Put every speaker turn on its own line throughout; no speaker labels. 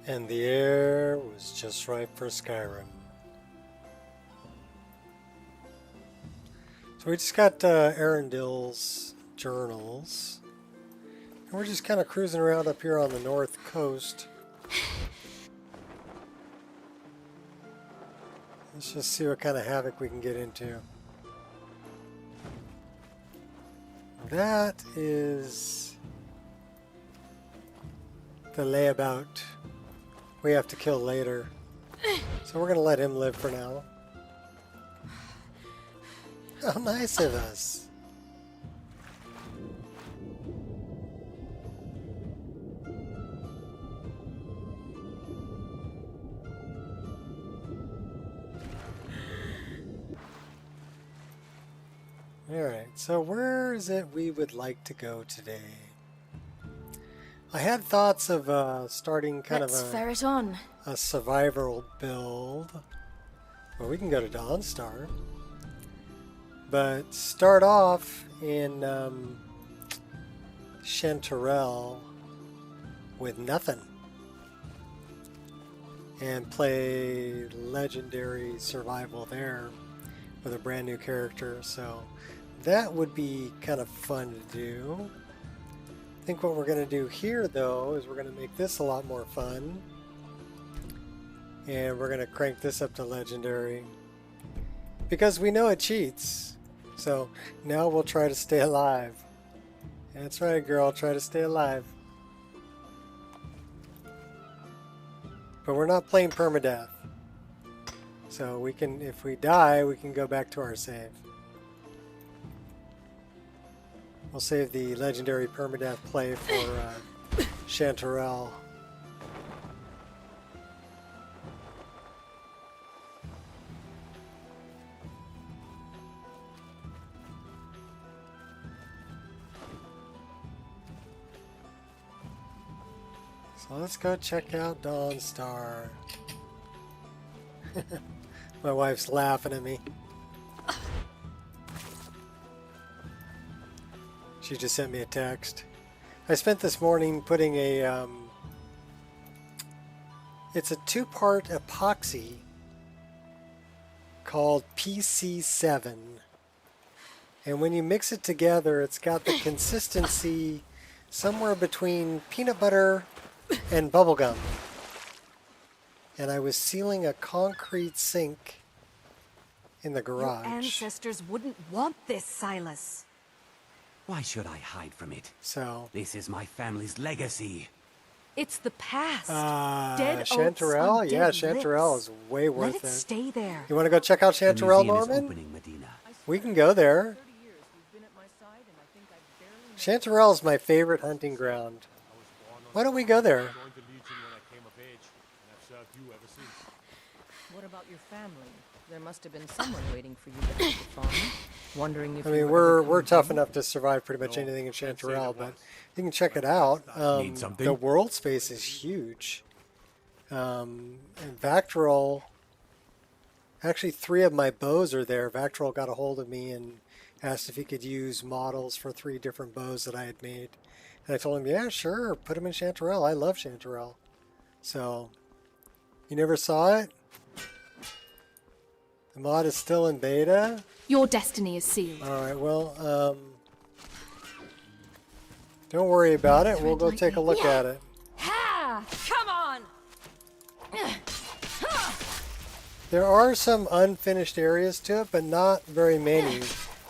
And the air was just right for Skyrim. So we just got Arundel's journals. And we're just kind of cruising around up here on the north coast. Let's just see what kind of havoc we can get into. That is the layabout we have to kill later. So we're going to let him live for now. How nice of us. Alright, so where is it we would like to go today? I had thoughts of starting kind of a survival build. Well, we can go to Dawnstar. But start off in Chanterelle with nothing. And play legendary survival there with a brand new character. So that would be kind of fun to do. I think what we're going to do here, though, is we're going to make this a lot more fun. And we're going to crank this up to legendary. Because we know it cheats. So now we'll try to stay alive. That's right, girl. Try to stay alive. But we're not playing permadeath. So we can, if we die, we can go back to our save. We'll save the legendary permadeath play for Chanterelle. So let's go check out Dawnstar. My wife's laughing at me. She just sent me a text. I spent this morning putting a, it's a 2-part epoxy called PC7. And when you mix it together, it's got the consistency somewhere between peanut butter and bubblegum. And I was sealing a concrete sink in the garage.
Your ancestors wouldn't want this, Silas.
Why should I hide from it?
So
This is my family's legacy.
It's the past.
Dead Chanterelle? Yeah, Chanterelle is way worth
Let it stay there.
You want to go check out
The
Chanterelle,
museum is
Norman?
opening, Medina.
We can go there. Chanterelle is my favorite hunting ground. Why don't we go there?
What about your family? There must have been someone waiting for you at the farm, wondering if
I
you
mean,
were
we're tough enough to survive pretty much anything in Chanterelle, but you can check it out.
Need something?
The world space is huge. And Vactrol, actually 3 of my bows are there. Vactrol got a hold of me and asked if he could use models for 3 different bows that I had made. And I told him, yeah, sure, put them in Chanterelle. I love Chanterelle. So, you never saw it? The mod is still in beta?
Your destiny is sealed.
Alright, well, don't worry about it. We'll go take a look at it.
Ha! Come on!
There are some unfinished areas to it, but not very many.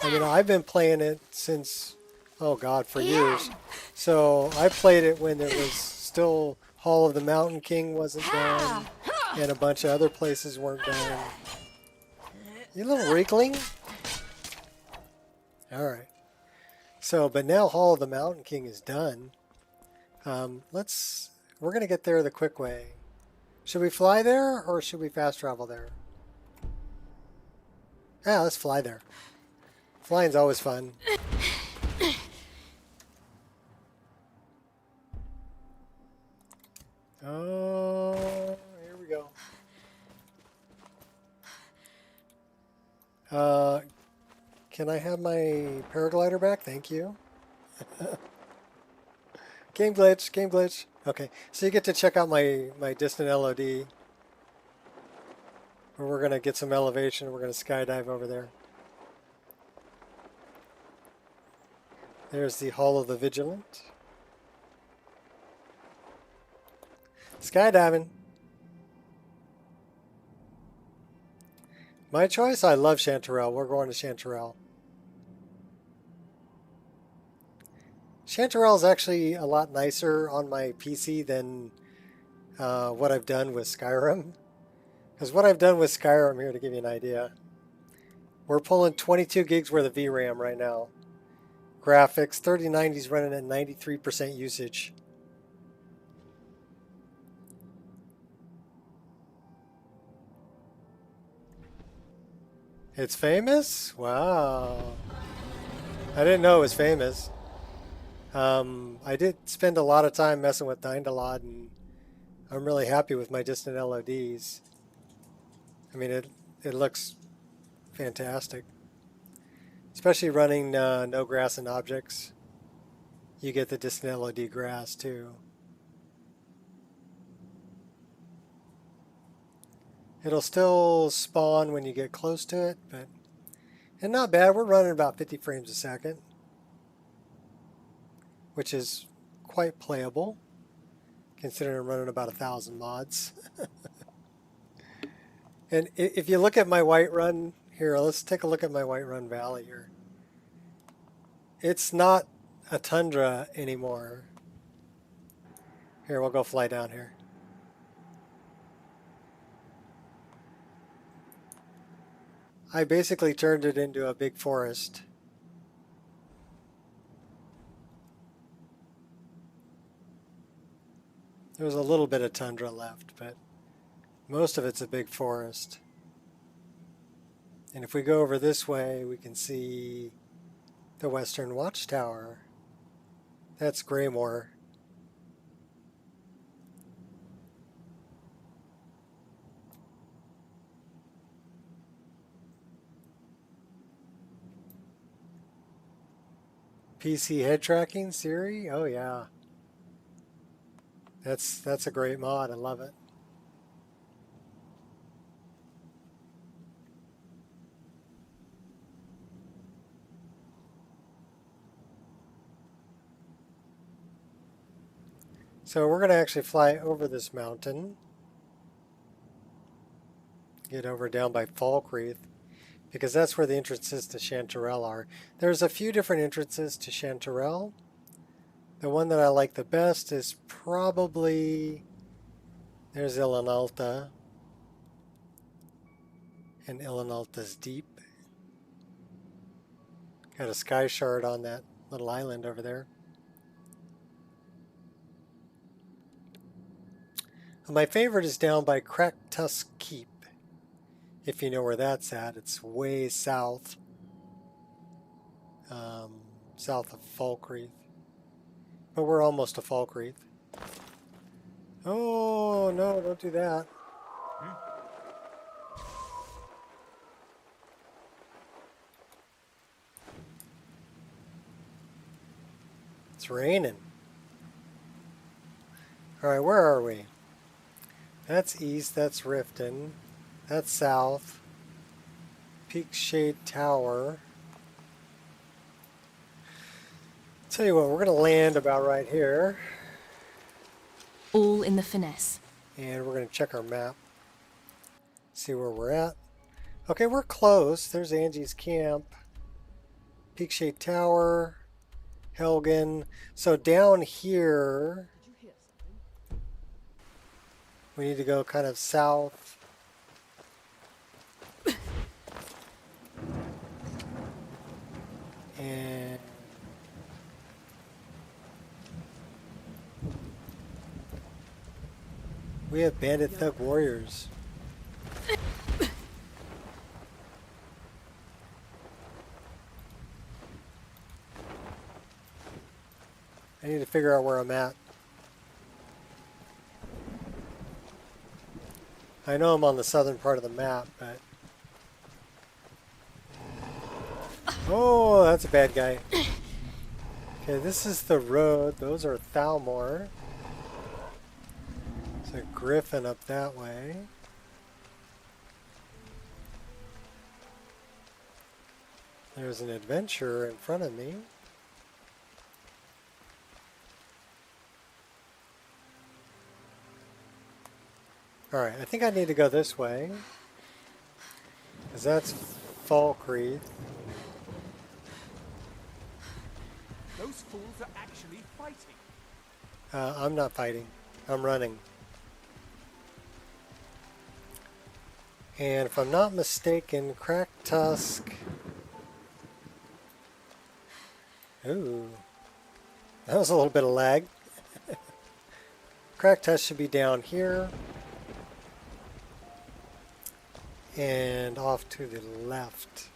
I mean, I've been playing it since, oh god, for years. So I played it when it was still Hall of the Mountain King wasn't done, and a bunch of other places weren't done. You little weakling. Alright. So, but now Hall of the Mountain King is done. We're going to get there the quick way. Should we fly there, or should we fast travel there? Yeah, let's fly there. Flying's always fun. Oh, here we go. Can I have my paraglider back? Thank you. Game glitch, game glitch. Okay, so you get to check out my distant LOD. Where we're gonna get some elevation. We're gonna skydive over there. There's the Hall of the Vigilant. Skydiving. My choice? I love Chanterelle. We're going to Chanterelle. Chanterelle is actually a lot nicer on my PC than what I've done with Skyrim. Because what I've done with Skyrim, here to give you an idea, we're pulling 22 gigs worth of VRAM right now. Graphics, 3090's running at 93% usage. It's famous? Wow. I didn't know it was famous. I did spend a lot of time messing with Dynalod, and I'm really happy with my distant LODs. I mean, it looks fantastic. Especially running no grass and objects. You get the distant LOD grass too. It'll still spawn when you get close to it, but and not bad. We're running about 50 frames a second, which is quite playable, considering I'm running about 1,000 mods. And if you look at my Whiterun here, let's take a look at my Whiterun Valley here. It's not a tundra anymore. Here, we'll go fly down here. I basically turned it into a big forest. There's a little bit of tundra left, but most of it's a big forest. And if we go over this way, we can see the Western Watchtower. That's Greymoor. PC head tracking, Siri? Oh yeah. That's a great mod. I love it. So we're going to actually fly over this mountain. Get over down by Falkreath, because that's where the entrances to Chanterelle are. There's a few different entrances to Chanterelle. The one that I like the best is probably, there's Ilanalta, and Ilanalta's Deep. Got a sky shard on that little island over there. My favorite is down by Cracktusk Keep. If you know where that's at, it's way south. South of Falkreath. But we're almost to Falkreath. Oh, no, don't do that. It's raining. Alright, where are we? That's east, that's Riften. That's south. Peak Shade Tower. Tell you what, we're going to land about right here.
All in the finesse.
And we're going to check our map. See where we're at. Okay, we're close. There's Angie's camp. Peak Shade Tower. Helgen. So down here, we need to go kind of south. And we have bandit thug warriors. I need to figure out where I'm at. I know I'm on the southern part of the map, but... Oh, that's a bad guy. Okay, this is the road. Those are Thalmor. There's a griffin up that way. There's an adventurer in front of me. Alright, I think I need to go this way. Because that's Falkreath.
Those fools are actually fighting.
I'm not fighting. I'm running. And if I'm not mistaken, Cracked Tusk... Ooh. That was a little bit of lag. Cracked Tusk should be down here. And off to the left.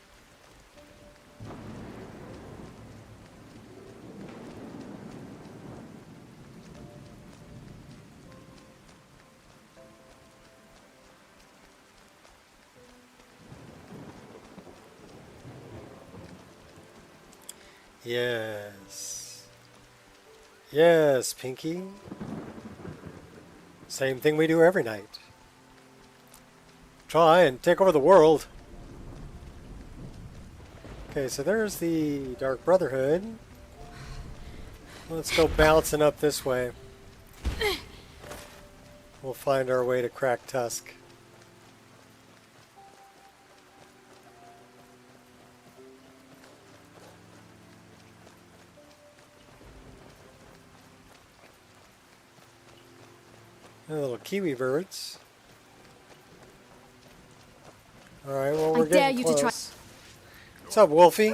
Yes. Yes, Pinky. Same thing we do every night. Try and take over the world. Okay, so there's the Dark Brotherhood. Let's go bouncing up this way. We'll find our way to Cracked Tusk. Little kiwi birds. Alright, well, we're getting close. What's up, Wolfie?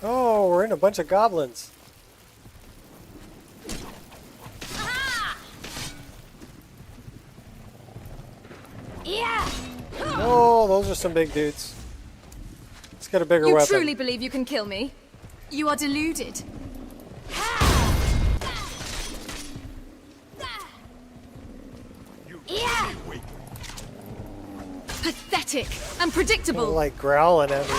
Oh, we're in a bunch of goblins. Oh, those are some big dudes. Let's get a bigger weapon.
You truly believe you can kill me?
You are deluded.
Pathetic and predictable.
They're like growling at me.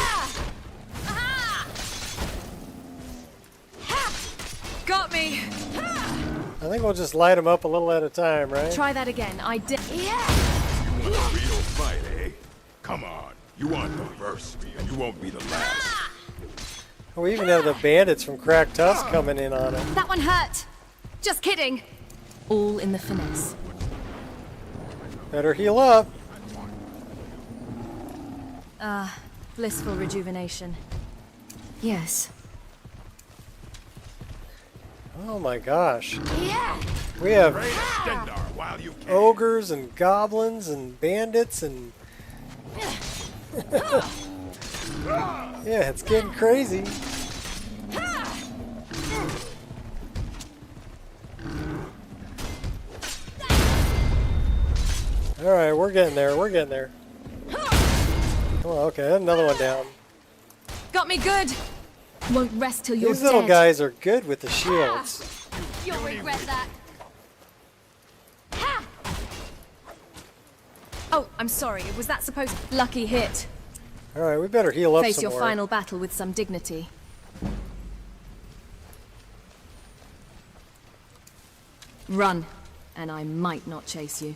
Got me.
I think we'll just light them up a little at a time, right?
Try that again. I did.
You want a real fight, eh? Come on. You aren't the first, and you won't be the last.
We even have the bandits from Cracked Tusk coming in on it.
That one hurt. Just kidding.
All in the finesse.
Better heal up.
Blissful rejuvenation. Yes.
Oh my gosh.
Yeah.
We have
Pray to Stendar while you can.
ogres and goblins and bandits and... Yeah, it's getting crazy. Alright, we're getting there, we're getting there. Oh, okay, another one down.
Got me good. Won't rest till you're
These little
dead.
guys are good with the shields.
You'll regret that.
Oh, I'm sorry. Was that supposed... Lucky hit.
Alright, we better heal up
Face
some
your
more.
final battle with some dignity. Run, and I might not chase you.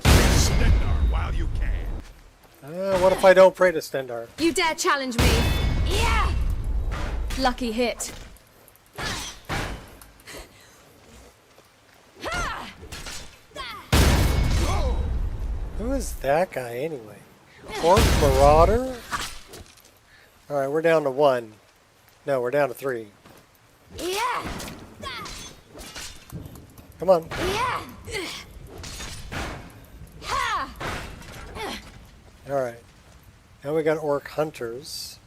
Stendar while you can.
What if I don't pray to Stendar?
You dare challenge me?
Yeah.
Lucky hit.
Who is that guy anyway? Orc Marauder? Alright, we're down to 1. No, we're down to 3.
Yeah.
Come on.
Yeah.
Alright. Now we got Orc Hunters.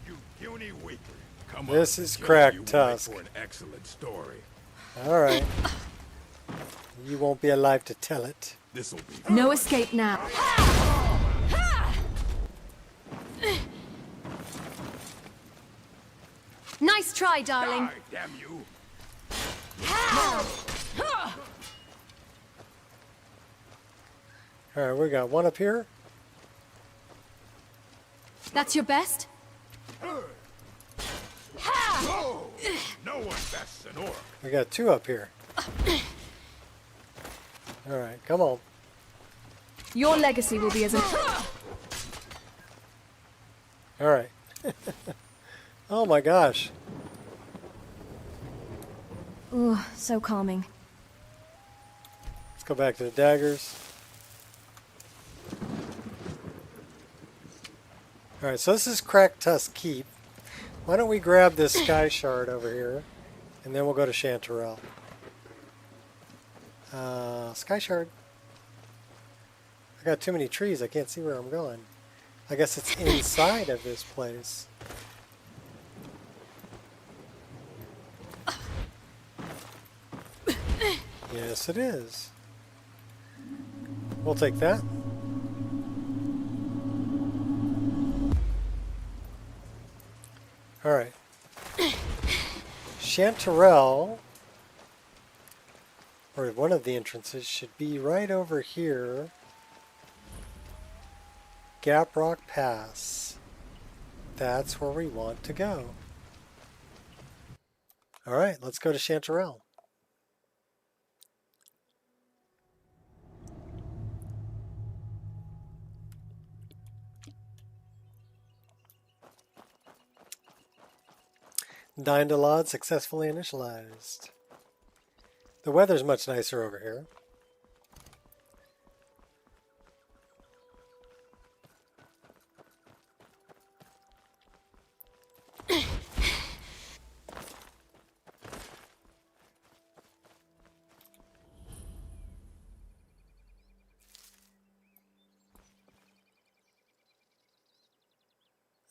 You puny weakling. Come
This
on.
is
Kill
Cracked
you wait
Tusk.
For an excellent story.
Alright. You won't be alive to tell it.
This'll be.
No escape now.
Nice try, darling.
Die, damn you.
All right, we got one up here.
That's your best?
Oh, no one bests an orc.
We got two up here. All right, come on.
Your legacy will be as a...
All right. Oh my gosh.
Ooh, so calming.
Let's go back to the daggers. All right, so this is Cracked Tusk Keep. Why don't we grab this sky shard over here, and then we'll go to Chanterelle. Sky shard. I got too many trees. I can't see where I'm going. I guess it's inside of this place. Yes, it is. We'll take that. All right. Chanterelle, or one of the entrances, should be right over here. Gap Rock Pass. That's where we want to go. All right, let's go to Chanterelle. Dindalod successfully initialized. The weather's much nicer over here.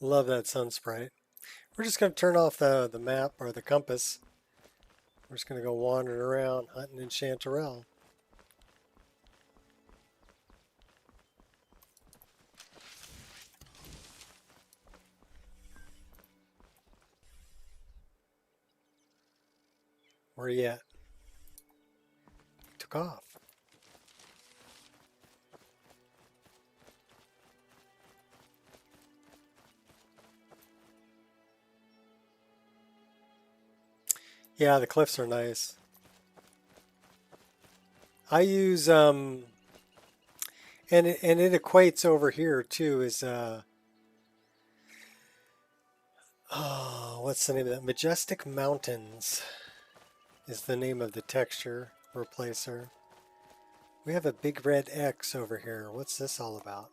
Love that sun sprite. We're just going to turn off the map or the compass. We're just going to go wandering around hunting in Chanterelle. Where are you at? Took off. Yeah, the cliffs are nice. I use and it equates over here too is oh, what's the name of that? Majestic Mountains is the name of the texture replacer. We have a big red X over here. What's this all about?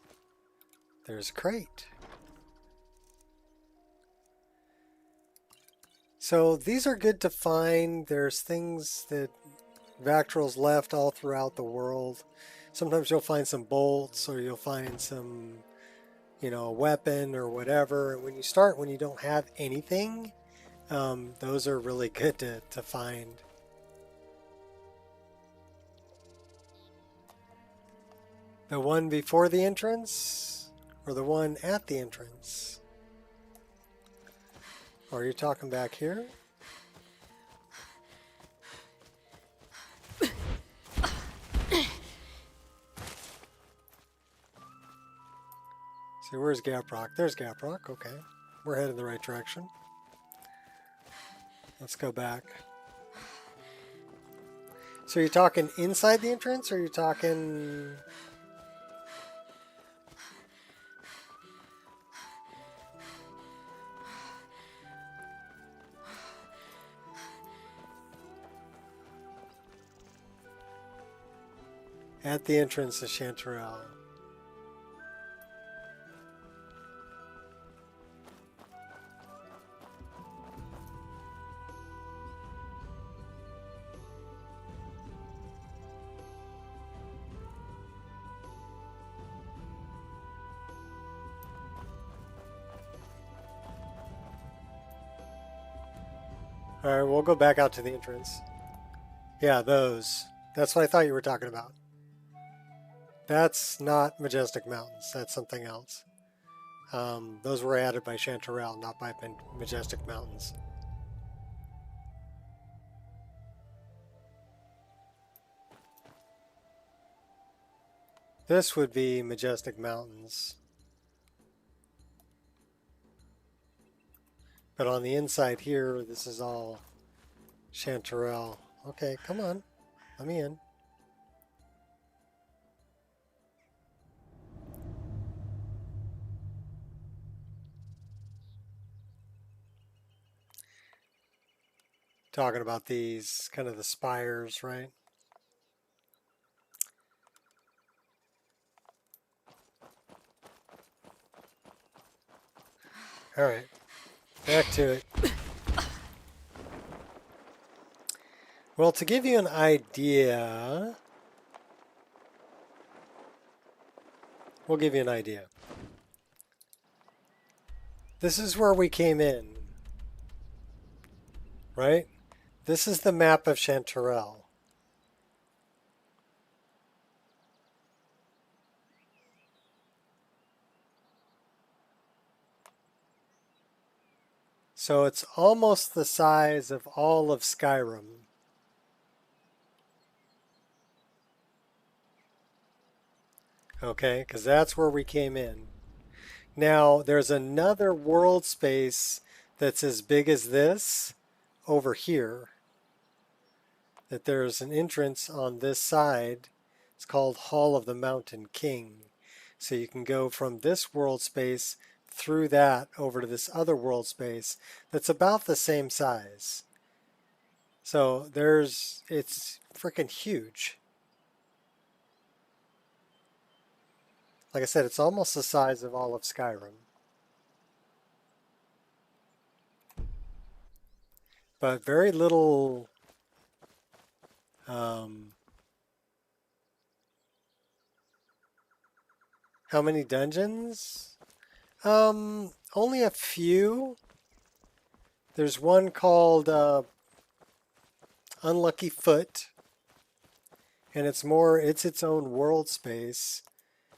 There's a crate. So these are good to find. There's things that Vactral's left all throughout the world. Sometimes you'll find some bolts or you'll find some, you know, a weapon or whatever. And when you start, when you don't have anything, those are really good to find. The one before the entrance or the one at the entrance? Or are you talking back here? See, where's Gap Rock? There's Gap Rock. Okay. We're headed in the right direction. Let's go back. So you're talking inside the entrance, or you're talking... At the entrance to Chanterelle. Alright, we'll go back out to the entrance. Yeah, those. That's what I thought you were talking about. That's not Majestic Mountains. That's something else. Those were added by Chanterelle, not by Majestic Mountains. This would be Majestic Mountains. But on the inside here, this is all Chanterelle. Okay, come on. Let me in. Talking about these, kind of the spires, right? All right, back to it. Well, to give you an idea, we'll give you an idea. This is where we came in, right? This is the map of Chanterelle. So it's almost the size of all of Skyrim. Okay, because that's where we came in. Now, there's another world space that's as big as this over here. That there's an entrance on this side. It's called Hall of the Mountain King. So you can go from this world space through that over to this other world space that's about the same size. So it's freaking huge. Like I said, it's almost the size of all of Skyrim. But very little how many dungeons? Only a few. There's one called Unlucky Foot, and it's its own world space.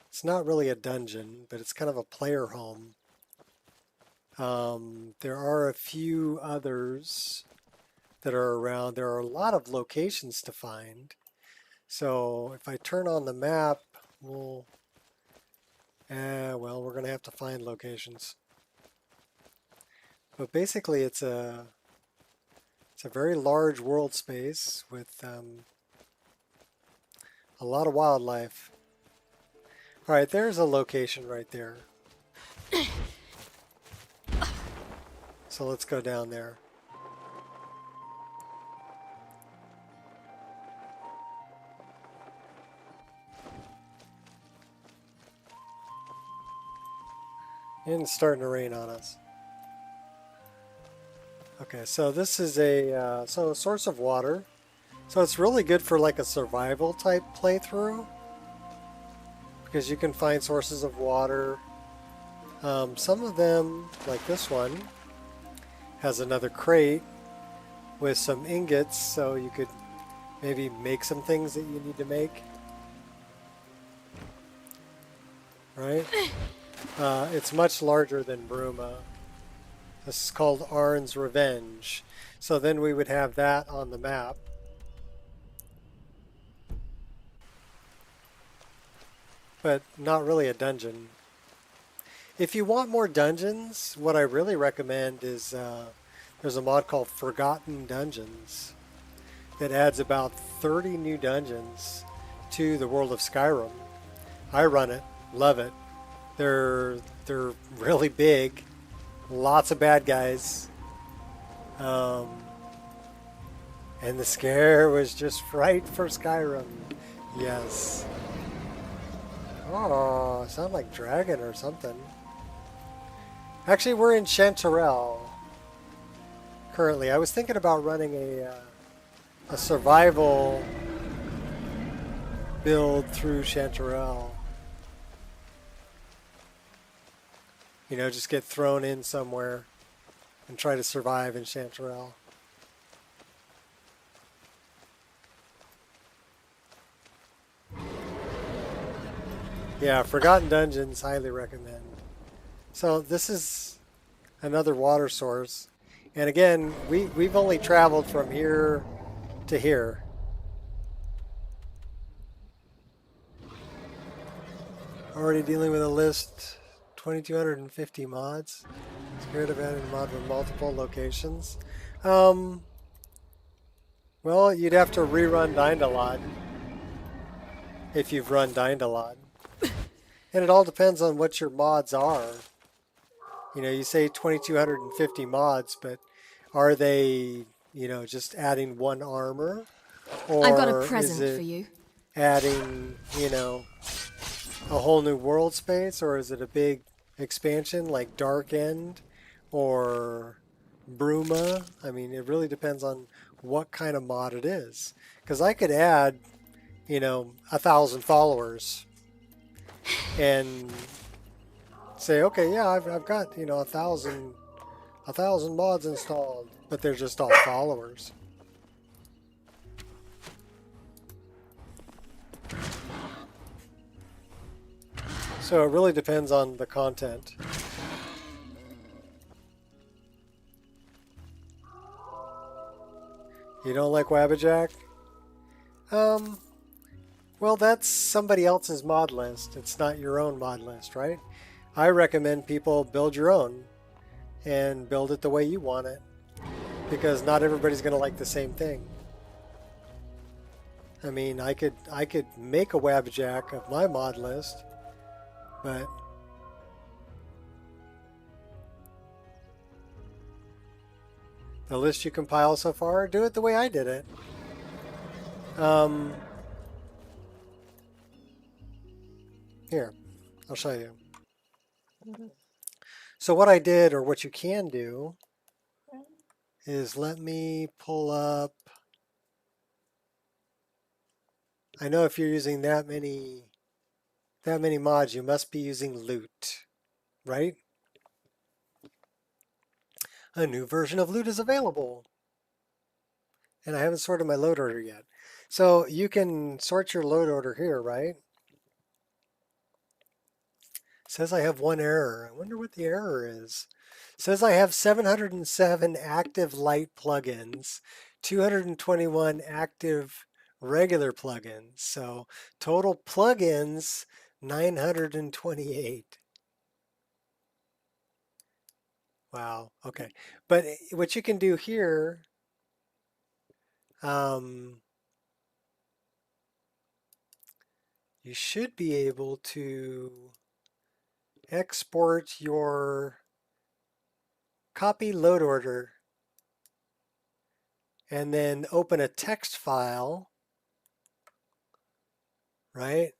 It's not really a dungeon, but it's kind of a player home. There are a few others that are around. There are a lot of locations to find. So if I turn on the map, well, we're going to have to find locations. But basically, it's a very large world space with a lot of wildlife. All right, there's a location right there. So let's go down there. And it's starting to rain on us. Okay, so this is a source of water. So it's really good for like a survival type playthrough, because you can find sources of water. Some of them, like this one, has another crate with some ingots, so you could maybe make some things that you need to make. Right? It's much larger than Bruma. This is called Arn's Revenge. So then we would have that on the map. But not really a dungeon. If you want more dungeons, what I really recommend is there's a mod called Forgotten Dungeons that adds about 30 new dungeons to the world of Skyrim. I run it, love it. They're really big, lots of bad guys, and the scare was just right for Skyrim. Yes. Oh, sound like dragon or something. Actually, we're in Chanterelle currently. I was thinking about running a survival build through Chanterelle. You know, just get thrown in somewhere and try to survive in Chanterelle. Yeah, Forgotten Dungeons, highly recommend. So this is another water source. And again, we've only traveled from here to here. Already dealing with a list, 2,250 mods. Scared of adding a mod with multiple locations. Well, you'd have to rerun Dindalod if you've run Dindalod. And it all depends on what your mods are. You know, you say 2,250 mods, but are they, you know, just adding one armor? Or
I've got a
is
present
it
for you.
adding, you know, a whole new world space? Or is it a big expansion like Dark End or Bruma? I mean, it really depends on what kind of mod it is. Because I could add, you know, 1,000 followers and say, okay, yeah, I've got, you know, 1,000 mods installed, but they're just all followers. So it really depends on the content. You don't like Wabbajack? Well, that's somebody else's mod list. It's not your own mod list, right? I recommend people build your own and build it the way you want it, because not everybody's going to like the same thing. I mean, I could make a Wabbajack of my mod list, but the list you compile so far, do it the way I did it. Here, I'll show you. So what I did, or what you can do, is let me pull up. I know if you're using that many mods, you must be using loot, right? A new version of loot is available. And I haven't sorted my load order yet. So you can sort your load order here, right? It says I have one error. I wonder what the error is. It says I have 707 active light plugins, 221 active regular plugins. So total plugins, 928. Wow, okay. But what you can do here, you should be able to export your copy load order and then open a text file, right?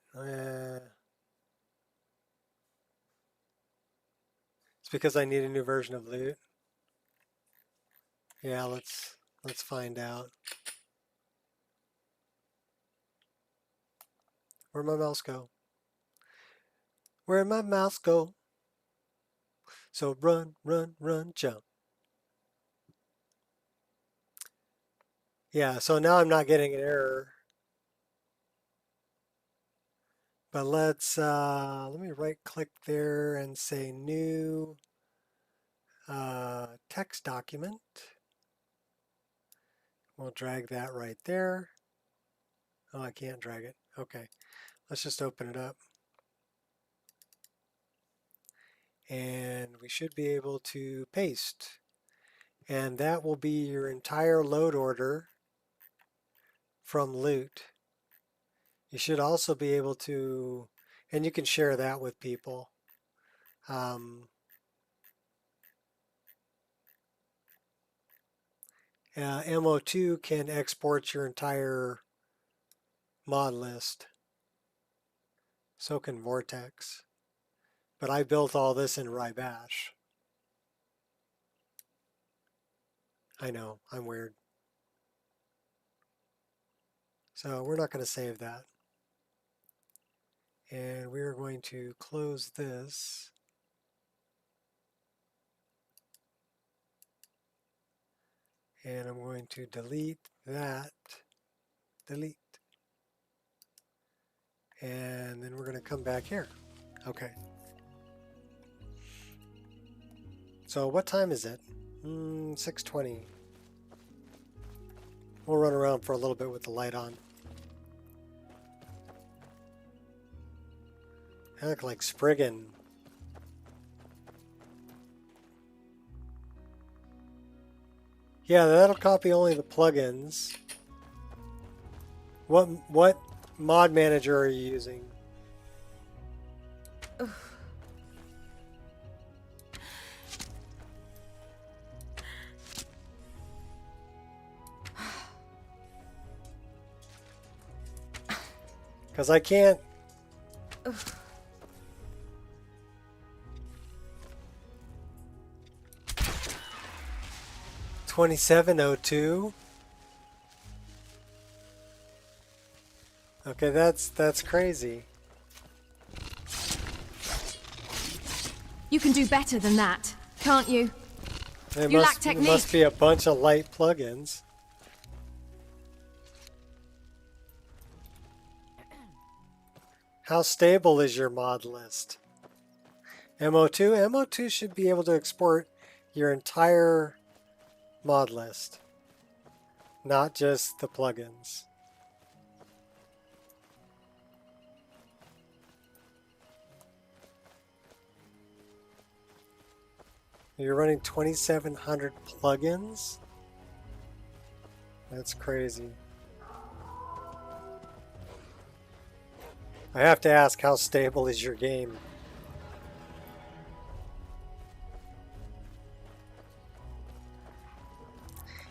It's because I need a new version of loot. Yeah, let's find out. Where'd my mouse go? Where'd my mouse go? So run, run, run, jump. Yeah, so now I'm not getting an error. But let me right click there and say new text document. We'll drag that right there. Oh, I can't drag it. Okay, let's just open it up. And we should be able to paste. And that will be your entire load order from loot. You should also be able to, and you can share that with people. MO2 can export your entire mod list. So can Vortex. But I built all this in Rybash. I know, I'm weird. So we're not going to save that. And we're going to close this. And I'm going to delete that. Delete. And then we're going to come back here. Okay. So what time is it? 6:20. We'll run around for a little bit with the light on. I look like Spriggan. Yeah, that'll copy only the plugins. What mod manager are you using? Because I can't. 2702. Okay, that's crazy.
You can do better than that, can't you?
There
You lack
must
technique.
be a bunch of light plugins. How stable is your mod list? MO2? MO2 should be able to export your entire mod list, not just the plugins. You're running 2,700 plugins? That's crazy. I have to ask, how stable is your game?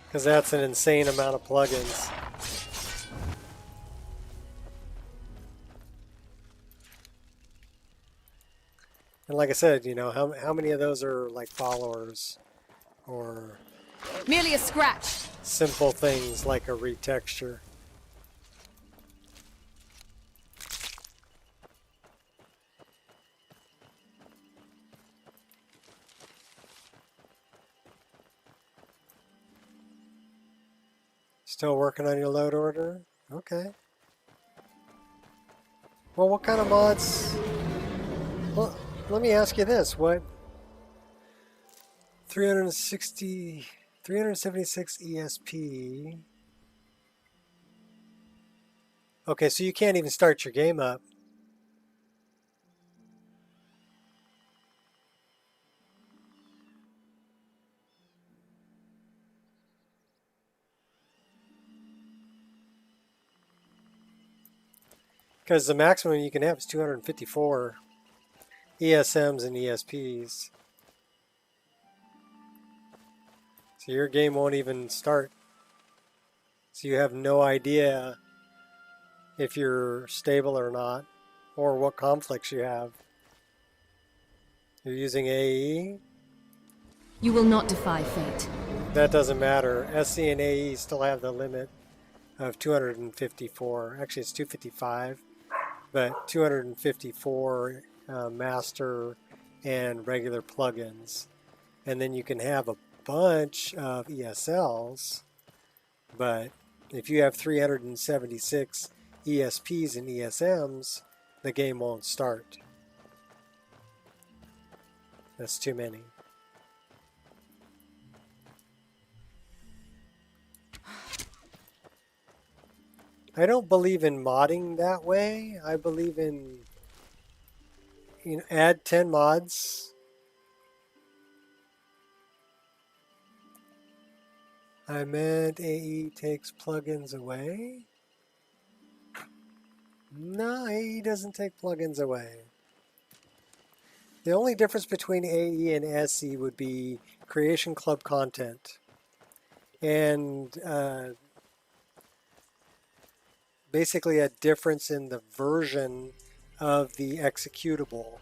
Because that's an insane amount of plugins. And like I said, you know, how many of those are like followers or
Merely a scratch.
simple things like a retexture? Still working on your load order? Okay. Well, what kind of mods? Well, let me ask you this. What 376 ESP? Okay, so you can't even start your game up. Because the maximum you can have is 254 ESMs and ESPs. So your game won't even start. So you have no idea if you're stable or not, or what conflicts you have. You're using AE?
You will not defy fate.
That doesn't matter. SC and AE still have the limit of 254. Actually, it's 255. But 254 master and regular plugins. And then you can have a bunch of ESLs, but if you have 376 ESPs and ESMs, the game won't start. That's too many. I don't believe in modding that way. I believe in, you know, add 10 mods. I meant AE takes plugins away. No, AE doesn't take plugins away. The only difference between AE and SE would be Creation Club content. And basically a difference in the version of the executable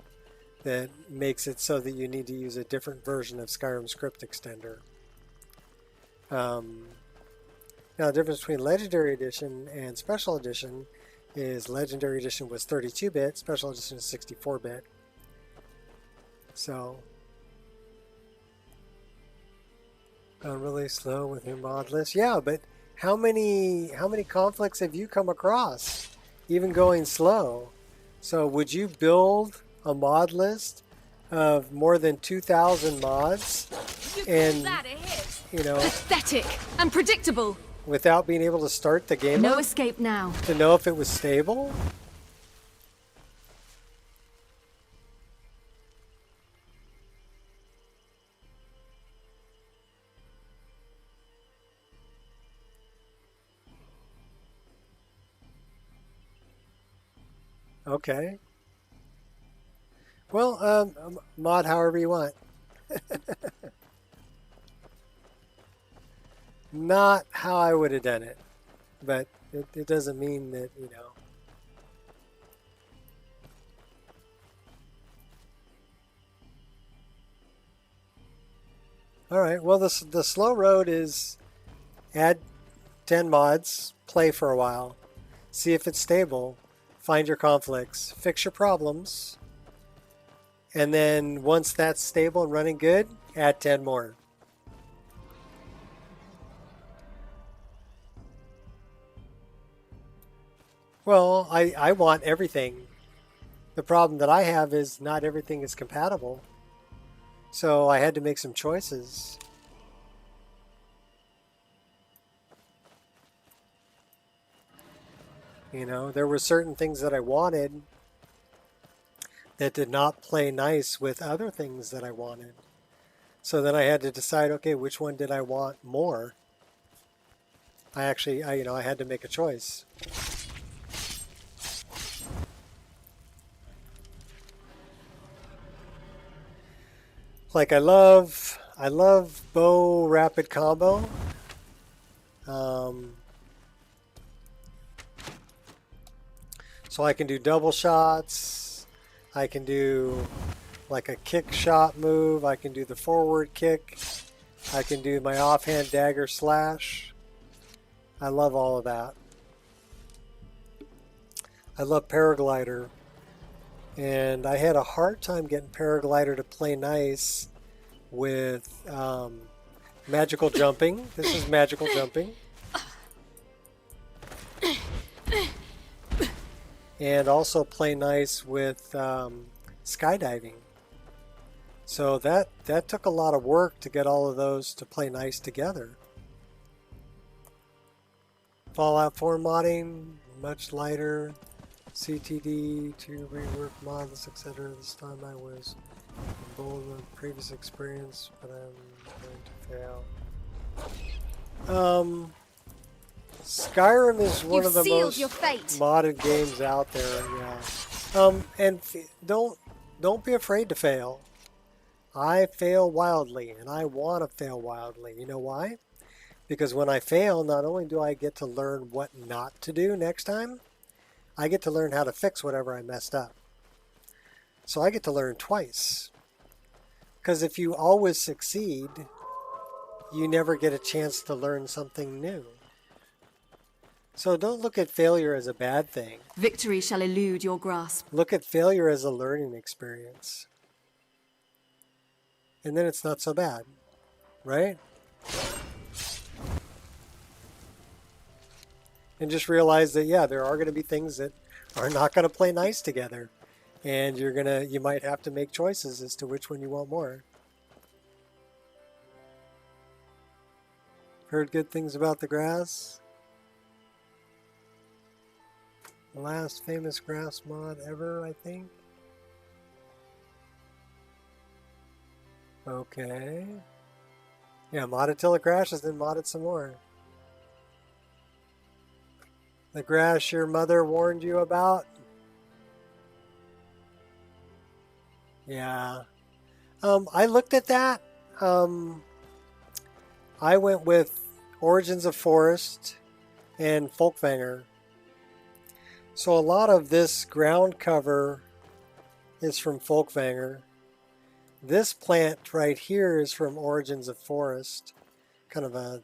that makes it so that you need to use a different version of Skyrim script extender. Now the difference between Legendary Edition and Special Edition is Legendary Edition was 32-bit, Special Edition is 64-bit. So gone really slow with your mod list. Yeah, but how many conflicts have you come across, even going slow? So would you build a mod list of more than 2,000 mods and, you know,
Pathetic and predictable.
without being able to start the game
No
up
escape now.
to know if it was stable? Okay. Well, mod however you want. Not how I would have done it, but it doesn't mean that, you know. All right, well, the slow road is add 10 mods, play for a while, see if it's stable, find your conflicts, fix your problems, and then once that's stable and running good, add 10 more. Well, I want everything. The problem that I have is not everything is compatible. So I had to make some choices. You know, there were certain things that I wanted that did not play nice with other things that I wanted. So then I had to decide, okay, which one did I want more? I had to make a choice. Like I love bow rapid combo. So I can do double shots. I can do like a kick shot move. I can do the forward kick. I can do my offhand dagger slash. I love all of that. I love paraglider. And I had a hard time getting paraglider to play nice with magical jumping. This is magical jumping. And also play nice with skydiving. So that took a lot of work to get all of those to play nice together. Fallout 4 modding, much lighter. CTD to rework mods, etc. This time I was bold with previous experience, but I'm going to fail. Skyrim is one of the most modded games out there. Yeah. And don't be afraid to fail. I fail wildly, and I want to fail wildly. You know why? Because when I fail, not only do I get to learn what not to do next time, I get to learn how to fix whatever I messed up. So I get to learn twice. Because if you always succeed, you never get a chance to learn something new. So don't look at failure as a bad thing.
Victory shall elude your grasp.
Look at failure as a learning experience. And then it's not so bad, right? And just realize that, yeah, there are going to be things that are not going to play nice together. And you might have to make choices as to which one you want more. Heard good things about the grass. The last famous grass mod ever, I think. Okay. Yeah, mod it till it crashes, then mod it some more. The grass your mother warned you about? Yeah. I looked at that. I went with Origins of Forest and Folkvanger. So a lot of this ground cover is from Folkvanger. This plant right here is from Origins of Forest. Kind of a,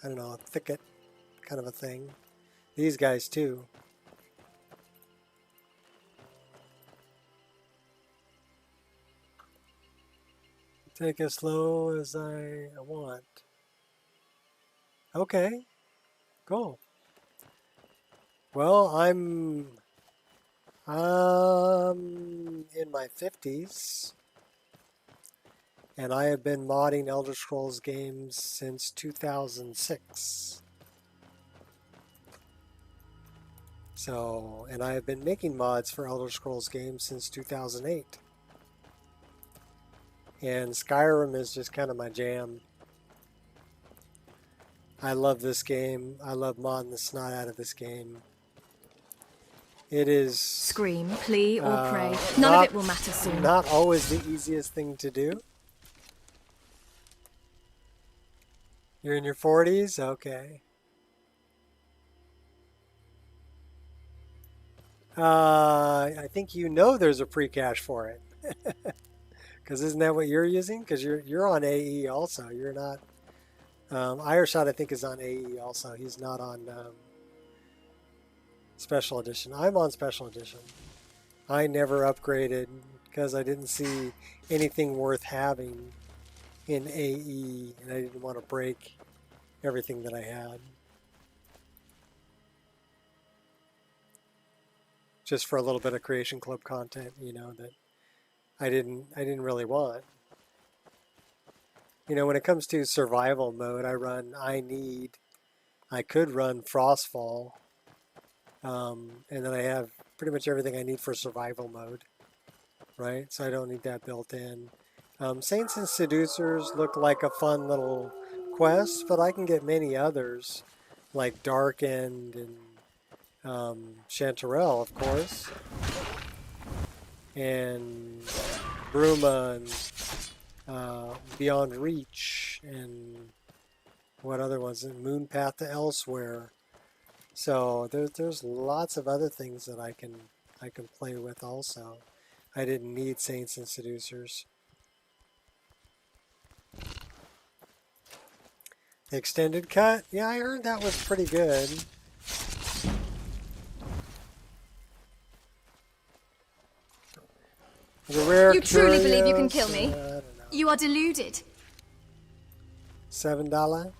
I don't know, a thicket kind of a thing. These guys too. Take as slow as I want. Okay, cool. Well, I'm in my 50s, and I have been modding Elder Scrolls games since 2006. So, and I have been making mods for Elder Scrolls games since 2008. And Skyrim is just kind of my jam. I love this game. I love modding the snot out of this game. It is
Scream, plea, or pray. None
not-
of it will matter soon.
not always the easiest thing to do. You're in your 40s? Okay. I think you know there's a pre-cache for it. Because isn't that what you're using? Because you're on AE also. You're not. Ireshot, I think, is on AE also. He's not on Special Edition. I'm on Special Edition. I never upgraded because I didn't see anything worth having in AE, and I didn't want to break everything that I had. Just for a little bit of Creation Club content, you know, that I didn't really want. You know, when it comes to survival mode, I could run Frostfall, and then I have pretty much everything I need for survival mode, right? So I don't need that built in. Saints and Seducers look like a fun little quest, but I can get many others, like Darkened and Chanterelle, of course, and Bruma, and Beyond Reach, and what other ones? Moon Path to Elsewhere. So there's lots of other things that I can play with also. I didn't need Saints and Seducers. The extended cut? Yeah, I heard that was pretty good. The rare
You truly believe you can
curios,
kill me?
I don't know.
You are deluded.
$7?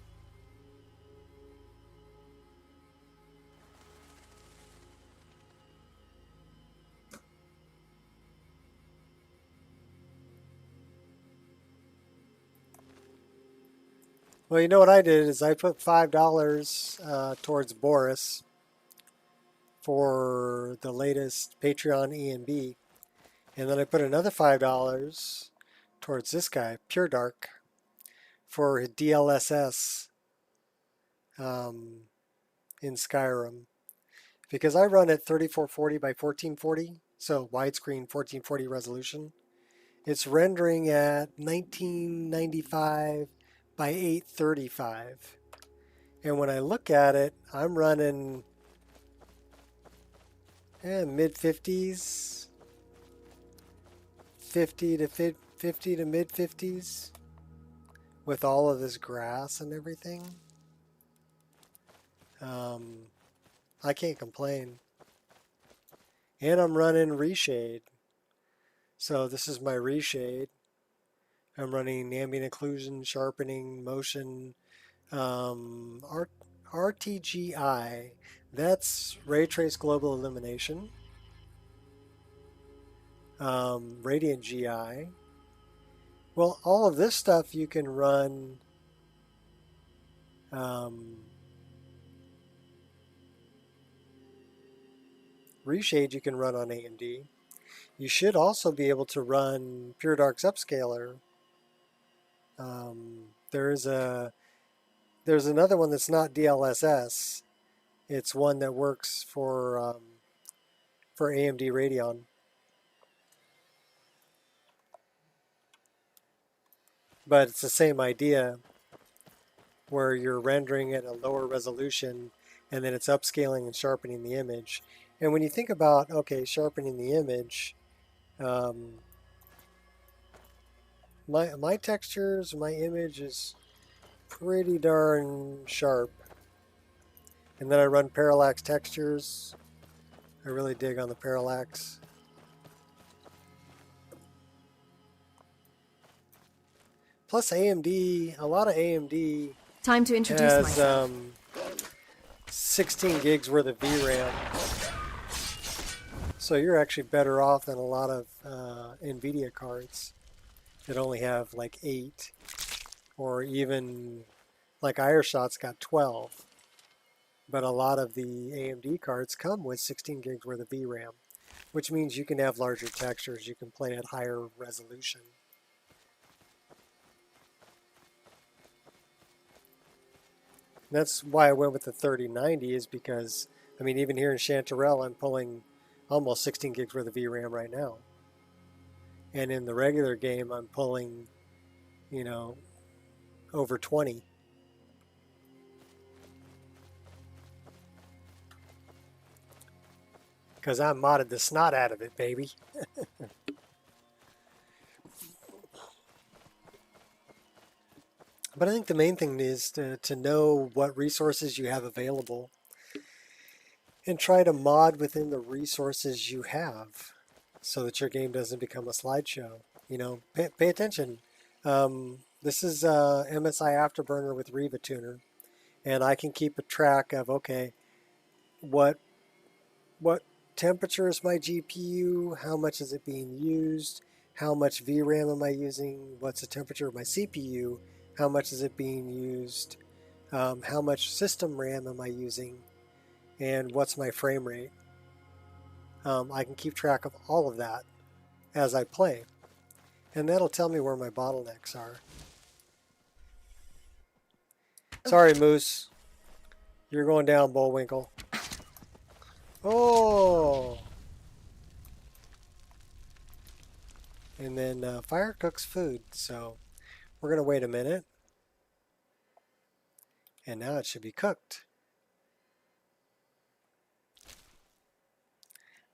Well, you know what I did is I put $5 towards Boris for the latest Patreon ENB, and then I put another $5 towards this guy, PureDark, for DLSS in Skyrim, because I run at 3440 by 1440, so widescreen 1440 resolution. It's rendering at 1995 by 835, and when I look at it, I'm running mid 50s, 50 to mid 50s, with all of this grass and everything. I can't complain. And I'm running Reshade. So this is my Reshade. I'm running ambient occlusion, sharpening, motion, RTGI. That's ray trace global illumination. Radiant GI. Well, all of this stuff you can run Reshade you can run on AMD. You should also be able to run PureDark's upscaler. There's another one that's not DLSS. It's one that works for AMD Radeon. But it's the same idea, where you're rendering at a lower resolution and then it's upscaling and sharpening the image. And when you think about, okay, sharpening the image, my textures, my image is pretty darn sharp. And then I run parallax textures. I really dig on the parallax. Plus AMD, a lot of AMD
Time to introduce
has
myself.
16 gigs worth of VRAM. So you're actually better off than a lot of NVIDIA cards that only have like 8, or even like Ireshot's got 12. But a lot of the AMD cards come with 16 gigs worth of VRAM, which means you can have larger textures, you can play at higher resolution. That's why I went with the 3090, is because, I mean, even here in Chanterelle, I'm pulling almost 16 gigs worth of VRAM right now. And in the regular game, I'm pulling, you know, over 20. Because I modded the snot out of it, baby. But I think the main thing is to know what resources you have available and try to mod within the resources you have so that your game doesn't become a slideshow. You know, pay attention. This is MSI Afterburner with Riva Tuner, and I can keep a track of, okay, what temperature is my GPU, how much is it being used, how much VRAM am I using, what's the temperature of my CPU, how much is it being used, how much system RAM am I using, and what's my frame rate. I can keep track of all of that as I play, and that'll tell me where my bottlenecks are. Sorry, Moose. You're going down, Bullwinkle. Oh! And then fire cooks food, so we're going to wait a minute. And now it should be cooked.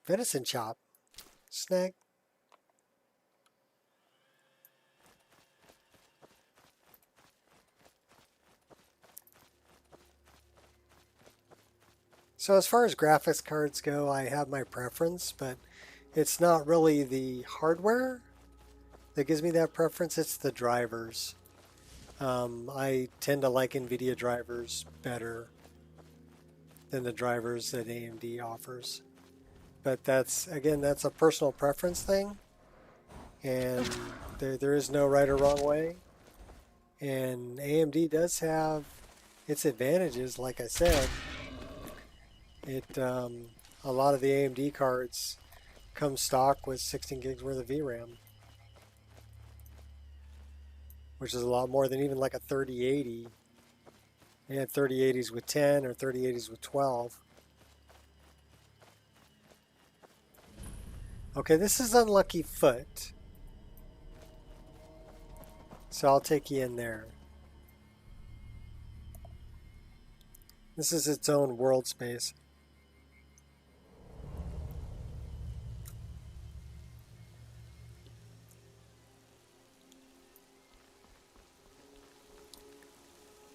Venison chop. Snag. So as far as graphics cards go, I have my preference, but it's not really the hardware that gives me that preference, it's the drivers. I tend to like NVIDIA drivers better than the drivers that AMD offers. But that's, again, that's a personal preference thing. And there is no right or wrong way. And AMD does have its advantages, like I said. A lot of the AMD cards come stock with 16 gigs worth of VRAM, which is a lot more than even like a 3080. They had 3080s with 10 or 3080s with 12. Okay, this is Unlucky Foot. So I'll take you in there. This is its own world space.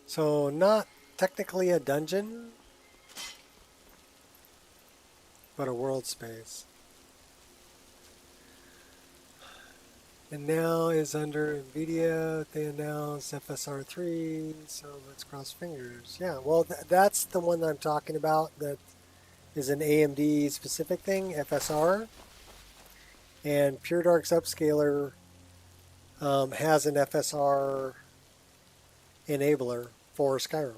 So not technically a dungeon, but a world space. And now is under NVIDIA. They announced FSR3, so let's cross fingers. Yeah, well, that's the one that I'm talking about. That is an AMD specific thing, FSR. And PureDark's upscaler has an FSR enabler for Skyrim.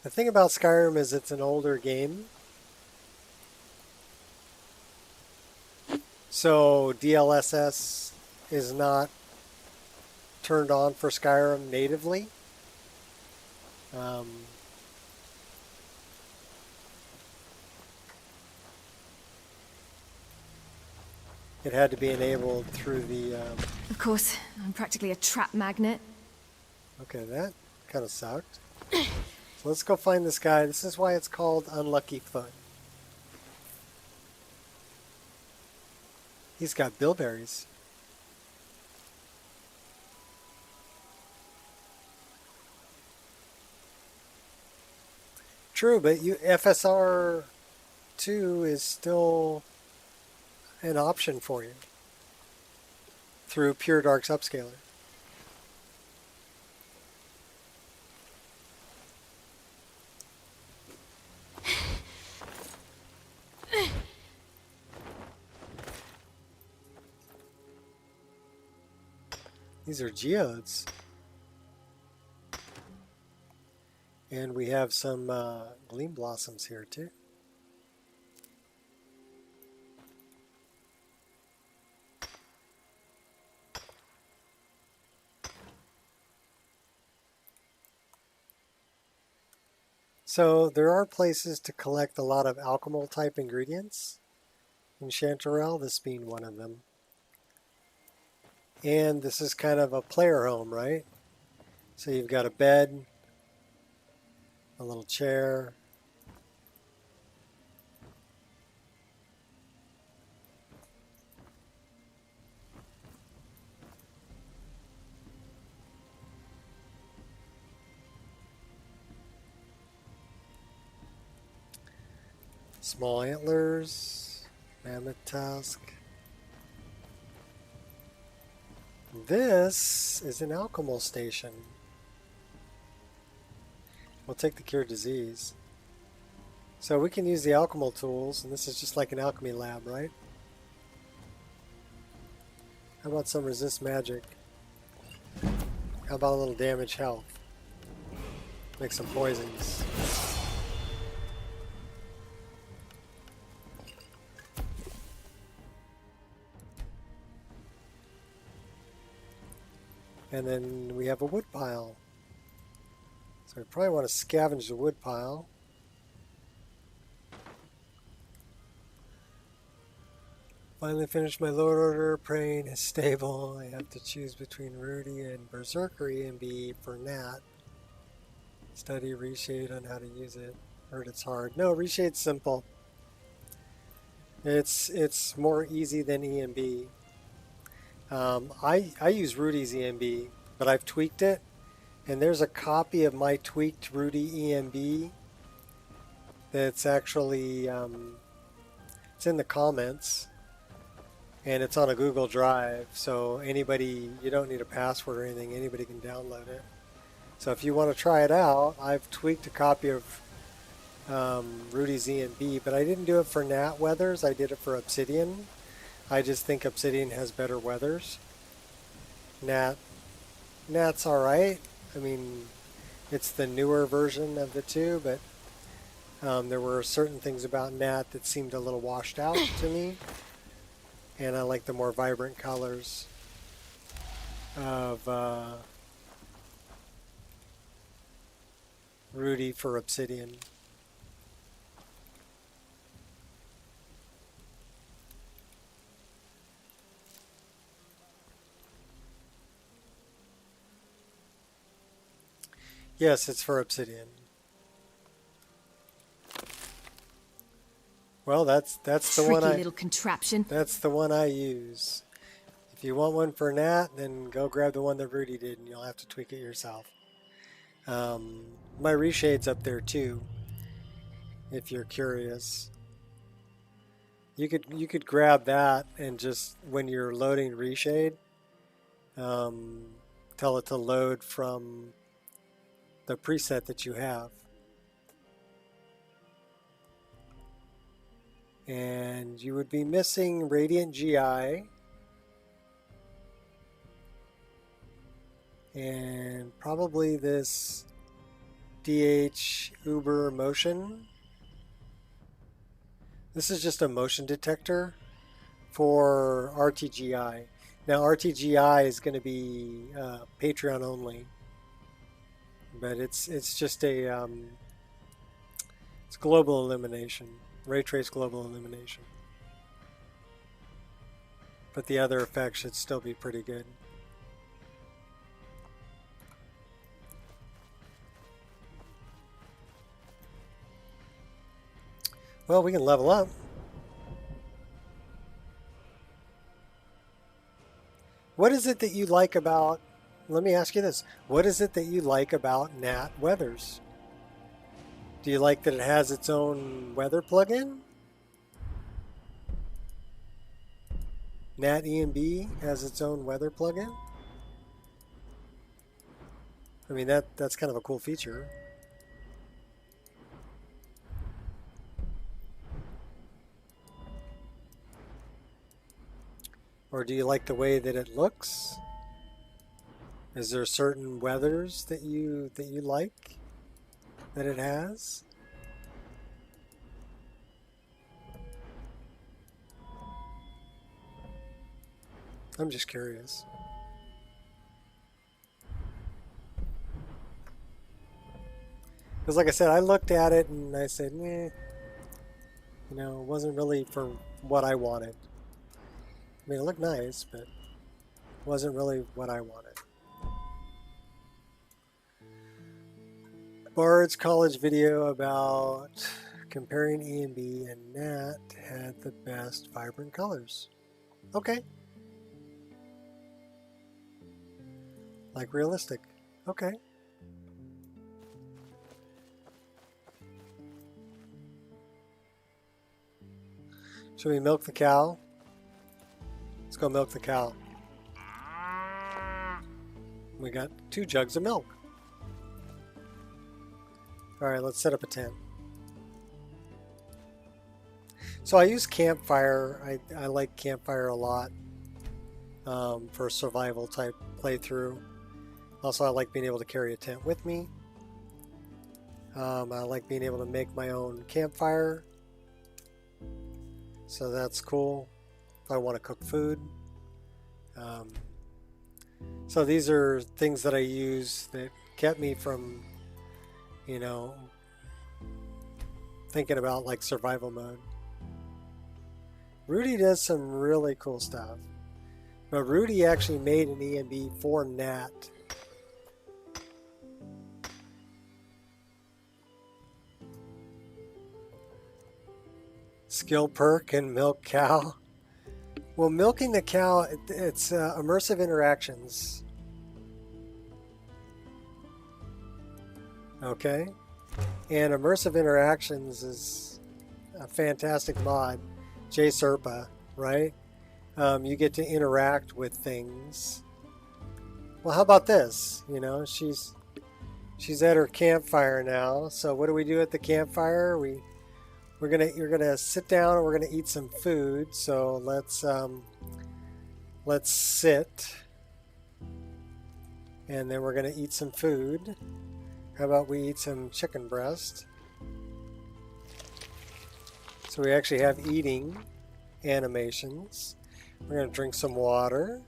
The thing about Skyrim is it's an older game. So DLSS is not turned on for Skyrim natively. It had to be enabled through the...
Of course, I'm practically a trap magnet.
Okay, that kind of sucked. So let's go find this guy. This is why it's called Unlucky Foot. He's got bilberries. True, but FSR 2 is still an option for you through PureDark's upscaler. These are geodes. And we have some gleam blossoms here too. So there are places to collect a lot of alchemical type ingredients in Chanterelle, this being one of them. And this is kind of a player home, right? So you've got a bed, a little chair, small antlers, mammoth tusk. This is an alchemical station. We'll take the cure disease. So we can use the alchemical tools, and this is just like an alchemy lab, right? How about some resist magic? How about a little damage health? Make some poisons. And then we have a wood pile. So we probably want to scavenge the wood pile. Finally finished my load order. Praying is stable. I have to choose between Rudy and Berserker ENB for Nat. Study Reshade on how to use it. Heard it's hard. No, Reshade's simple. It's more easy than ENB. I use Rudy's ENB, but I've tweaked it, and there's a copy of my tweaked Rudy ENB that's actually it's in the comments, and it's on a Google Drive, so anybody, you don't need a password or anything, anybody can download it. So if you want to try it out, I've tweaked a copy of Rudy's ENB, but I didn't do it for Nat Weathers, I did it for Obsidian. I just think Obsidian has better weathers. Nat's alright. I mean, it's the newer version of the two, but there were certain things about Nat that seemed a little washed out to me. And I like the more vibrant colors of Rudy for Obsidian. Yes, it's for Obsidian. Well, that's the
Tricky
one
little contraption.
that's the one I use. If you want one for Nat, then go grab the one that Rudy did, and you'll have to tweak it yourself. My Reshade's up there too, if you're curious. You could grab that and just when you're loading Reshade, tell it to load from the preset that you have. And you would be missing Radiant GI and probably this DH Uber motion. This is just a motion detector for RTGI. Now RTGI is going to be Patreon only. But it's just a it's global illumination, ray trace global illumination. But the other effects should still be pretty good. Well, we can level up. What is it that you like about? Let me ask you this. What is it that you like about Nat Weathers? Do you like that it has its own weather plugin? Nat ENB has its own weather plugin? I mean, that's kind of a cool feature. Or do you like the way that it looks? Is there certain weathers that you like that it has? I'm just curious. Because like I said, I looked at it and I said, eh, you know, it wasn't really for what I wanted. I mean, it looked nice, but it wasn't really what I wanted. Bard's college video about comparing ENB and Nat had the best vibrant colors. Okay. Like realistic. Okay. Should we milk the cow? Let's go milk the cow. We got 2 jugs of milk. All right, let's set up a tent. So I use campfire. I like campfire a lot for a survival type playthrough. Also, I like being able to carry a tent with me. I like being able to make my own campfire. So that's cool if I want to cook food. So these are things that I use that kept me from, you know, thinking about like survival mode. Rudy does some really cool stuff. But Rudy actually made an ENB for Nat. Skill perk and milk cow. Well, milking the cow, it's immersive interactions. Okay. And immersive interactions is a fantastic mod. Serpa, right? You get to interact with things. Well, how about this? You know, she's at her campfire now. So what do we do at the campfire? You're gonna sit down and we're gonna eat some food. So let's sit, and then we're gonna eat some food. How about we eat some chicken breast? So we actually have eating animations. We're gonna drink some water.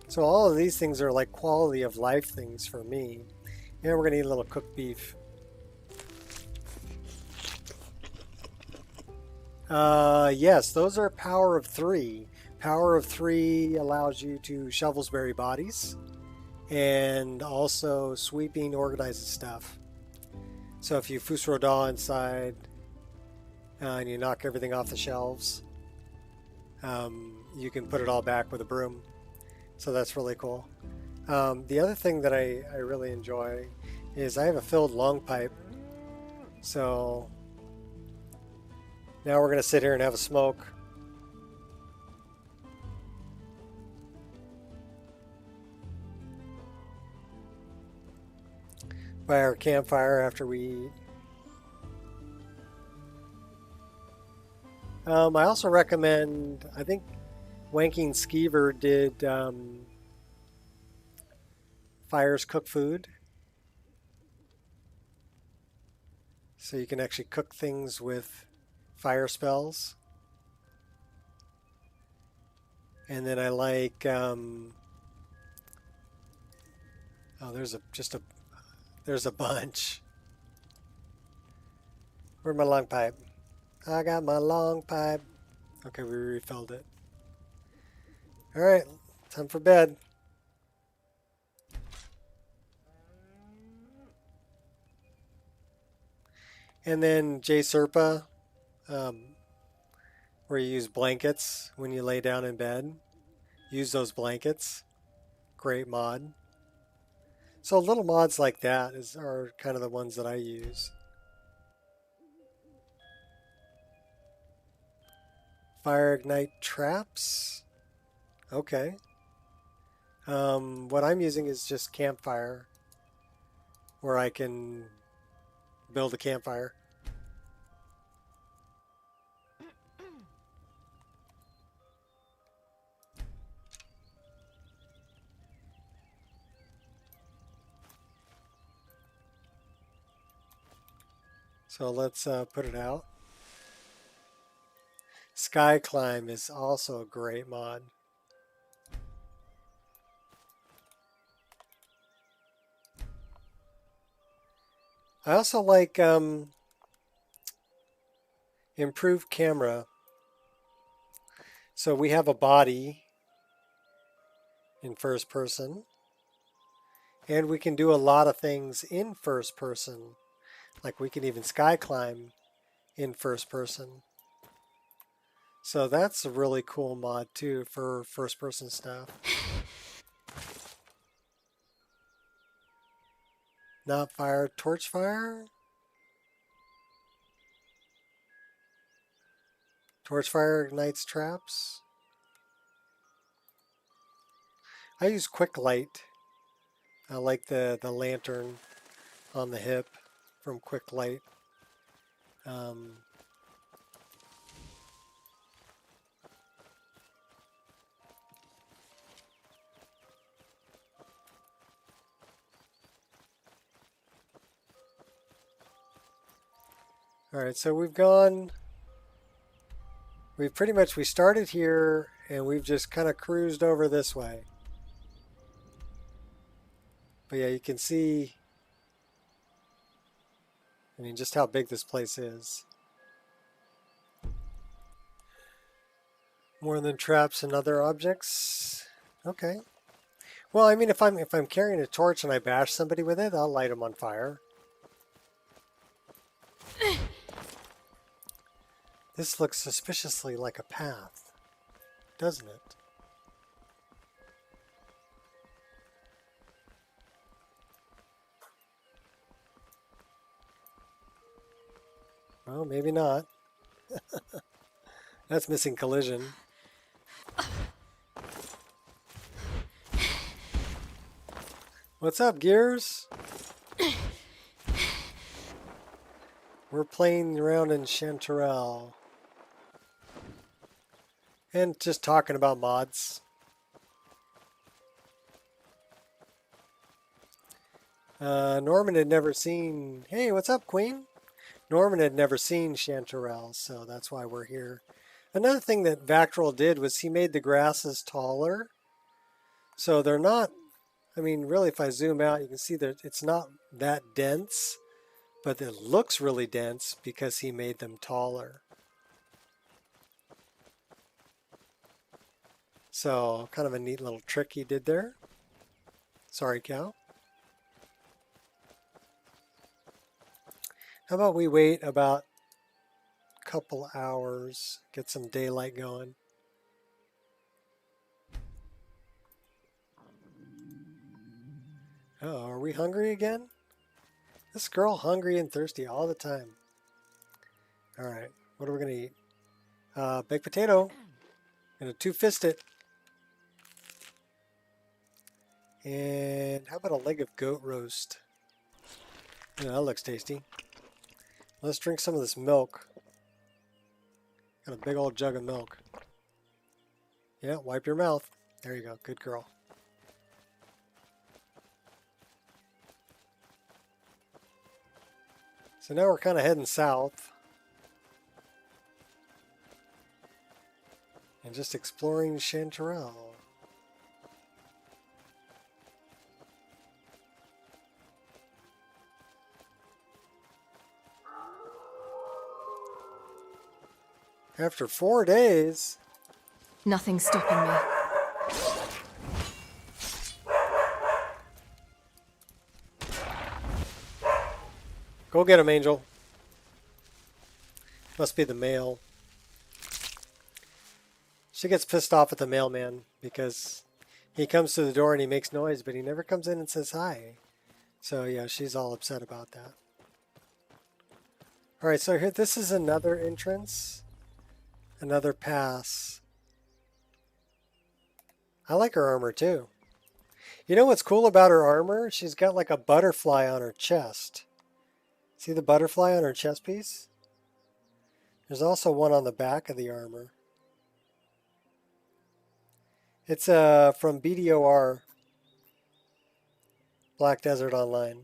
So all of these things are like quality of life things for me. And we're gonna eat a little cooked beef. Yes, those are power of 3. Power of 3 allows you to shovelsberry bodies and also sweeping organizes stuff. So if you Fusroda inside and you knock everything off the shelves, you can put it all back with a broom. So that's really cool. The other thing that I really enjoy is I have a filled long pipe. So now we're going to sit here and have a smoke. By our campfire after we eat. I also recommend, I think Wanking Skeever did Fires Cook Food. So you can actually cook things with fire spells. And then I like, oh, there's a bunch. Where's my long pipe? I got my long pipe. Okay, we refilled it. All right, time for bed. And then Serpa, where you use blankets when you lay down in bed. Use those blankets. Great mod. So little mods like that are kind of the ones that I use. Fire ignite traps. Okay. What I'm using is just campfire, where I can build a campfire. So let's put it out. Sky Climb is also a great mod. I also like improved camera. So we have a body in first person, and we can do a lot of things in first person. Like we can even sky climb in first person. So that's a really cool mod too for first person stuff. Not fire, torch fire? Torch fire ignites traps. I use quick light. I like the lantern on the hip from quick light. All right, so we've pretty much, we started here and we've just kind of cruised over this way. But yeah, you can see, I mean, just how big this place is. More than traps and other objects. Okay. Well, I mean, if I'm carrying a torch and I bash somebody with it, I'll light them on fire. This looks suspiciously like a path, doesn't it? Well, maybe not. That's missing collision. What's up, Gears? We're playing around in Chanterelle. And just talking about mods. Norman had never seen... Hey, what's up, Queen? Norman had never seen Chanterelle, so that's why we're here. Another thing that Vactrol did was he made the grasses taller. So they're not... I mean, really, if I zoom out, you can see that it's not that dense. But it looks really dense because he made them taller. So, kind of a neat little trick he did there. Sorry, cow. How about we wait about a couple hours, get some daylight going. Oh, are we hungry again? This girl hungry and thirsty all the time. All right, what are we gonna eat? Baked potato. Gonna two-fist it. And how about a leg of goat roast? Yeah, that looks tasty. Let's drink some of this milk. Got a big old jug of milk. Yeah, wipe your mouth. There you go. Good girl. So now we're kind of heading south. And just exploring Chanterelle. After 4 days.
Nothing's stopping me.
Go get him, Angel. Must be the mail. She gets pissed off at the mailman because he comes to the door and he makes noise, but he never comes in and says hi. So yeah, she's all upset about that. All right, so here, this is another entrance, another pass. I like her armor too. You know what's cool about her armor? She's got like a butterfly on her chest. See the butterfly on her chest piece? There's also one on the back of the armor. It's from BDOR, Black Desert Online.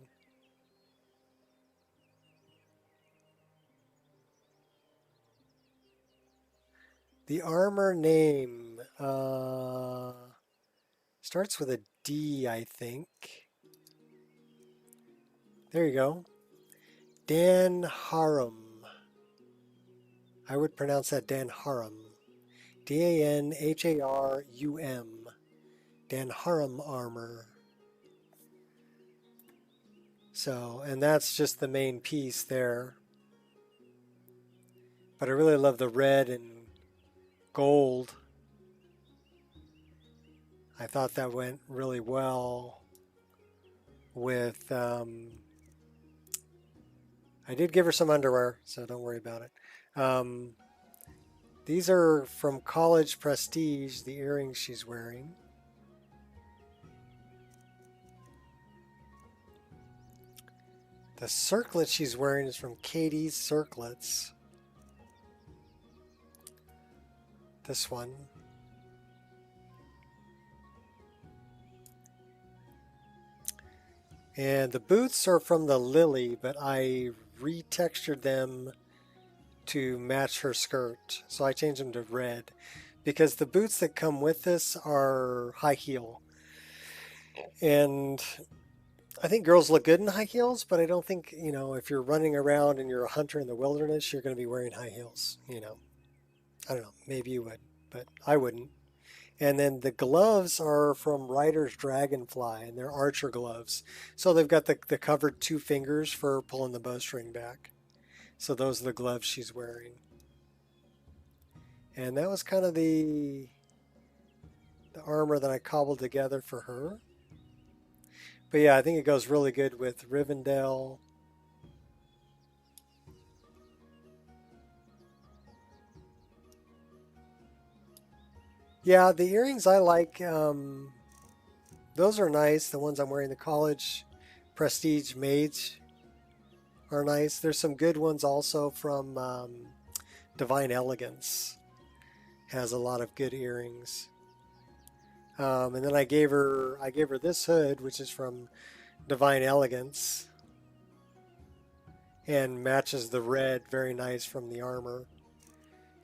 The armor name starts with a D, I think. There you go. Dan Harum. I would pronounce that Dan Harum. D-A-N-H-A-R-U-M. Dan Harum armor. So, and that's just the main piece there. But I really love the red and gold. I thought that went really well with, I did give her some underwear, so don't worry about it. These are from College Prestige, the earrings she's wearing. The circlet she's wearing is from Katie's Circlets. This one. And the boots are from the Lily, but I retextured them to match her skirt. So I changed them to red because the boots that come with this are high heel. And I think girls look good in high heels, but I don't think, you know, if you're running around and you're a hunter in the wilderness, you're going to be wearing high heels, you know. I don't know, maybe you would, but I wouldn't. And then the gloves are from Ryder's Dragonfly, and they're archer gloves. So they've got the covered 2 fingers for pulling the bowstring back. So those are the gloves she's wearing. And that was kind of the armor that I cobbled together for her. But yeah, I think it goes really good with Rivendell. Yeah, the earrings I like, those are nice. The ones I'm wearing, the College Prestige Mage are nice. There's some good ones also from Divine Elegance. Has a lot of good earrings. And then I gave her this hood, which is from Divine Elegance, and matches the red very nice from the armor.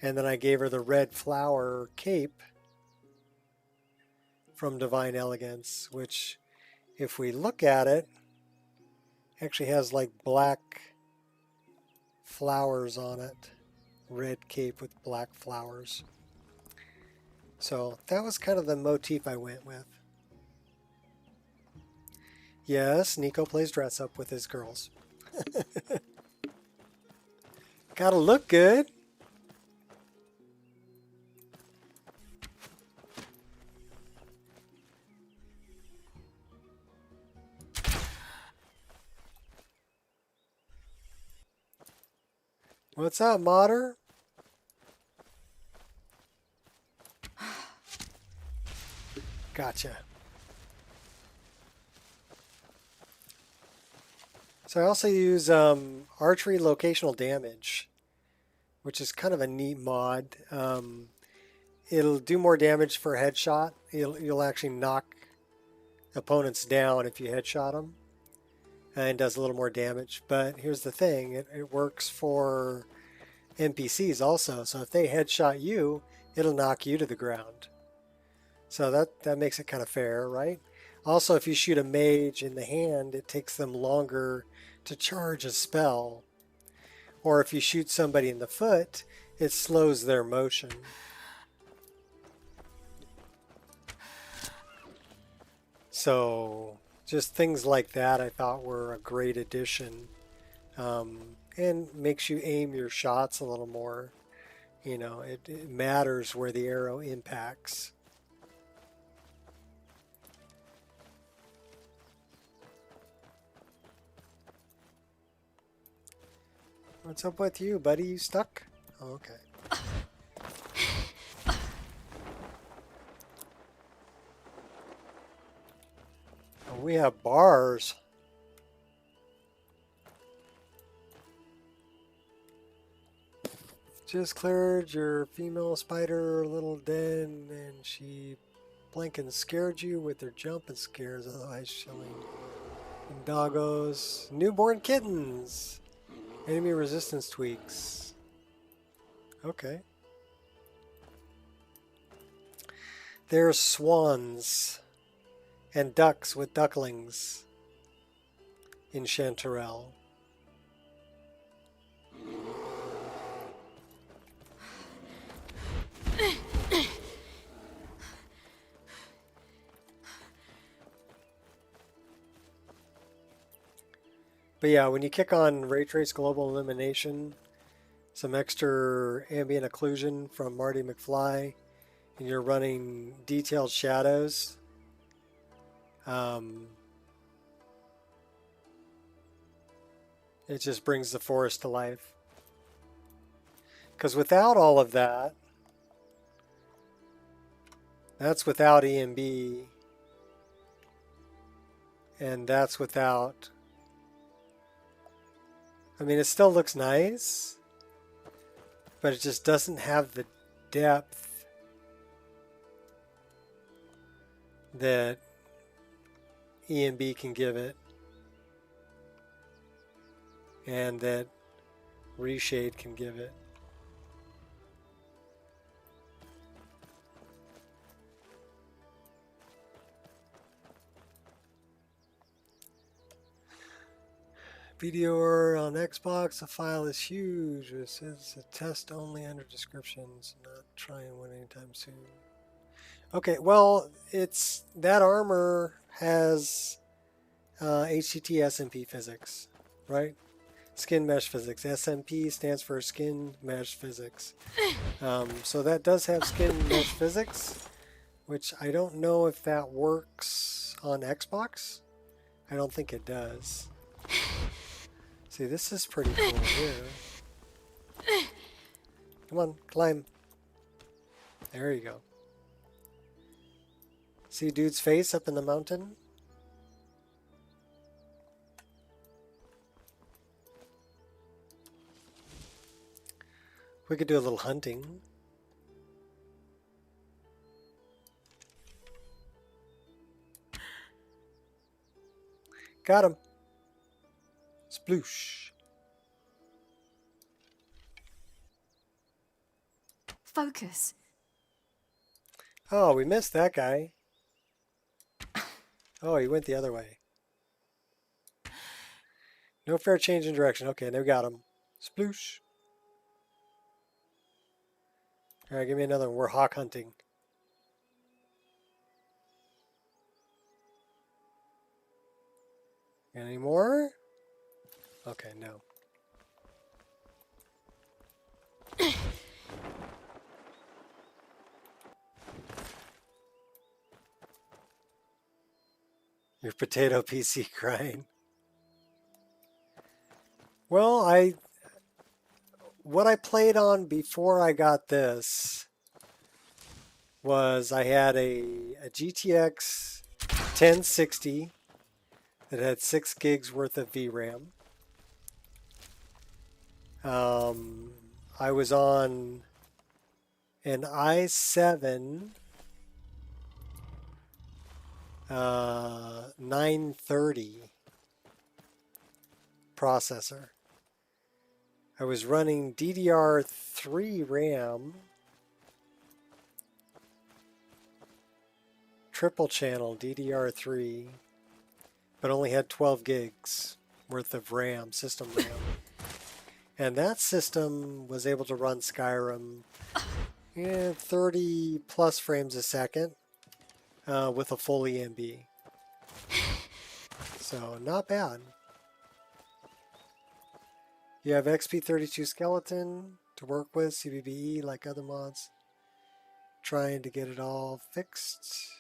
And then I gave her the red flower cape from Divine Elegance, which, if we look at it, actually has like black flowers on it. Red cape with black flowers. So that was kind of the motif I went with. Yes, Nico plays dress up with his girls. Gotta look good. What's up, Modder? Gotcha. So I also use archery locational damage, which is kind of a neat mod. It'll do more damage for a headshot. You'll actually knock opponents down if you headshot them, and does a little more damage. But here's the thing, it works for NPCs also. So if they headshot you, it'll knock you to the ground. So that makes it kind of fair, right? Also, if you shoot a mage in the hand, it takes them longer to charge a spell. Or if you shoot somebody in the foot, it slows their motion. So just things like that I thought were a great addition. And makes you aim your shots a little more. You know, it matters where the arrow impacts. What's up with you, buddy? You stuck? Oh, okay. Oh, we have bars. Just cleared your female spider little den, and she blanking scared you with her jump and scares, otherwise shilling. And doggos. Newborn kittens. Enemy resistance tweaks. Okay. There's swans and ducks with ducklings in Chanterelle. But yeah, when you kick on Ray Trace Global Illumination, some extra ambient occlusion from MartyMcFly, and you're running detailed shadows, it just brings the forest to life. Because without all of that, that's without ENB, and that's without, I mean, it still looks nice, but it just doesn't have the depth that ENB can give it, and that Reshade can give it. Video on Xbox, the file is huge. It says a test only under descriptions, not trying one anytime soon. Okay, well, it's that armor has HCT SMP physics, right? Skin mesh physics. SMP stands for skin mesh physics. So that does have skin mesh physics, which I don't know if that works on Xbox. I don't think it does. See, this is pretty cool here. Come on, climb. There you go. See dude's face up in the mountain? We could do a little hunting. Got him. Sploosh.
Focus.
Oh, we missed that guy. Oh, he went the other way. No fair change in direction. Okay, now we got him. Sploosh. All right, give me another one. We're hawk hunting. Any more? Okay, no. Your potato PC crying. Well, what I played on before I got this was I had a GTX 1060 that had 6 gigs worth of VRAM. I was on an i7 930 processor. I was running DDR3 RAM, triple channel DDR3, but only had 12 gigs worth of RAM, system RAM. And that system was able to run Skyrim 30 plus frames a second with a full ENB. So not bad. You have XP32 skeleton to work with, CBBE like other mods. Trying to get it all fixed.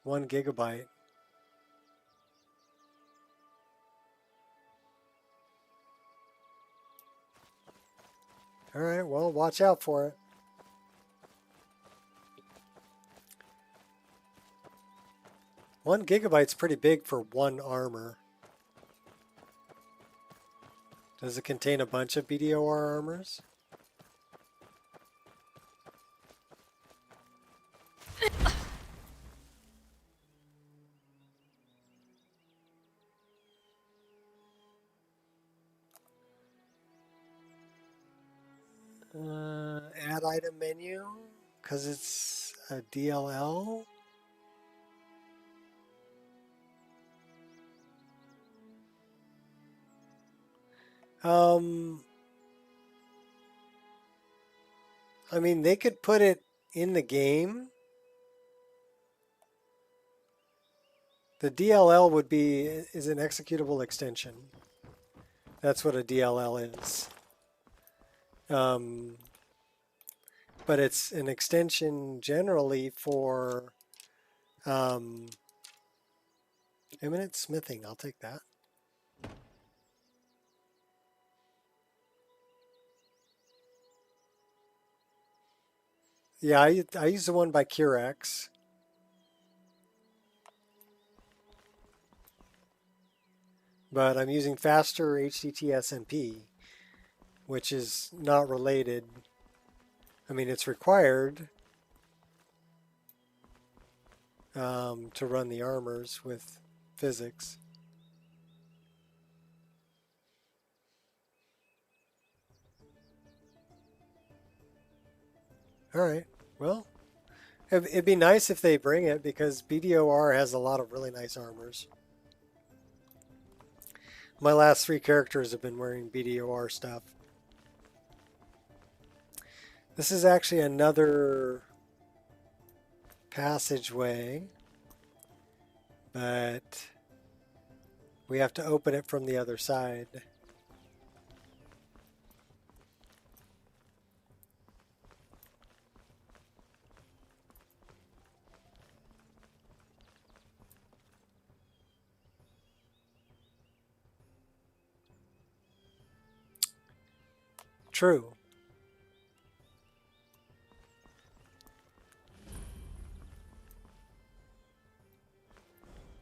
1 gigabyte. Alright, well, watch out for it. One gigabyte's pretty big for one armor. Does it contain a bunch of BDOR armors? Add item menu, because it's a DLL. I mean, they could put it in the game. The DLL is an executable extension. That's what a DLL is. But it's an extension generally for imminent smithing. I'll take that. Yeah, I use the one by Curex. But I'm using faster HTT SMP, which is not related. I mean, it's required to run the armors with physics. All right, well, it'd be nice if they bring it because BDOR has a lot of really nice armors. My last 3 characters have been wearing BDOR stuff. This is actually another passageway, but we have to open it from the other side. True.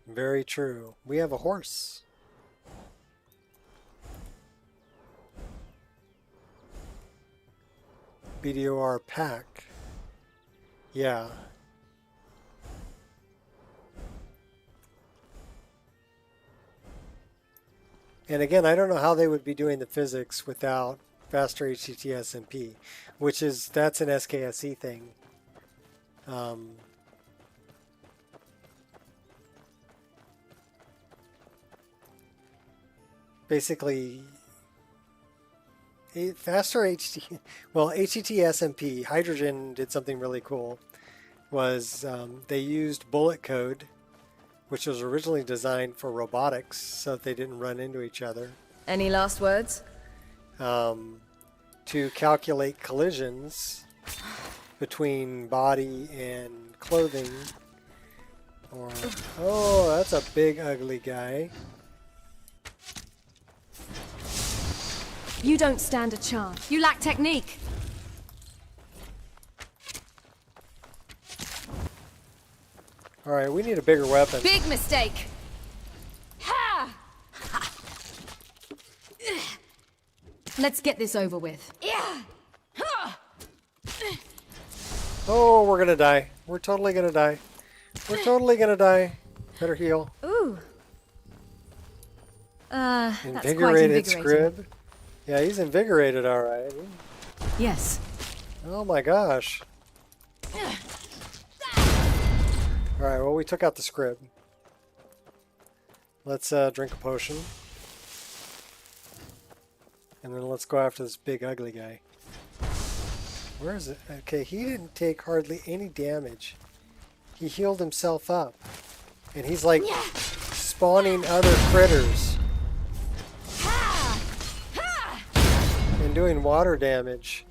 Very true. We have a horse. BDOR pack. Yeah. And again, I don't know how they would be doing the physics without faster HTT SMP, that's an SKSE thing. Basically, faster HTT, well, HTT SMP, Hydrogen did something really cool, was they used bullet code, which was originally designed for robotics so that they didn't run into each other.
Any last words?
To calculate collisions between body and clothing. Or, oh, that's a big ugly guy.
You don't stand a chance.
You lack technique.
All right, we need a bigger weapon.
Big mistake. Ha!
Let's get this over with.
Yeah.
Oh, we're gonna die. We're totally gonna die. We're totally gonna die. Better heal.
Ooh. That's quite
Invigorated
invigorating.
Scrib. Yeah, he's invigorated, all right.
Yes.
Oh my gosh. All right, well, we took out the Scrib. Let's drink a potion. And then let's go after this big ugly guy. Where is it? Okay, he didn't take hardly any damage. He healed himself up. And he's like spawning other critters. And doing water damage.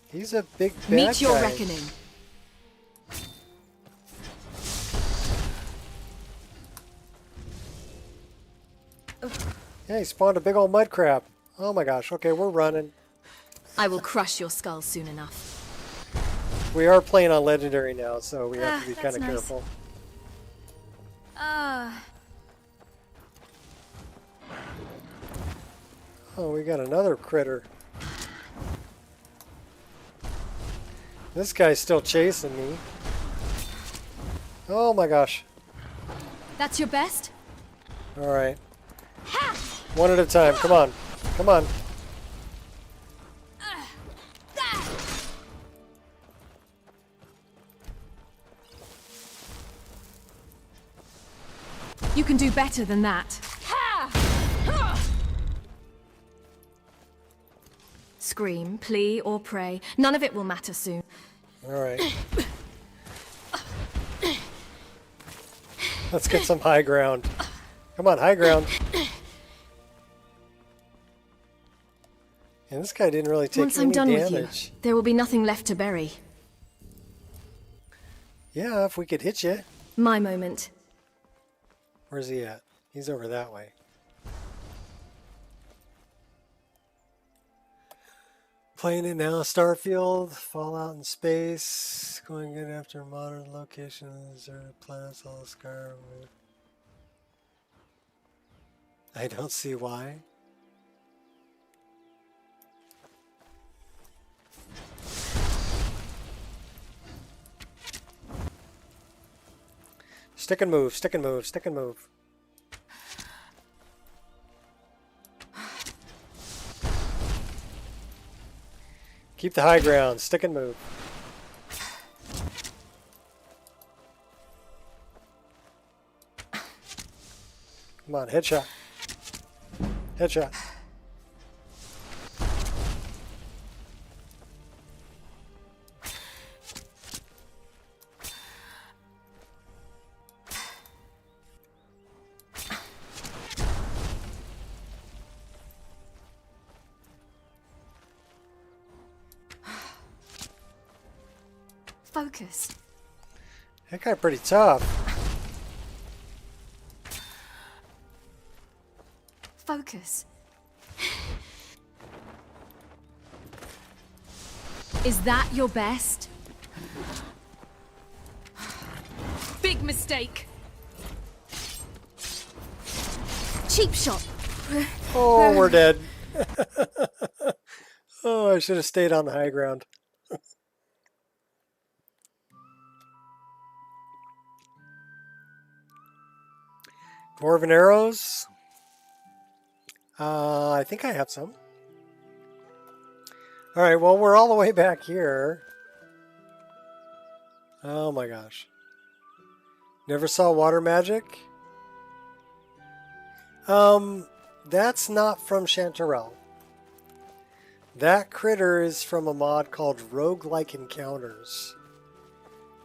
He's a big bad
Meet your
guy.
reckoning.
Yeah, he spawned a big old mud crab. Oh my gosh. Okay, we're running.
I will crush your skull soon enough.
We are playing on Legendary now, so we have to be
that's
kind of
nice.
careful. Oh, we got another critter. This guy's still chasing me. Oh my gosh.
That's your best?
All right. One at a time. Come on. Come on.
You can do better than that. Scream, plea, or pray. None of it will matter soon.
All right. Let's get some high ground. Come on, high ground. And this guy didn't really take
Once
any
I'm done
damage.
with you, there will be nothing left to bury.
Yeah, if we could hit you.
My moment.
Where's he at? He's over that way. Playing it now, Starfield, Fallout in space, going good after modern locations, deserted planets, all Skyrim. I don't see why. Stick and move, stick and move, stick and move. Keep the high ground, stick and move. Come on, headshot. Headshot.
Focus.
That guy pretty tough.
Focus. Is that your best?
Big mistake.
Cheap shot.
Oh, we're dead. Oh, I should have stayed on the high ground. Dwarven arrows. I think I have some. All right, well, we're all the way back here. Oh my gosh. Never saw water magic? That's not from Chanterelle. That critter is from a mod called Roguelike Encounters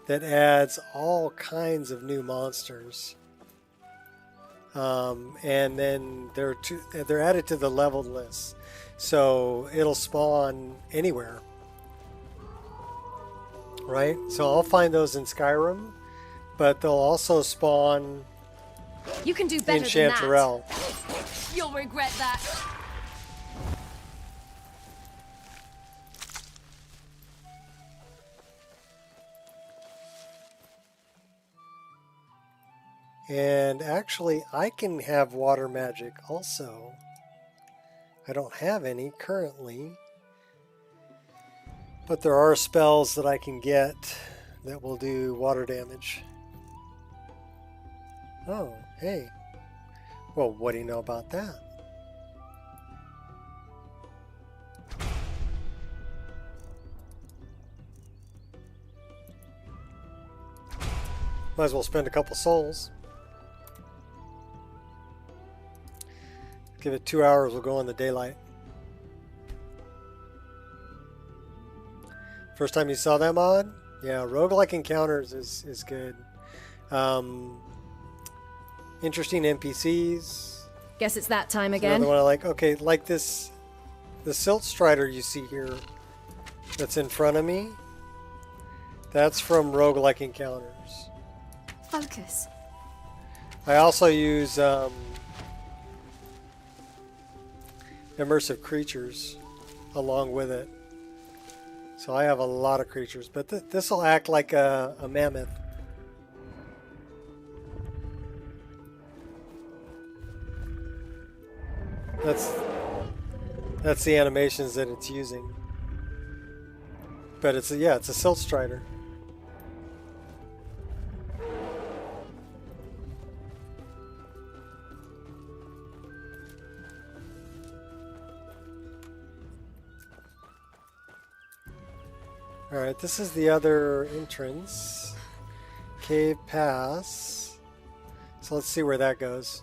that adds all kinds of new monsters. And then they're added to the leveled list. So it'll spawn anywhere. Right? So I'll find those in Skyrim, but they'll also spawn
You can do better
in
than
Chanterelle.
that. You'll regret that.
And actually, I can have water magic also. I don't have any currently. But there are spells that I can get that will do water damage. Oh, hey. Well, what do you know about that? Might as well spend a couple souls. Give it 2 hours, we'll go in the daylight. First time you saw that mod? Yeah, Roguelike Encounters is good. Interesting NPCs.
Guess it's that time
Another
again.
one I like. Okay, like this, the Silt Strider you see here that's in front of me, that's from Roguelike Encounters.
Focus.
I also use immersive creatures along with it. So I have a lot of creatures, but this will act like a mammoth. That's the animations that it's using. But it's a Silt Strider. Alright, this is the other entrance. Cave Pass. So let's see where that goes.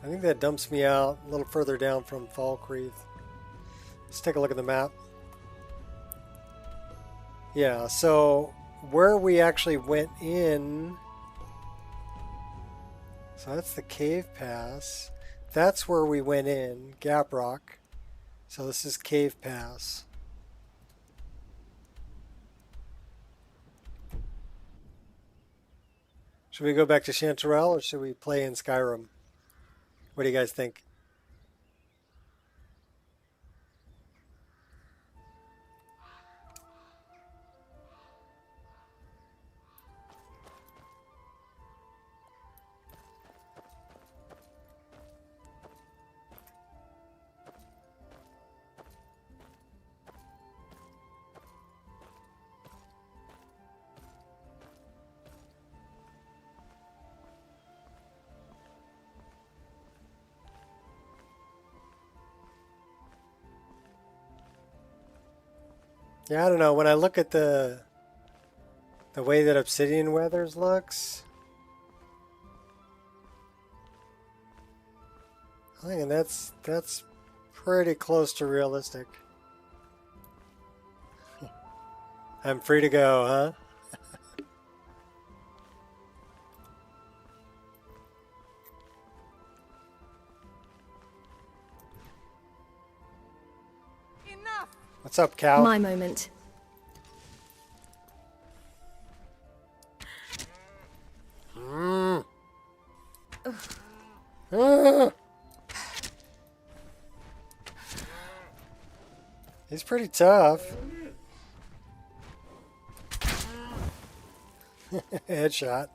I think that dumps me out a little further down from Falkreath. Let's take a look at the map. Yeah, so where we actually went in, so that's the cave pass. That's where we went in, Gap Rock. So this is Cave Pass. Should we go back to Chanterelle or should we play in Skyrim? What do you guys think? Yeah, I don't know. When I look at the way that Obsidian Weathers looks, I think that's pretty close to realistic. I'm free to go, huh?
Enough!
What's up, Cal?
My moment.
He's pretty tough. Headshot.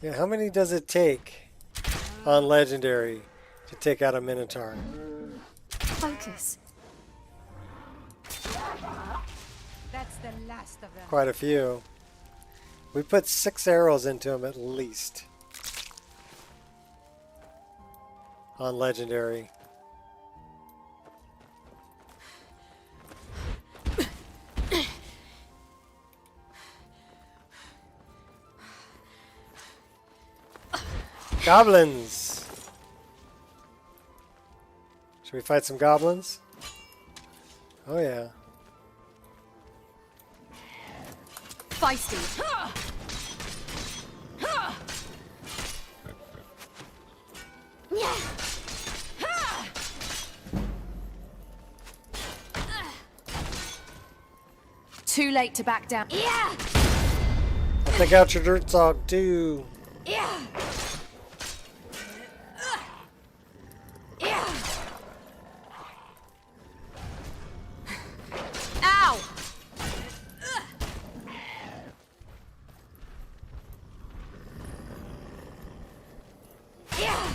Yeah, how many does it take on Legendary to take out a Minotaur?
Focus.
That's the last of them.
Quite a few. We put 6 arrows into him at least on Legendary. Goblins! Should we fight some goblins? Oh yeah.
Feisty. Too late to back down. Yeah.
I'll take out your dirt dog too.
Yeah. Yeah. Ow. Yeah.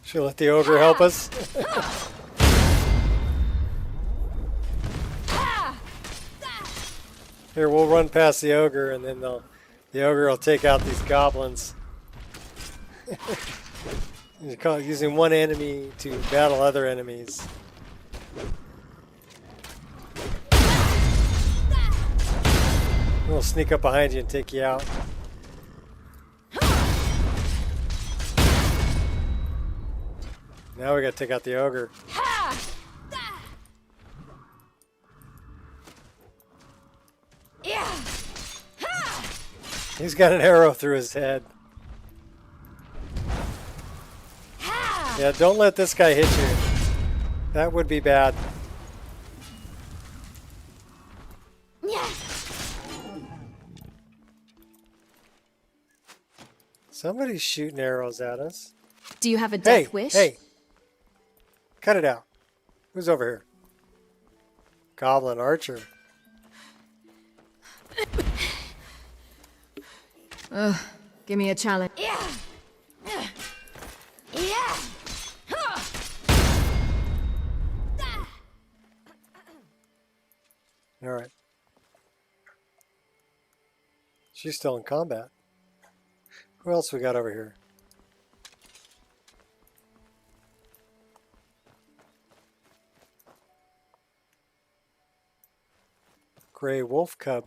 Should we let the ogre help us? Here, we'll run past the ogre, and then the ogre will take out these goblins. Using one enemy to battle other enemies. We'll sneak up behind you and take you out. Now we gotta take out the ogre. He's got an arrow through his head. Yeah, don't let this guy hit you. That would be bad. Somebody's shooting arrows at us.
Do you have a death
Hey,
wish?
hey. Cut it out. Who's over here? Goblin archer.
Ugh, give me a challenge.
Yeah. Yeah.
All right. She's still in combat. Who else we got over here? gray wolf cub.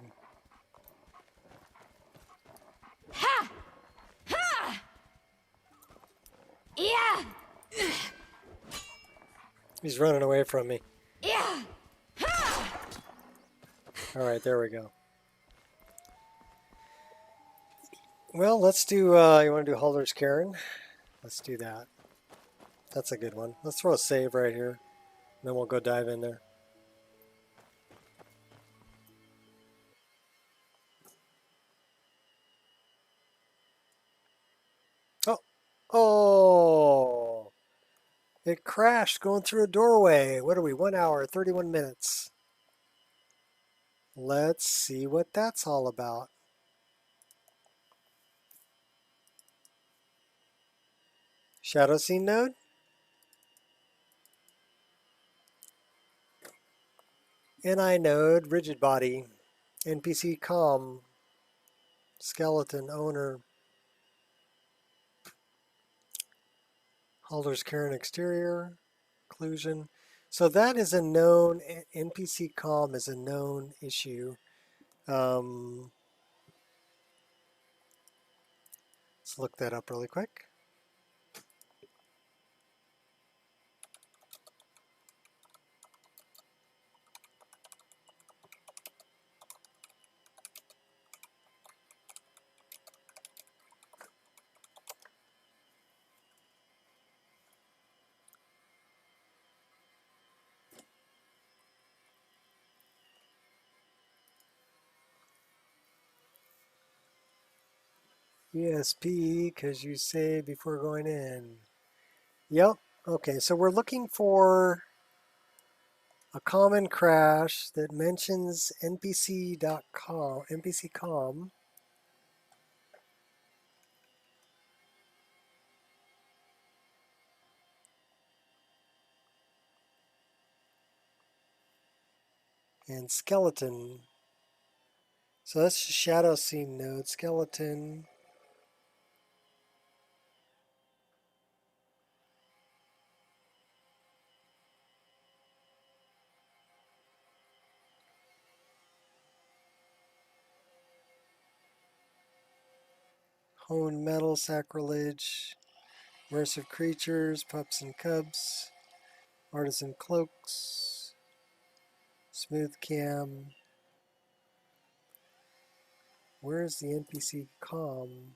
Yeah!
He's running away from me.
Yeah!
All right, there we go. Well, let's do, you want to do Halder's Cairn? Let's do that. That's a good one. Let's throw a save right here, and then we'll go dive in there. Oh! Oh! It crashed going through a doorway. What are we, 1 hour, 31 minutes? Let's see what that's all about. Shadow Scene node? NI node, rigid body, NPC com, skeleton owner, Halder's Cairn exterior, occlusion. So that is a known, NPC com is a known issue. Let's look that up really quick. ESP, because you say before going in. Yep. Okay, so we're looking for a common crash that mentions npc.com, npc.com. And skeleton. So that's shadow scene node, skeleton. Honed metal, sacrilege, immersive creatures, pups and cubs, artisan cloaks, smooth cam. Where's the NPC com?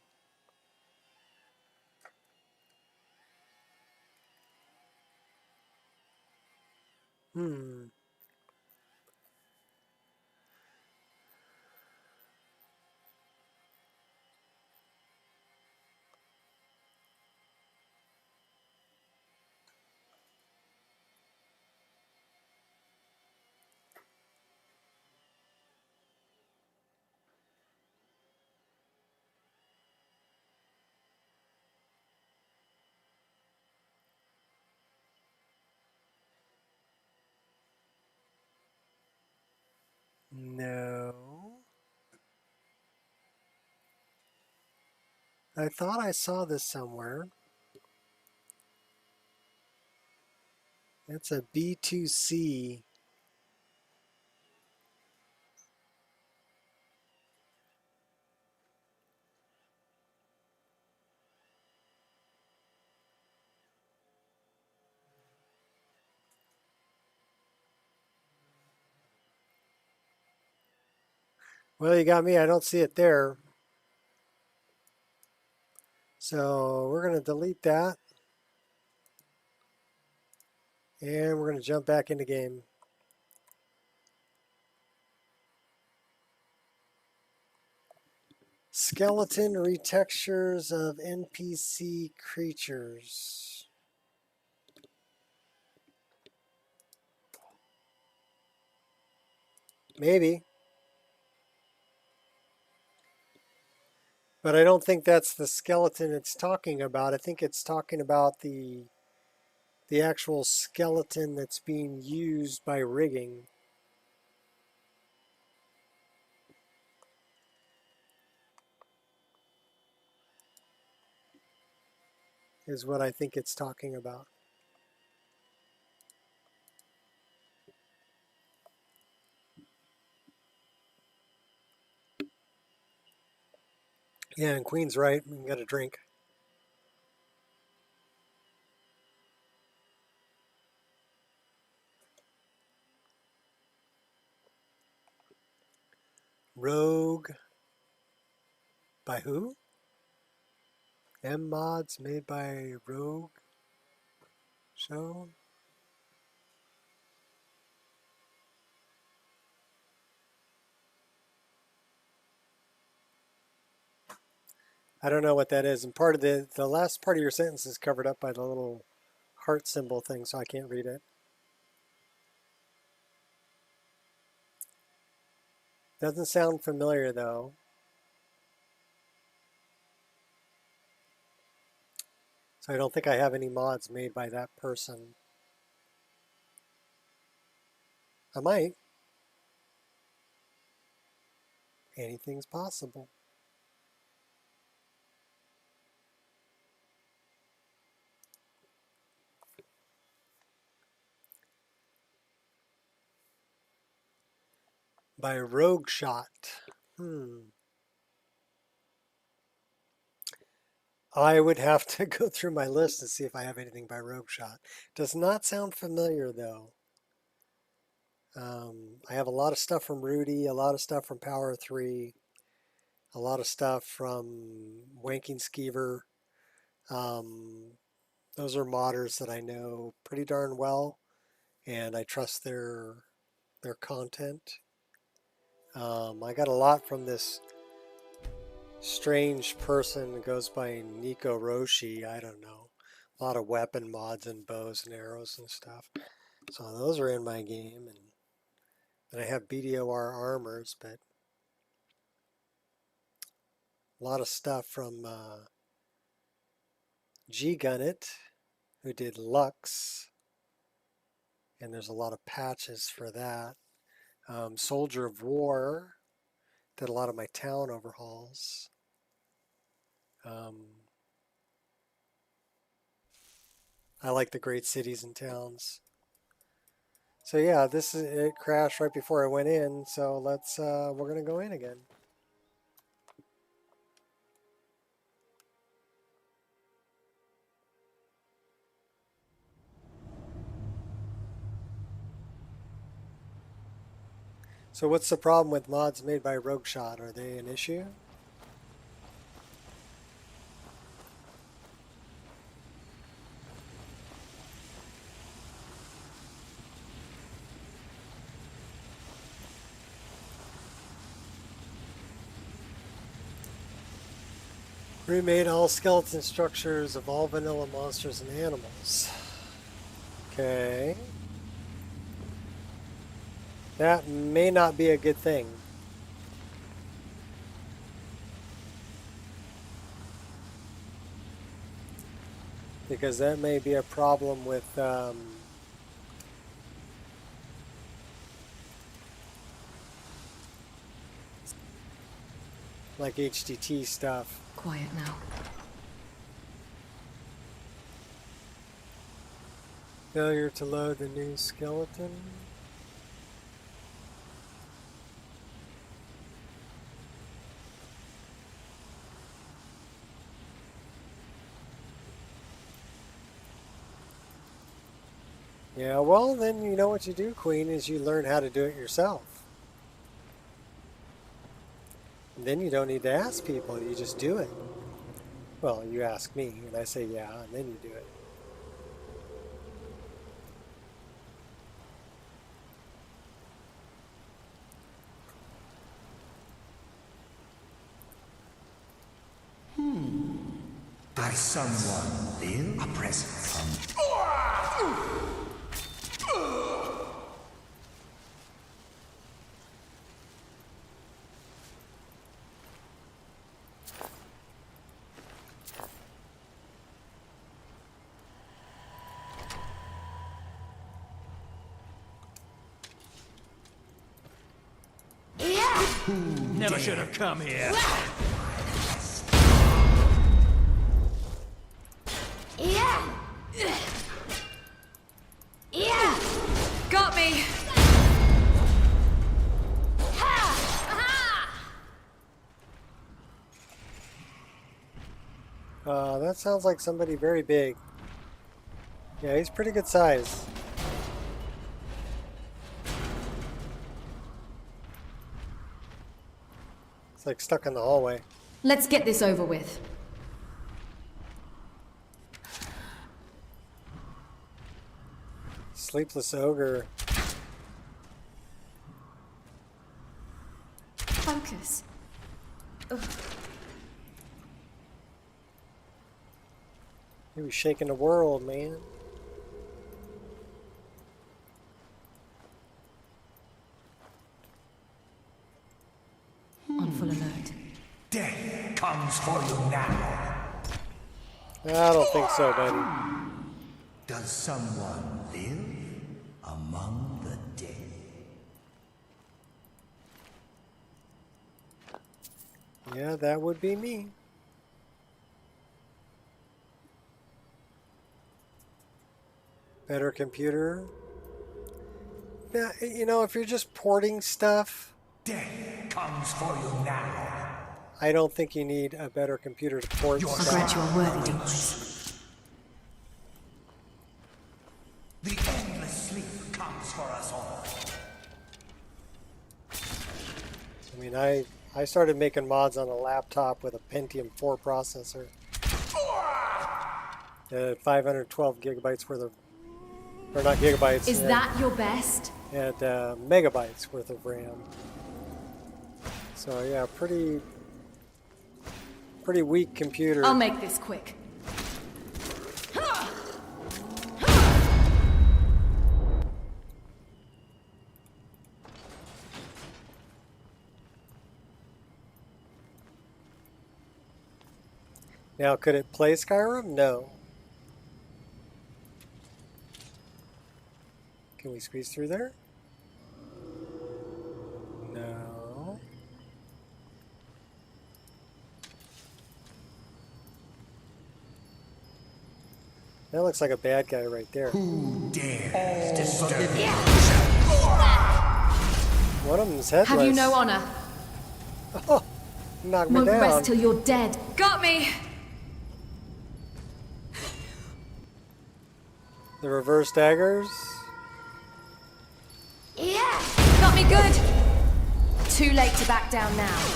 No. I thought I saw this somewhere. It's a B2C. Well, you got me. I don't see it there. So we're going to delete that. And we're going to jump back into game. Skeleton retextures of NPC creatures. Maybe. But I don't think that's the skeleton it's talking about. I think it's talking about the actual skeleton that's being used by rigging. Is what I think it's talking about. Yeah, and Queen's right. We can get a drink. Rogue. By who? M mods made by Rogue. Show. I don't know what that is. And part of the last part of your sentence is covered up by the little heart symbol thing, so I can't read it. Doesn't sound familiar though. So I don't think I have any mods made by that person. I might. Anything's possible. By Rogue Shot. I would have to go through my list to see if I have anything by Rogue Shot. Does not sound familiar though. I have a lot of stuff from Rudy, a lot of stuff from Power 3, a lot of stuff from Wanking Skeever. Those are modders that I know pretty darn well, and I trust their content. I got a lot from this strange person that goes by Nico Roshi. I don't know. A lot of weapon mods and bows and arrows and stuff. So those are in my game, and I have BDOR armors, but a lot of stuff from G-Gunit, who did Lux, and there's a lot of patches for that. Soldier of War did a lot of my town overhauls. I like the great cities and towns. So yeah, it crashed right before I went in, so we're gonna go in again. So what's the problem with mods made by Rogue Shot? Are they an issue? Remade all skeleton structures of all vanilla monsters and animals. Okay. That may not be a good thing. Because that may be a problem with like HDT stuff.
Quiet now.
Failure to load the new skeleton. Yeah, well, then you know what you do, Queen, is you learn how to do it yourself. And then you don't need to ask people, you just do it. Well, you ask me, and I say yeah, and then you do it.
Does someone live? A presence.
Never should have come here.
Got me!
sounds like somebody very big. Yeah, he's pretty good size. It's like stuck in the hallway.
Let's get this over with.
Sleepless ogre.
Focus. Ugh.
He was shaking the world, man.
On full alert.
Death comes for you now.
I don't think so, buddy.
Does someone live among the dead?
Yeah, that would be me. Better computer. Now, you know, if you're just porting stuff,
Death comes for you now.
I don't think you need a better computer to port
Your
I'll grant
stuff.
you a worthy demise.
The endless sleep comes for us all.
I mean, I started making mods on a laptop with a Pentium 4 processor. 512 gigabytes worth of, or not gigabytes.
Is that your best?
At megabytes worth of RAM. So yeah, pretty weak computer.
I'll make this quick.
Now, could it play Skyrim? No. Can we squeeze through there? No. That looks like a bad guy right there.
Who dares disturb me?
One of them's headless.
Have you no honor?
Oh, knock me
Won't
down.
rest till you're dead. Got me!
The reverse daggers.
Yeah!
Got me good!
Too late to back down now.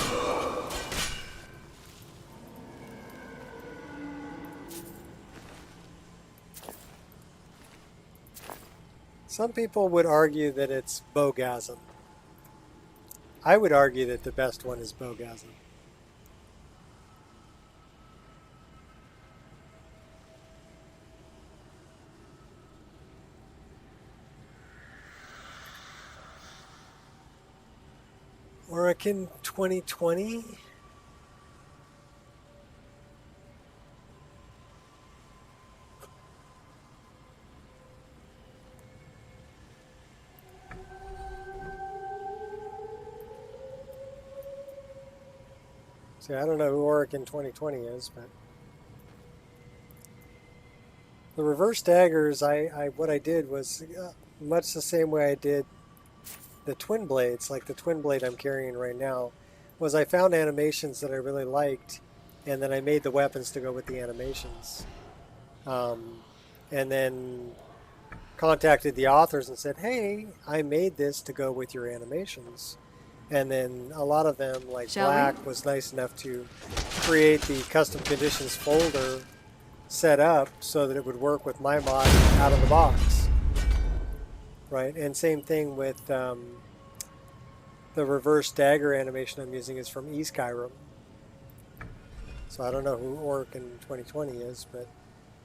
Some people would argue that it's Bogasm. I would argue that the best one is Bogasm. Orakin 2020. See, I don't know who Orakin 2020 is, but the reverse daggers, what I did was much the same way I did the twin blades, like the twin blade I'm carrying right now, was I found animations that I really liked, and then I made the weapons to go with the animations. And then contacted the authors and said, hey, I made this to go with your animations. And then a lot of them, like
Shall
Black, was nice enough to create the custom conditions folder set up so that it would work with my mod out of the box. Right, and same thing with the reverse dagger animation I'm using is from Skyrim. So I don't know who Orakin 2020 is, but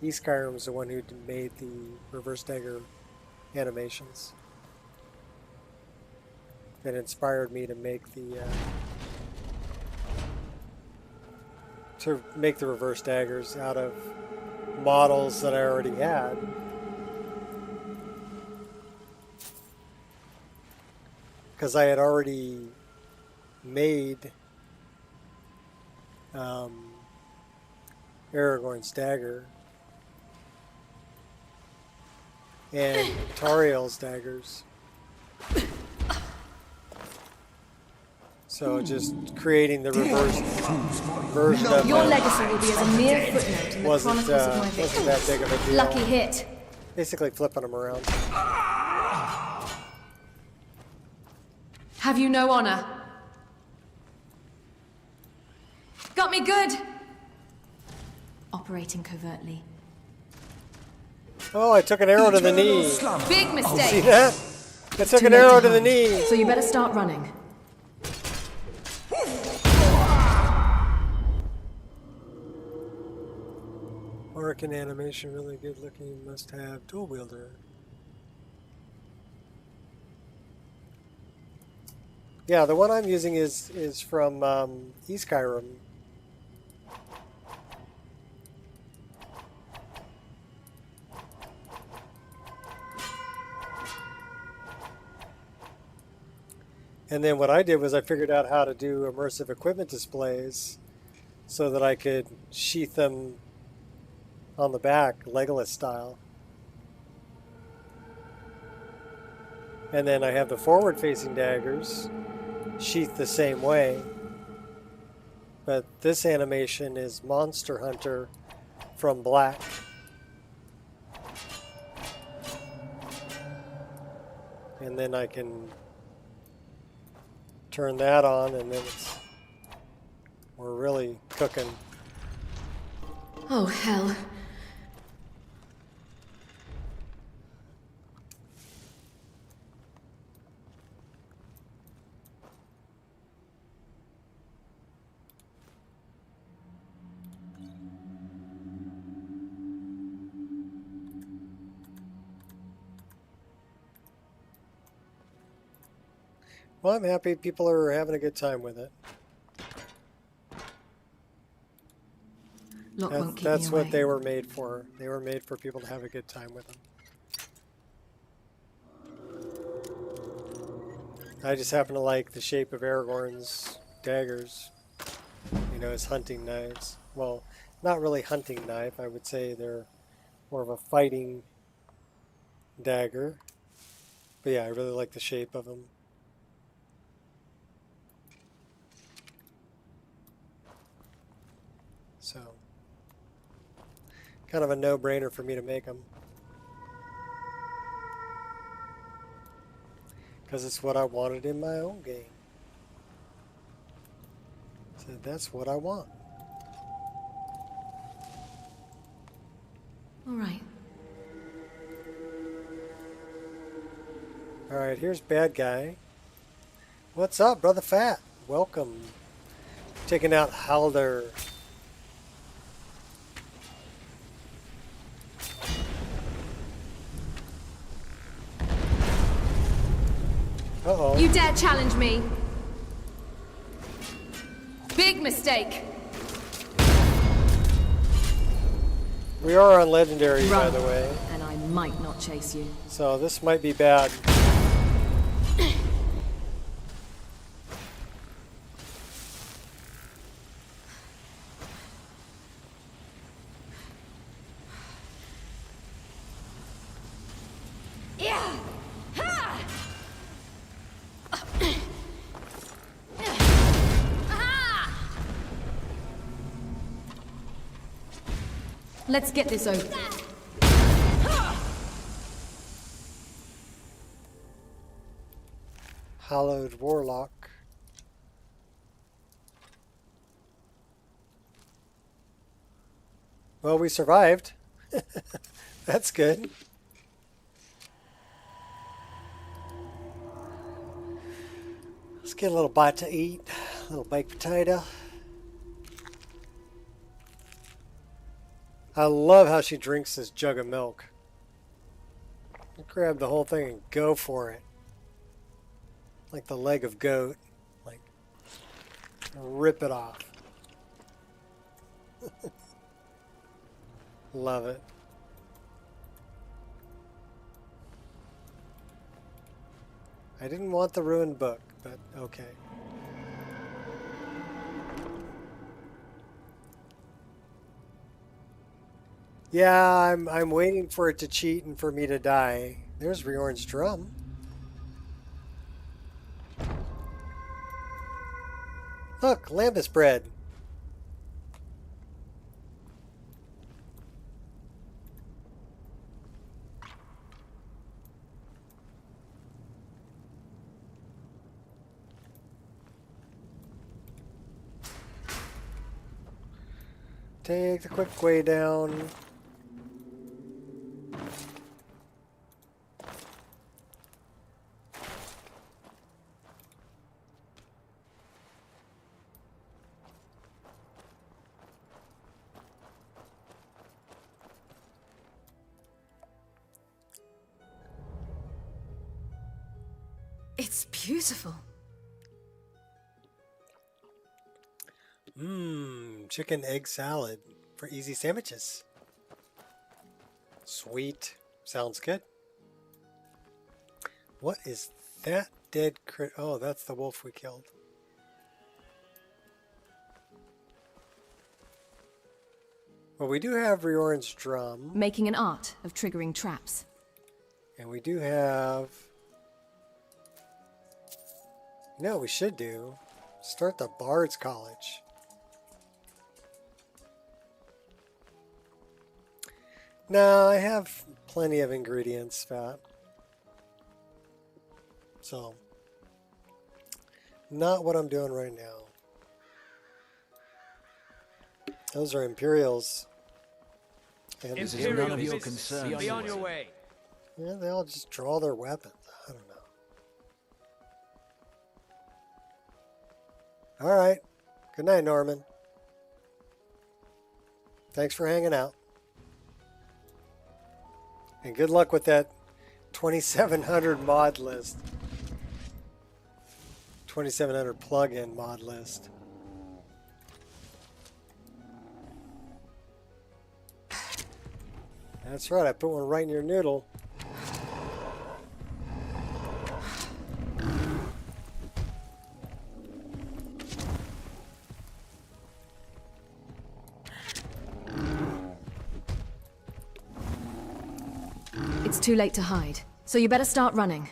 Skyrim is the one who made the reverse dagger animations. That inspired me to make the reverse daggers out of models that I already had. Because I had already made Aragorn's dagger and Tariel's daggers. So just creating the reverse version of
Your
that
legacy will be as a mere footnote in the
wasn't,
chronicles of my
wasn't
victims.
that big of a deal.
Lucky hit.
Basically flipping them around.
Have you no honor? Got me good.
Operating covertly.
Oh, I took an arrow to the knee.
Big
See
mistake.
that? I took
Too
an
late
arrow
to
to the
hide.
knee.
So you better start running.
Arc and animation, really good looking. Must have dual wielder. Yeah, the one I'm using is from Skyrim. And then what I did was I figured out how to do immersive equipment displays so that I could sheath them on the back, Legolas style. And then I have the forward-facing daggers sheathed the same way. But this animation is Monster Hunter from Black. And then I can turn that on, and then we're really cooking.
Oh, hell.
Well, I'm happy people are having a good time with it.
Lock won't keep
That's
me
what
away.
they were made for. They were made for people to have a good time with them. I just happen to like the shape of Aragorn's daggers. You know, his hunting knives. Well, not really hunting knife. I would say they're more of a fighting dagger. But yeah, I really like the shape of them. So, kind of a no-brainer for me to make them. Because it's what I wanted in my own game. So that's what I want.
All right.
Alright, here's bad guy. What's up, Brother Fat? Welcome. Taking out Halder. Uh-oh.
You dare challenge me? Big mistake.
We are on Legendary, by
Run.
the way.
And I might not chase you.
So this might be bad.
Let's get this over.
Hallowed Warlock. Well, we survived. That's good. Let's get a little bite to eat. A little baked potato. I love how she drinks this jug of milk. Grab the whole thing and go for it. Like the leg of goat. Like, rip it off. Love it. I didn't want the ruined book, but okay. Yeah, I'm waiting for it to cheat and for me to die. There's Riorn's drum. Look, lambus bread. Take the quick way down.
It's beautiful.
Mmm, chicken egg salad for easy sandwiches. Sweet. Sounds good. What is that dead crit? Oh, that's the wolf we killed. Well, we do have Rioran's drum.
Making an art of triggering traps.
And we do have... You know what we should do? Start the Bard's College. No, I have plenty of ingredients, Fat. So, not what I'm doing right now. Those are Imperials. And
This
yeah,
is none of your concern. Be on your way.
they all just draw their weapons. I don't know. All right. Good night, Norman. Thanks for hanging out. And good luck with that 2700 mod list. 2700 plug-in mod list. That's right, I put one right in your noodle.
It's too late to hide, so you better start running.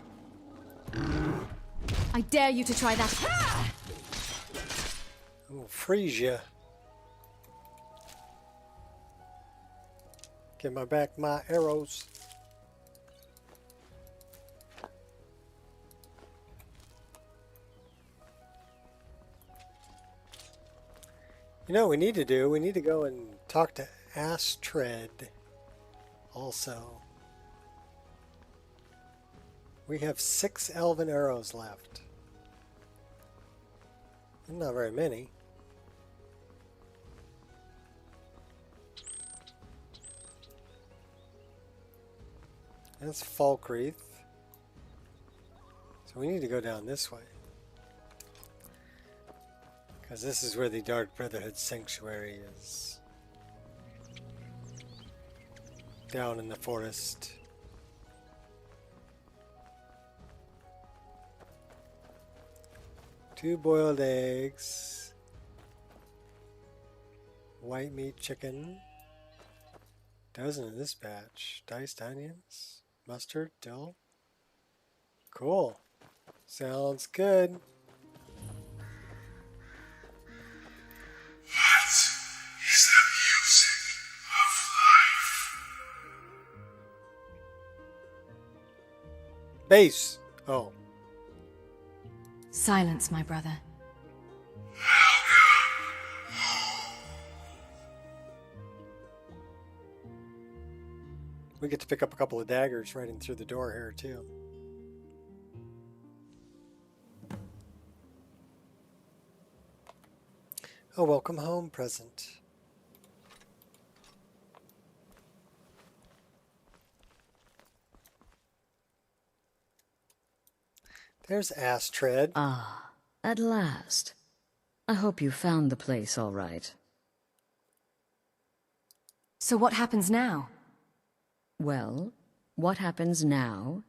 I dare you to try that.
Ooh, freeze ya. Get my back my arrows. You know what we need to do? We need to go and talk to Astrid also. We have 6 elven arrows left. Not very many. That's Falkreath. So we need to go down this way. Because this is where the Dark Brotherhood Sanctuary is. Down in the forest. Two boiled eggs. White meat chicken. Dozen in this batch. Diced onions. Mustard. Dill. Cool. Sounds good.
What is the music of life?
Base. Oh.
Silence, my brother.
We get to pick up a couple of daggers right in through the door here, too. A welcome home present. There's Astrid.
Ah, at last. I hope you found the place all right.
So what happens now?
Well, what happens now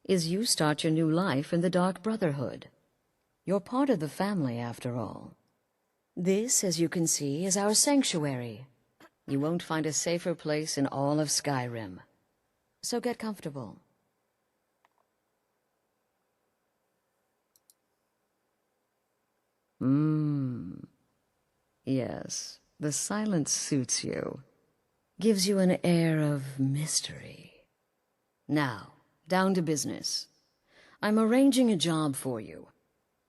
is you start your new life in the Dark Brotherhood. You're part of the family, after all. This, as you can see, is our sanctuary. You won't find a safer place in all of Skyrim. So get comfortable. Yes, the silence suits you. Gives you an air of mystery. Now, down to business. I'm arranging a job for you.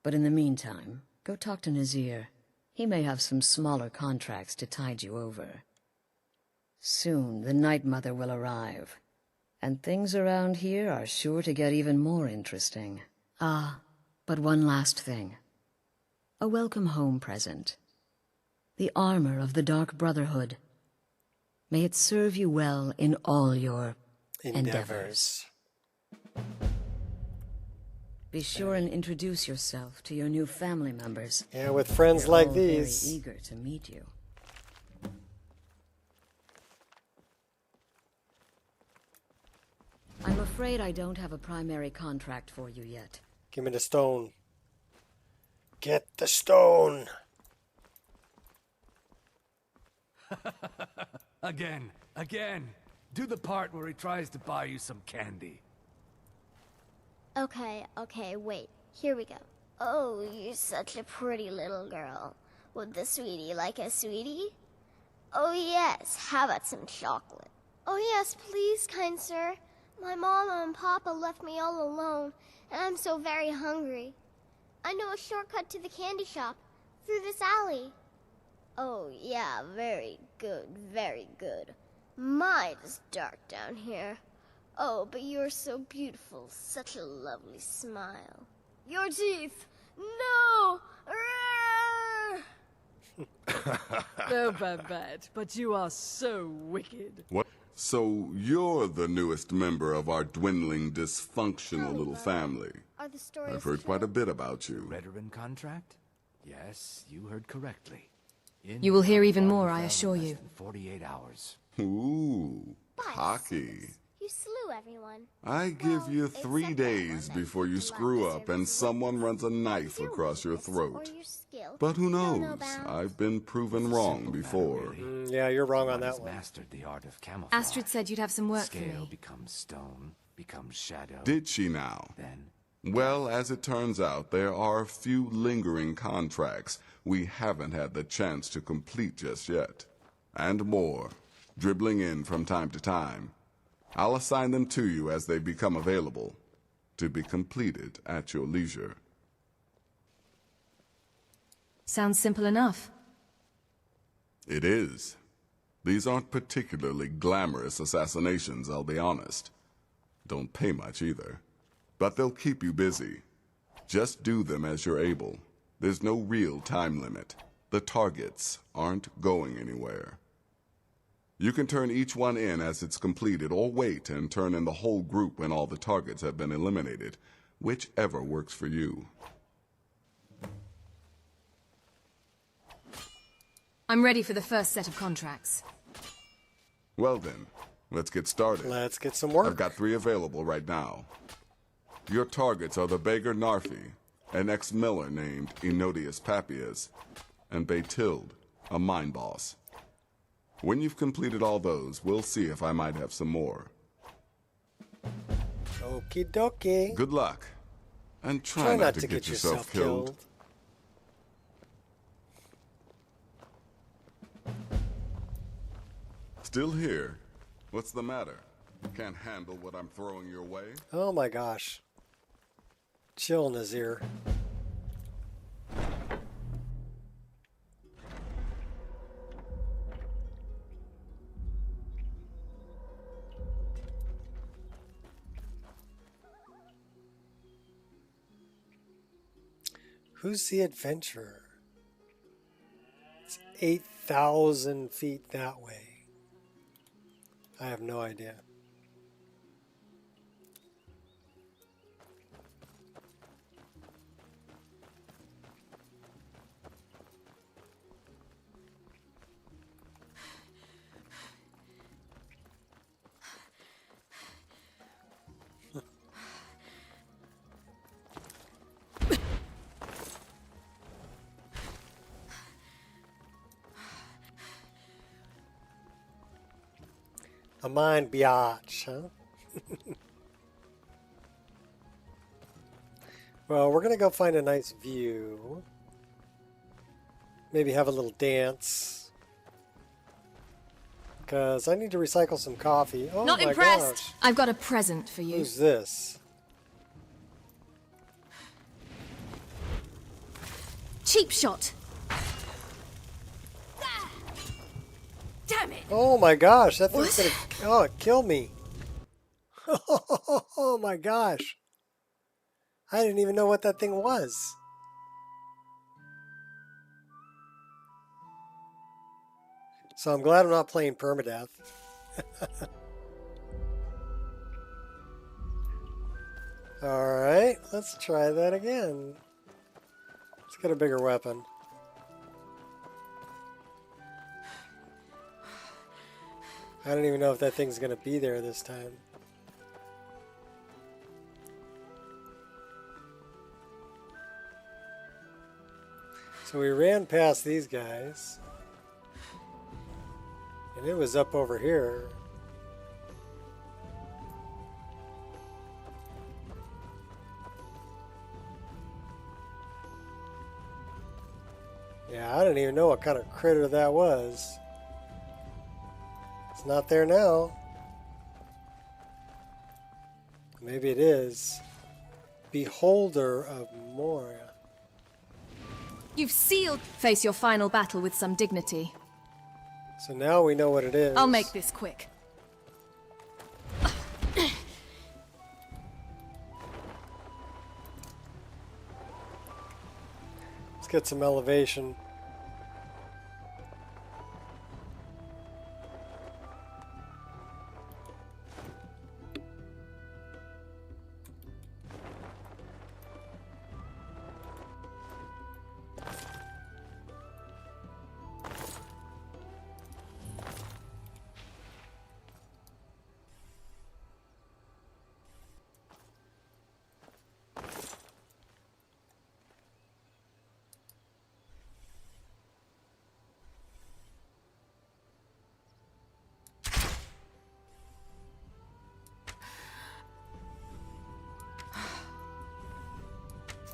But in the meantime, go talk to Nazir. He may have some smaller contracts to tide you over. Soon, the Night Mother will arrive. And things around here are sure to get even more interesting. Ah, but one last thing. A welcome home present. The armor of the Dark Brotherhood. May it serve you well in all your endeavors. Be sure and introduce yourself to your new family members.
Yeah, with friends
They're
like
all
these.
very eager to meet you. I'm afraid I don't have a primary contract for you yet.
Give me the stone. Get the stone.
Again. Do the part where he tries to buy you some candy.
Okay, wait. Here we go. Oh, you're such a pretty little girl. Would the sweetie like a sweetie? Oh yes, how about some chocolate? Oh yes, please, kind sir. My mama and papa left me all alone, and I'm so very hungry. I know a shortcut to the candy shop, through this alley. Oh yeah, very good, very good. My, it's dark down here. Oh, but you're so beautiful, such a lovely smile. Your teeth! No!
Oh, Babette, but you are so wicked.
What? So you're the newest member of our dwindling, dysfunctional little family.
Are the stories
I've heard quite a bit about you.
Veteran contract? Yes, you heard correctly.
You will hear even more, I assure you.
48 hours.
Ooh, cocky.
You slew everyone.
I give you 3 days before you screw up and someone runs a knife across your throat. But who knows? I've been proven wrong before.
Yeah, you're wrong on that one.
Mastered the art of camouflage.
Astrid said you'd have some work for
Scale
me.
becomes stone, becomes shadow.
Did she now?
Then
Well, as it turns out, there are a few lingering contracts we haven't had the chance to complete just yet. And more, dribbling in from time to time. I'll assign them to you as they become available, to be completed at your leisure.
Sounds simple enough.
It is. These aren't particularly glamorous assassinations, I'll be honest. Don't pay much either. But they'll keep you busy. Just do them as you're able. There's no real time limit. The targets aren't going anywhere. You can turn each one in as it's completed, or wait and turn in the whole group when all the targets have been eliminated. Whichever works for you.
I'm ready for the first set of contracts.
Well then, let's get started.
Let's get some work.
I've got 3 available right now. Your targets are the Beggar Narfi, an ex-miller named Enodius Papias, and Baytild, a mine boss. When you've completed all those, we'll see if I might have some more.
Okie dokie.
Good luck. And try not to get yourself killed. Still here? What's the matter? Can't handle what I'm throwing your way?
Oh my gosh. Chill, Nazir. Who's the adventurer? It's 8,000 feet that way. I have no idea. A mine biatch, huh? Well, we're gonna go find a nice view. maybe have a little dance. Because I need to recycle some coffee. Oh
Not
my
impressed.
gosh.
I've got a present for you.
Who's this?
Cheap shot. Damn it.
Oh my gosh, that thing's gonna kill me. Oh my gosh. I didn't even know what that thing was. So I'm glad I'm not playing permadeath. Alright, let's try that again. Let's get a bigger weapon. I don't even know if that thing's going to be there this time. So we ran past these guys. And it was up over here. Yeah, I don't even know what kind of critter that was. It's not there now. Maybe it is. Beholder of Moria.
You've sealed. Face your final battle with some dignity.
So now we know what it is.
I'll make this quick.
Let's get some elevation.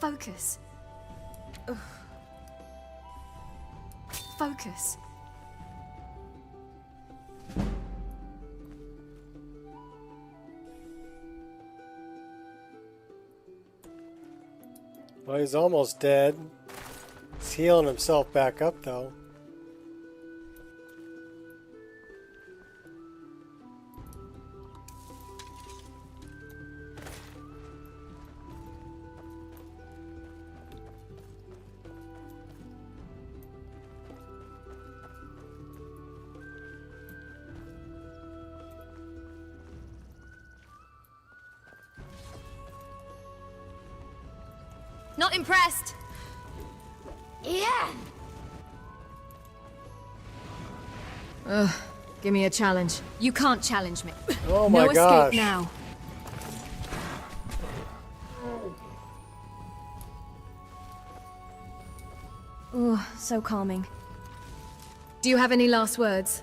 Focus. Ugh. Focus.
Well, he's almost dead. He's healing himself back up, though.
Not impressed.
Yeah.
Ugh. Give me a challenge. You can't challenge me.
Oh
no
my gosh.
escape now. Ooh, so calming. Do you have any last words?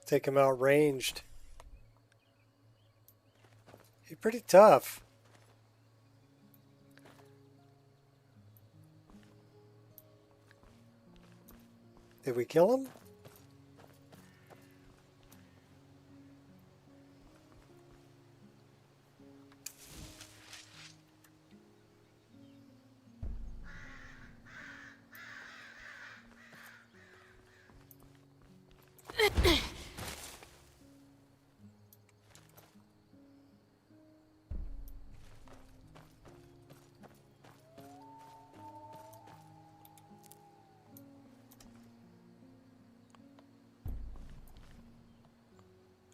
Take him out ranged. He's pretty tough. Did we kill him?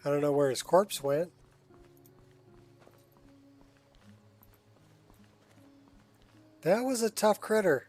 I don't know where his corpse went. That was a tough critter.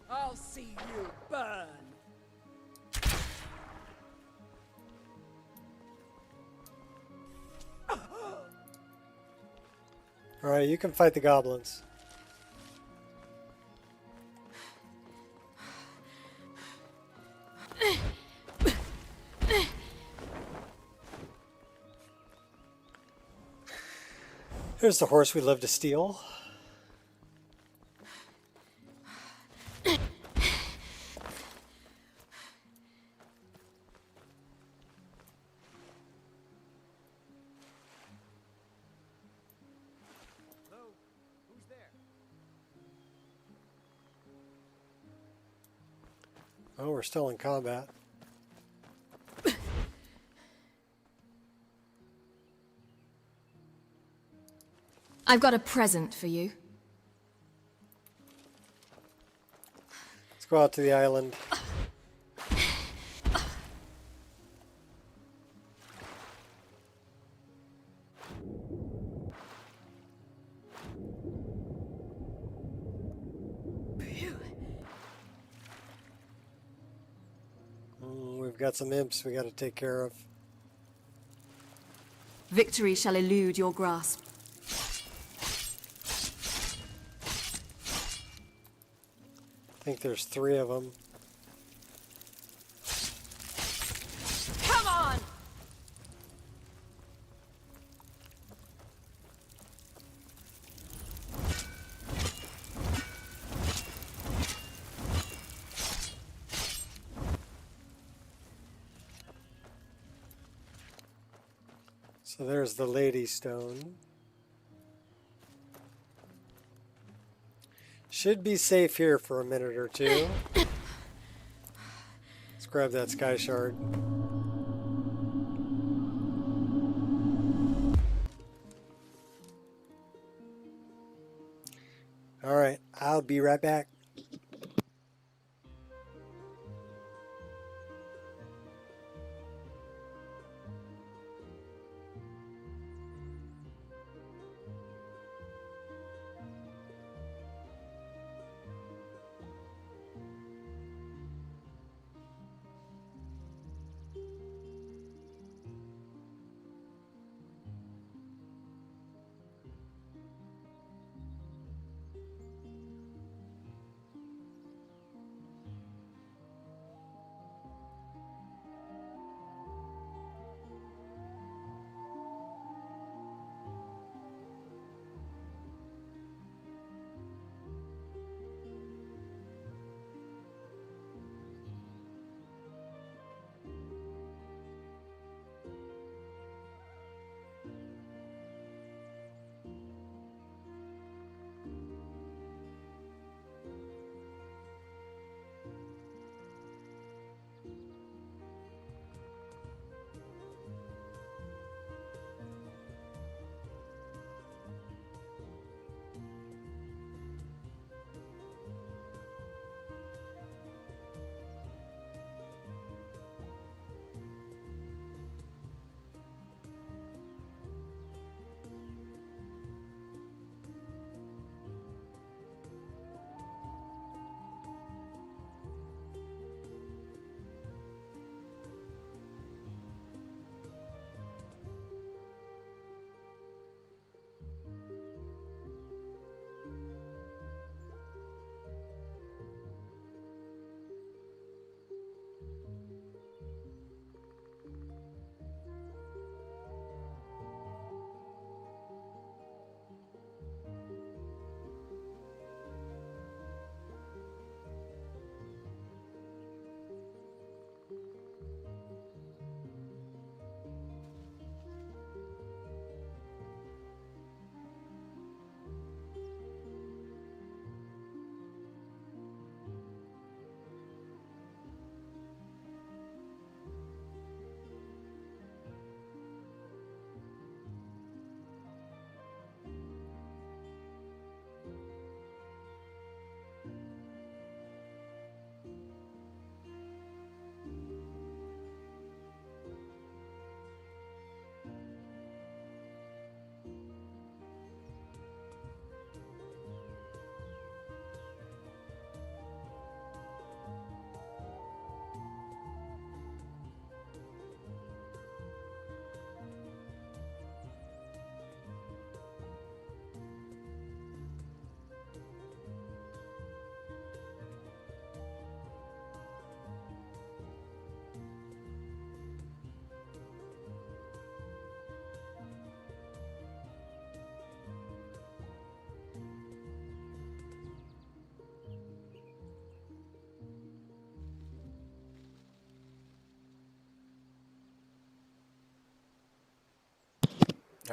I'll see you burn.
Alright, you can fight the goblins. Here's the horse we love to steal. Oh, we're still in combat.
I've got a present for you.
Let's go out to the island. We've got some imps we got to take care of.
Victory shall elude your grasp.
I think there's 3 of them.
Come on!
So there's the Lady Stone. Should be safe here for a minute or two. Let's grab that sky shard. All right, I'll be right back.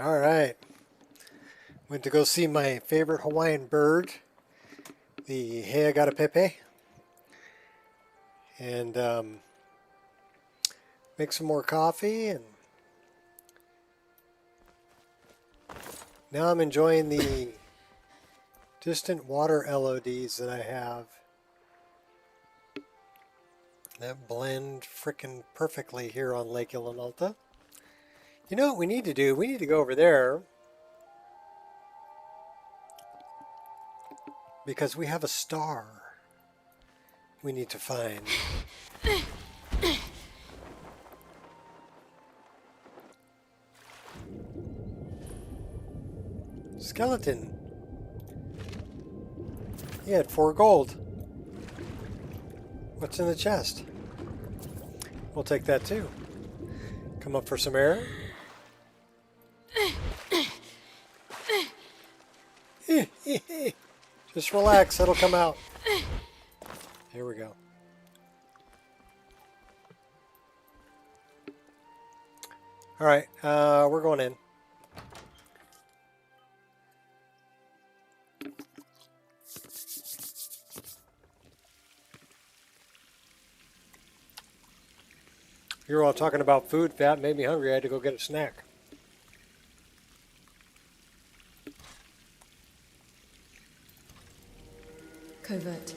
All right. Went to go see my favorite Hawaiian bird, the Heagarapepe, and make some more coffee. And now I'm enjoying the distant water LODs that I have. That blend frickin' perfectly here on Lake Ilinalta. You know what we need to do? We need to go over there because we have a star we need to find. Skeleton. He had 4 gold. What's in the chest? We'll take that too. Come up for some air. Just relax, it'll come out. Here we go. All right, we're going in. You were all talking about food, Fat. Made me hungry. I had to go get a snack.
Covert.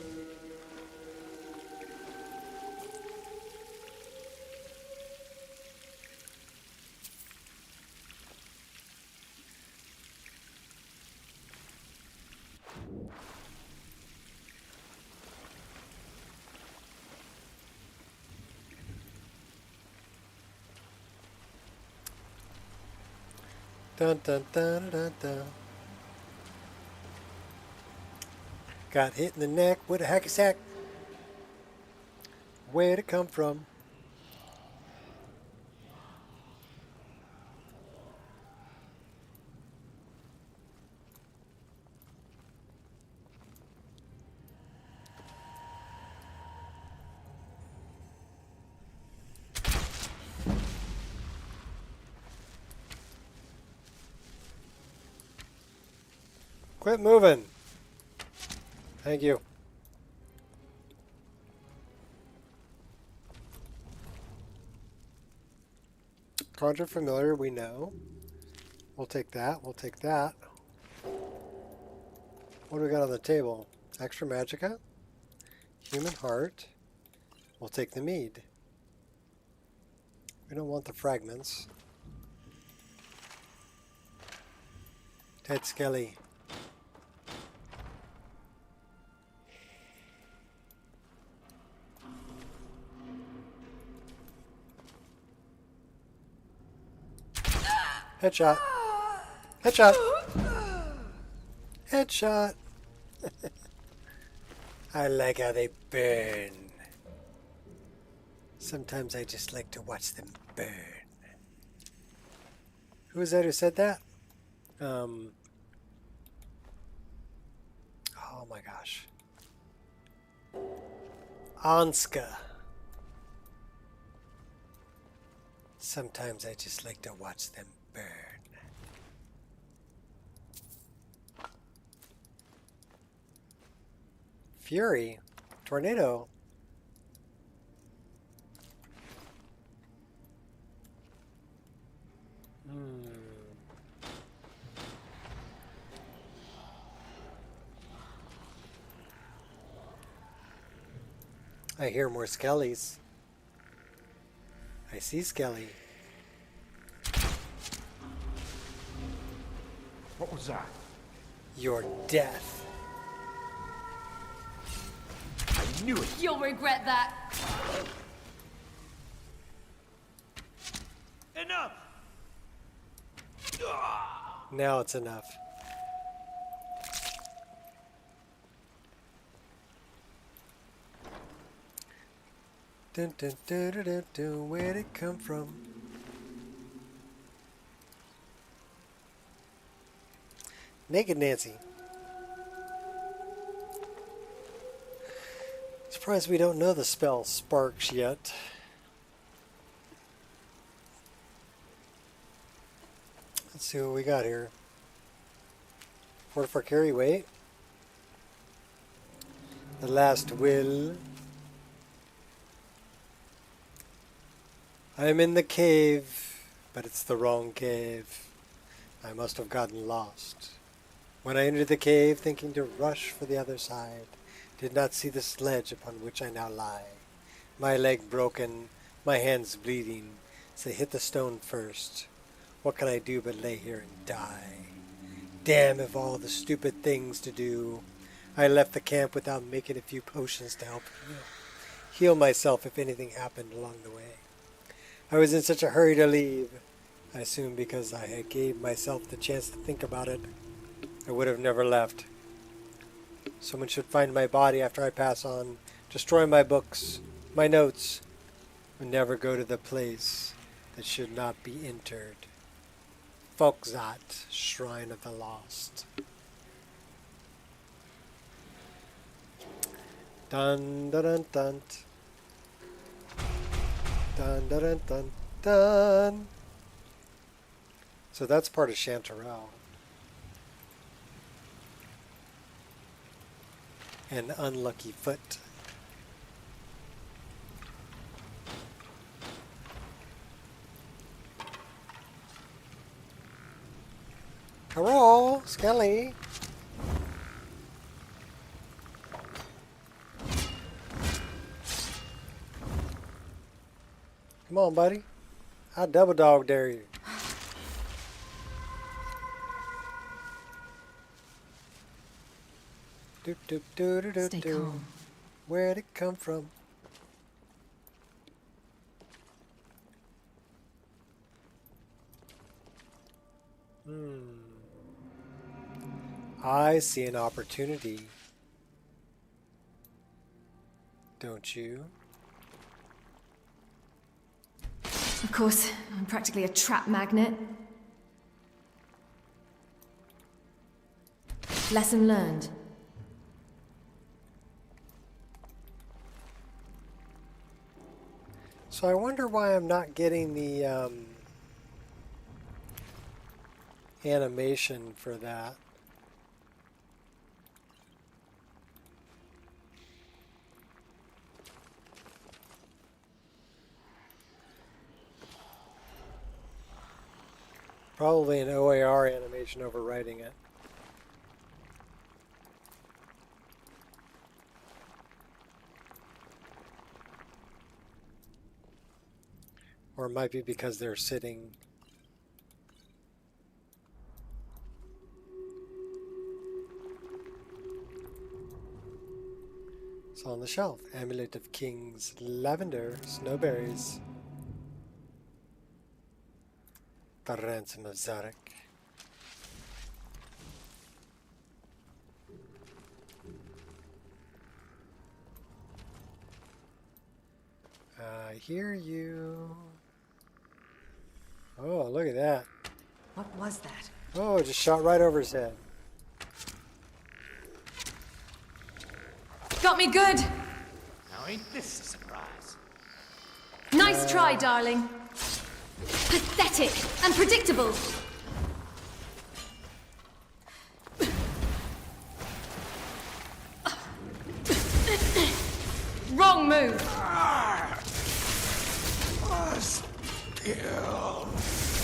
Dun dun dun dun dun. Got hit in the neck with a hacky sack. Where'd it come from? Quit moving. Thank you. Conjure familiar, we know. We'll take that. We'll take that. What do we got on the table? Extra magicka? Human heart. We'll take the mead. We don't want the fragments. Dead Skelly. Headshot. Headshot. Headshot. I like how they burn. Sometimes I just like to watch them burn. Who was that who said that? Oh my gosh. Anska. Sometimes I just like to watch them burn. Fury. Tornado. I hear more skellies. I see Skelly.
What was that?
Your death.
I knew it.
You'll regret that.
Enough!
Now it's enough. Dun, dun, dun, dun, dun, dun. Where'd it come from? Naked Nancy. Surprised we don't know the spell Sparks yet. Let's see what we got here. Port for carry weight. The last will. I am in the cave, but it's the wrong cave. I must have gotten lost. When I entered the cave, thinking to rush for the other side, did not see the sledge upon which I now lie. My leg broken, my hands bleeding, so I hit the stone first. What can I do but lay here and die? Damn of all the stupid things to do. I left the camp without making a few potions to help heal myself if anything happened along the way. I was in such a hurry to leave. I assume because I had gave myself the chance to think about it, I would have never left. Someone should find my body after I pass on, destroy my books, my notes, and never go to the place that should not be entered. Folkzat, Shrine of the Lost. Dun dun dun dun. Dun dun dun dun dun. So that's part of Chanterelle. An unlucky foot. Hello, Skelly. Come on, buddy. I double dog dare you. Do, do, do, do, do,
Stay
do.
calm.
Where'd it come from? I see an opportunity. Don't you?
Of course, I'm practically a trap magnet. Lesson learned.
So I wonder why I'm not getting the animation for that. Probably an OAR animation overwriting it. Or it might be because they're sitting. It's on the shelf. Amulet of Kings, lavender, snowberries. The ransom of Zarek. I hear you. Oh, look at that.
What was that?
Oh, it just shot right over his head.
Got me good.
Now ain't this a surprise?
Nice try, darling. Pathetic and predictable. Wrong move.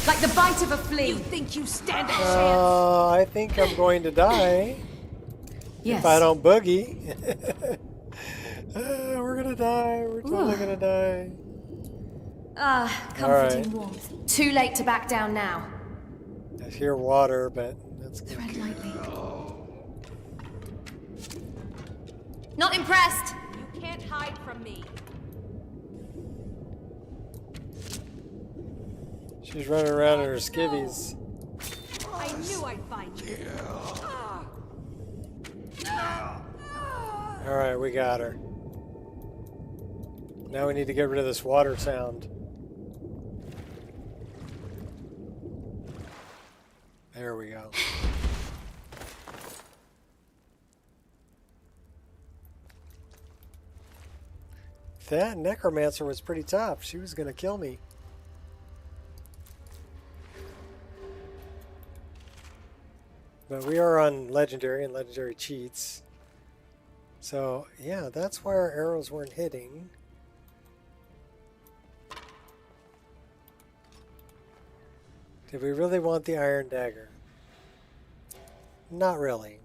Like the bite of a flea.
You think you stand a chance?
I think I'm going to die.
Yes.
If I don't boogie. We're gonna die. We're totally gonna die.
Comforting
Alright.
warmth.
Too late to back down now.
I hear water, but that's
Tread lightly.
Not impressed.
You can't hide from me.
She's running around in her skivvies.
I knew I'd find you.
Alright, we got her. Now we need to get rid of this water sound. There we go. That necromancer was pretty tough. She was gonna kill me. But we are on legendary and legendary cheats. So yeah, that's why our arrows weren't hitting. Did we really want the iron dagger? Not really.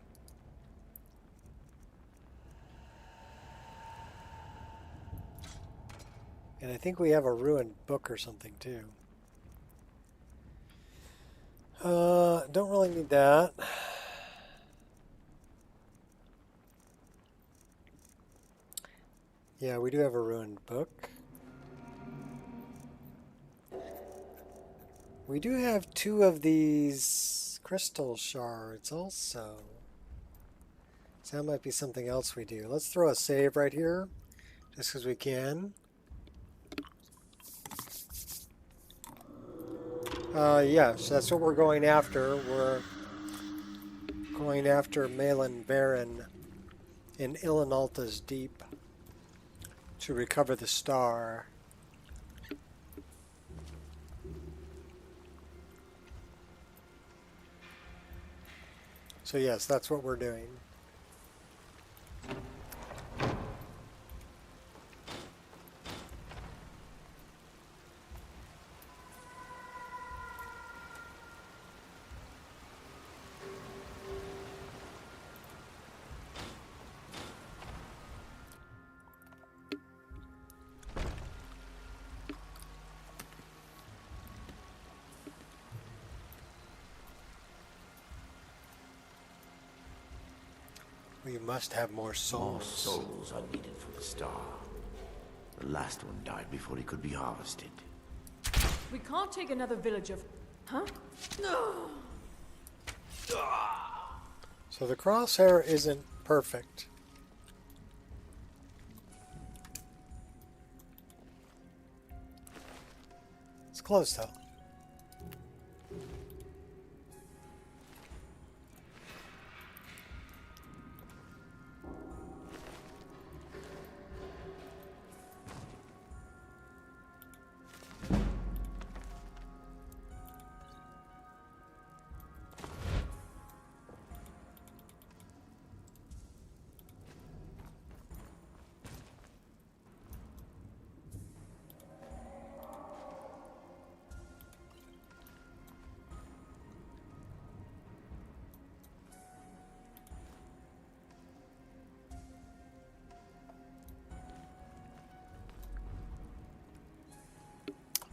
And I think we have a ruined book or something too. Don't really need that. Yeah, we do have a ruined book. We do have 2 of these crystal shards also. So that might be something else we do. Let's throw a save right here, just because we can. Yes, that's what we're going after. We're going after Malin Baron in Ilinalta's Deep to recover the star. So yes, that's what we're doing. We must have more souls.
More souls are needed for the star. The last one died before he could be harvested.
We can't take another village of... Huh?
So the crosshair isn't perfect. It's close though.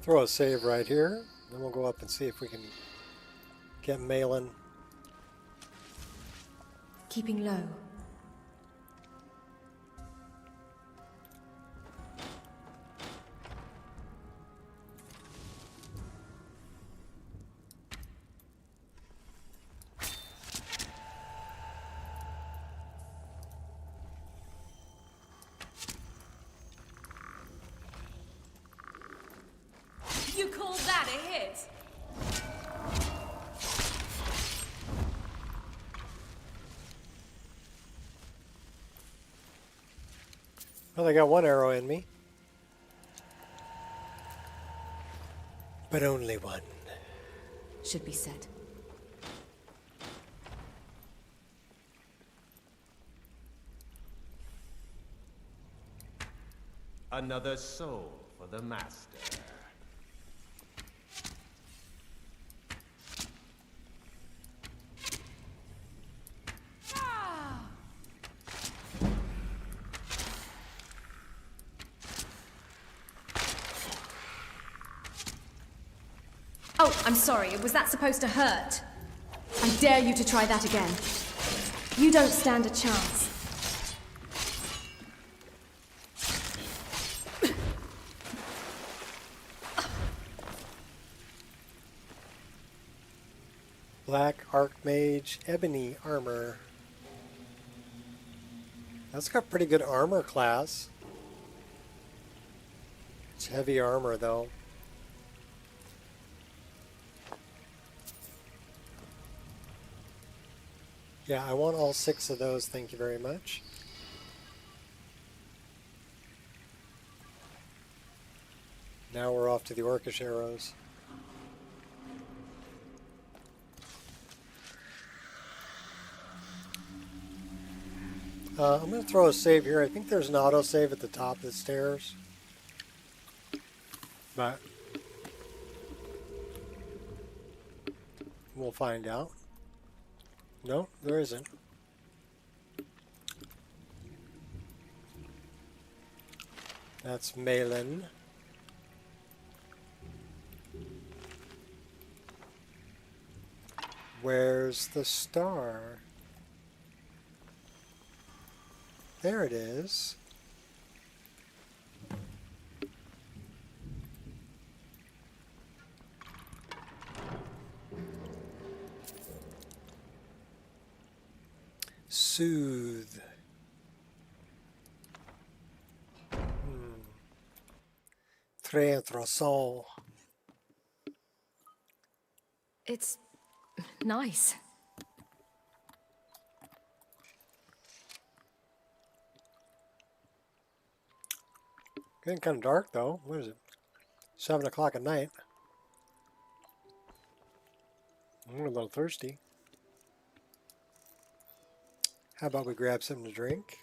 Throw a save right here, then we'll go up and see if we can get Malin.
Keeping low.
You call that a hit?
Well, I got 1 arrow in me. But only 1.
Should be set.
Another soul for the master.
Oh, I'm sorry. Was that supposed to hurt? I dare you to try that again. You don't stand a chance.
Black Archmage Ebony Armor. That's got pretty good armor class. It's heavy armor though. Yeah, I want all 6 of those, thank you very much. Now we're off to the Orcish arrows. I'm going to throw a save here. I think there's an autosave at the top of the stairs. But we'll find out. No, there isn't. That's Malin. Where's the star? There it is. Soothe. Très intéressant.
It's nice.
Getting kind of dark though. What is it? 7 o'clock at night. I'm a little thirsty. How about we grab something to drink?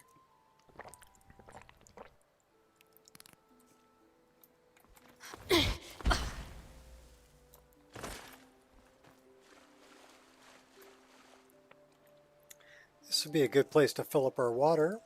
This would be a good place to fill up our water.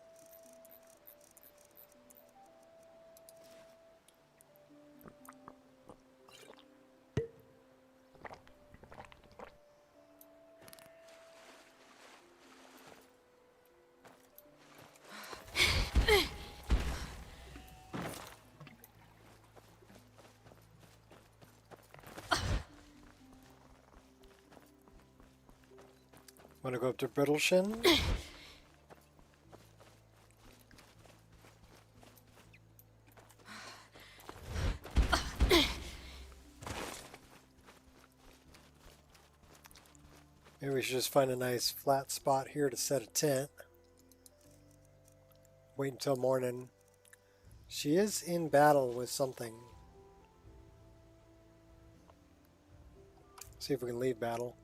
Want to go up to Brittleshin? Maybe we should just find a nice flat spot here to set a tent. Wait until morning. She is in battle with something. See if we can leave battle.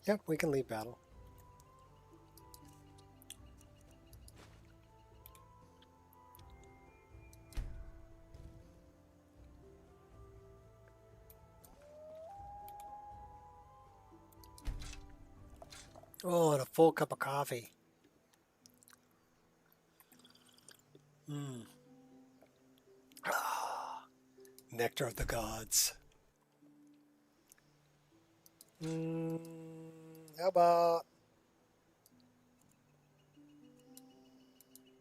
Yep, we can leave battle. Oh, and a full cup of coffee. Ah, nectar of the gods. How about...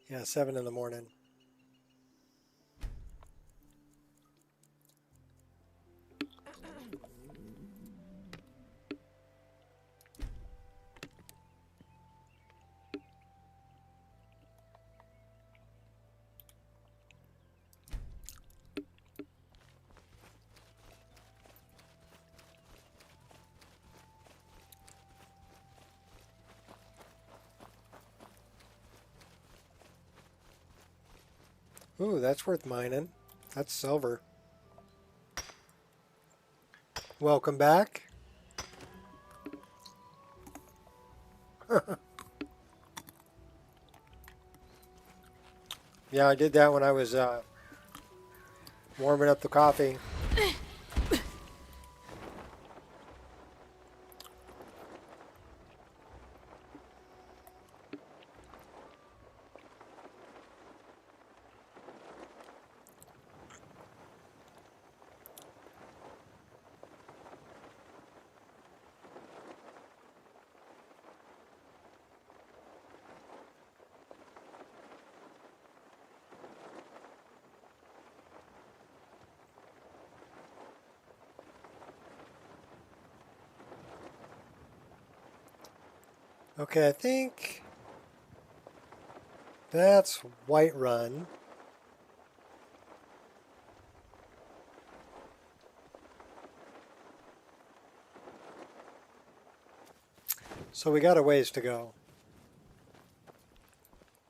Yeah, 7 in the morning. Ooh, that's worth mining. That's silver. Welcome back. Yeah, I did that when I was warming up the coffee. Okay, I think that's Whiterun. So we got a ways to go.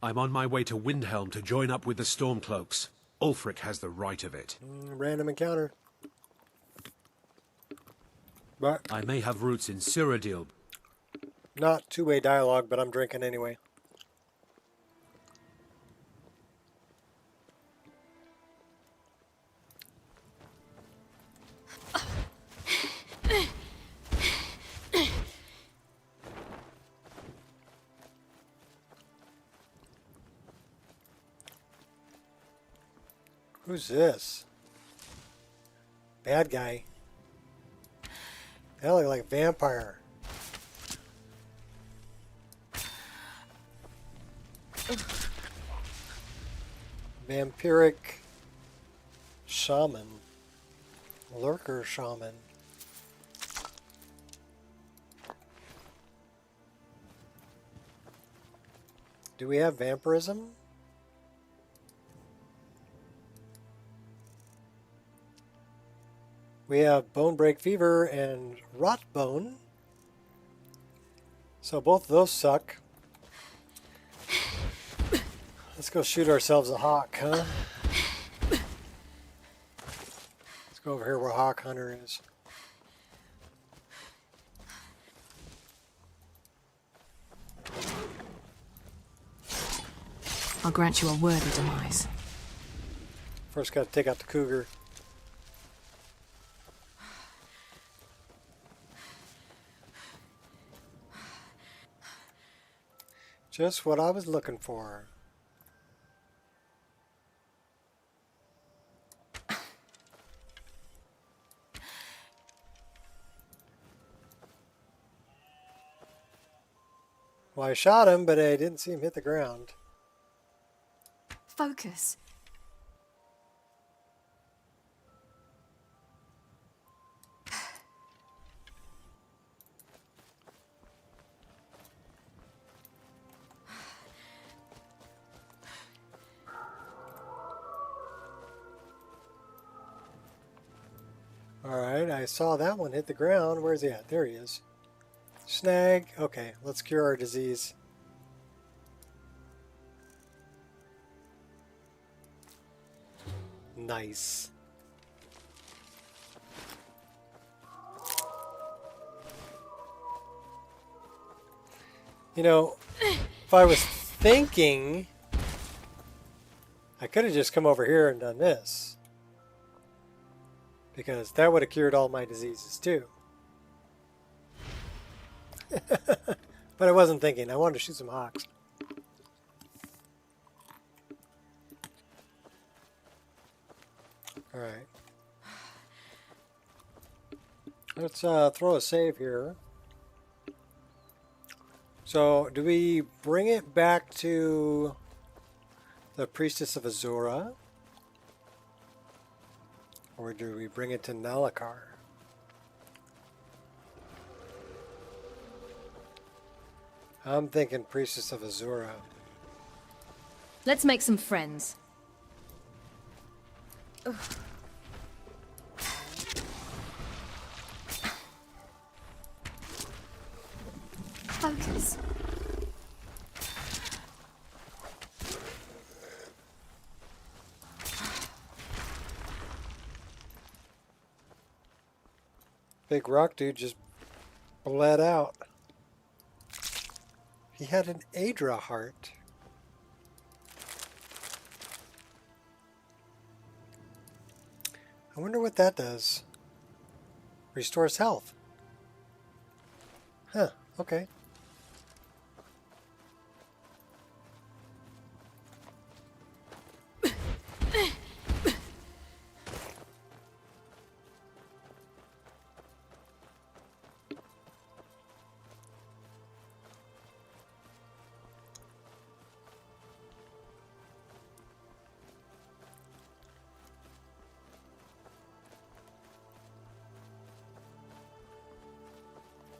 I'm on my way to Windhelm to join up with the Stormcloaks. Ulfric has the right of it.
Random encounter. But
I may have roots in Cyrodiil.
Not two-way dialogue, but I'm drinking anyway. Who's this? Bad guy. They look like a vampire. Vampiric shaman. Lurker shaman. Do we have vampirism? We have bone break fever and rot bone. So both of those suck. Let's go shoot ourselves a hawk, huh? Let's go over here where Hawk Hunter is.
I'll grant you a worthy demise.
First got to take out the cougar. Just what I was looking for. Well, I shot him, but I didn't see him hit the ground.
Focus.
Alright, I saw that one hit the ground. Where's he at? There he is. Snag. Okay, let's cure our disease. Nice. You know, if I was thinking, I could have just come over here and done this. Because that would have cured all my diseases too. But I wasn't thinking. I wanted to shoot some hawks. Alright. Let's throw a save here. So, do we bring it back to the Priestess of Azura? Or do we bring it to Nalakar? I'm thinking Priestess of Azura.
Let's make some friends. Ugh. Focus.
Big rock dude just bled out. He had an Adra heart. I wonder what that does. Restores health. Huh, okay.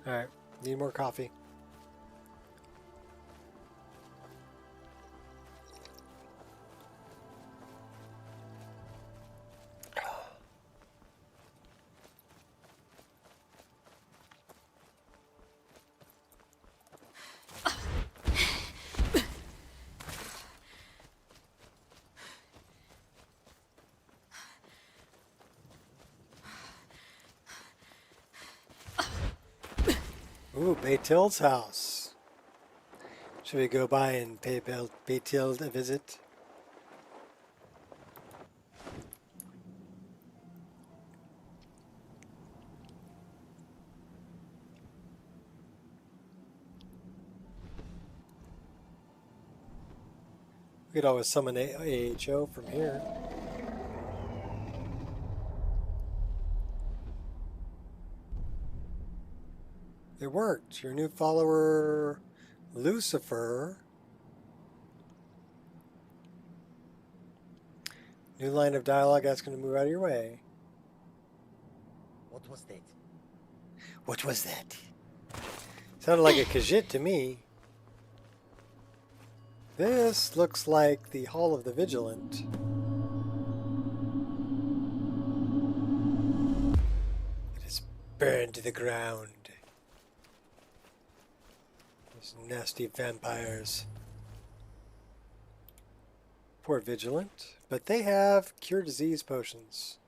Alright, need more coffee. Ooh, Baytil's house. Should we go by and pay Baytil a visit? We could always summon AHO from here. It worked. Your new follower, Lucifer. New line of dialogue asking to move out of your way.
What was that?
What was that? Sounded like a Khajiit to me. This looks like the Hall of the Vigilant. It is burned to the ground. Those nasty vampires. Poor Vigilant. But they have cure disease potions.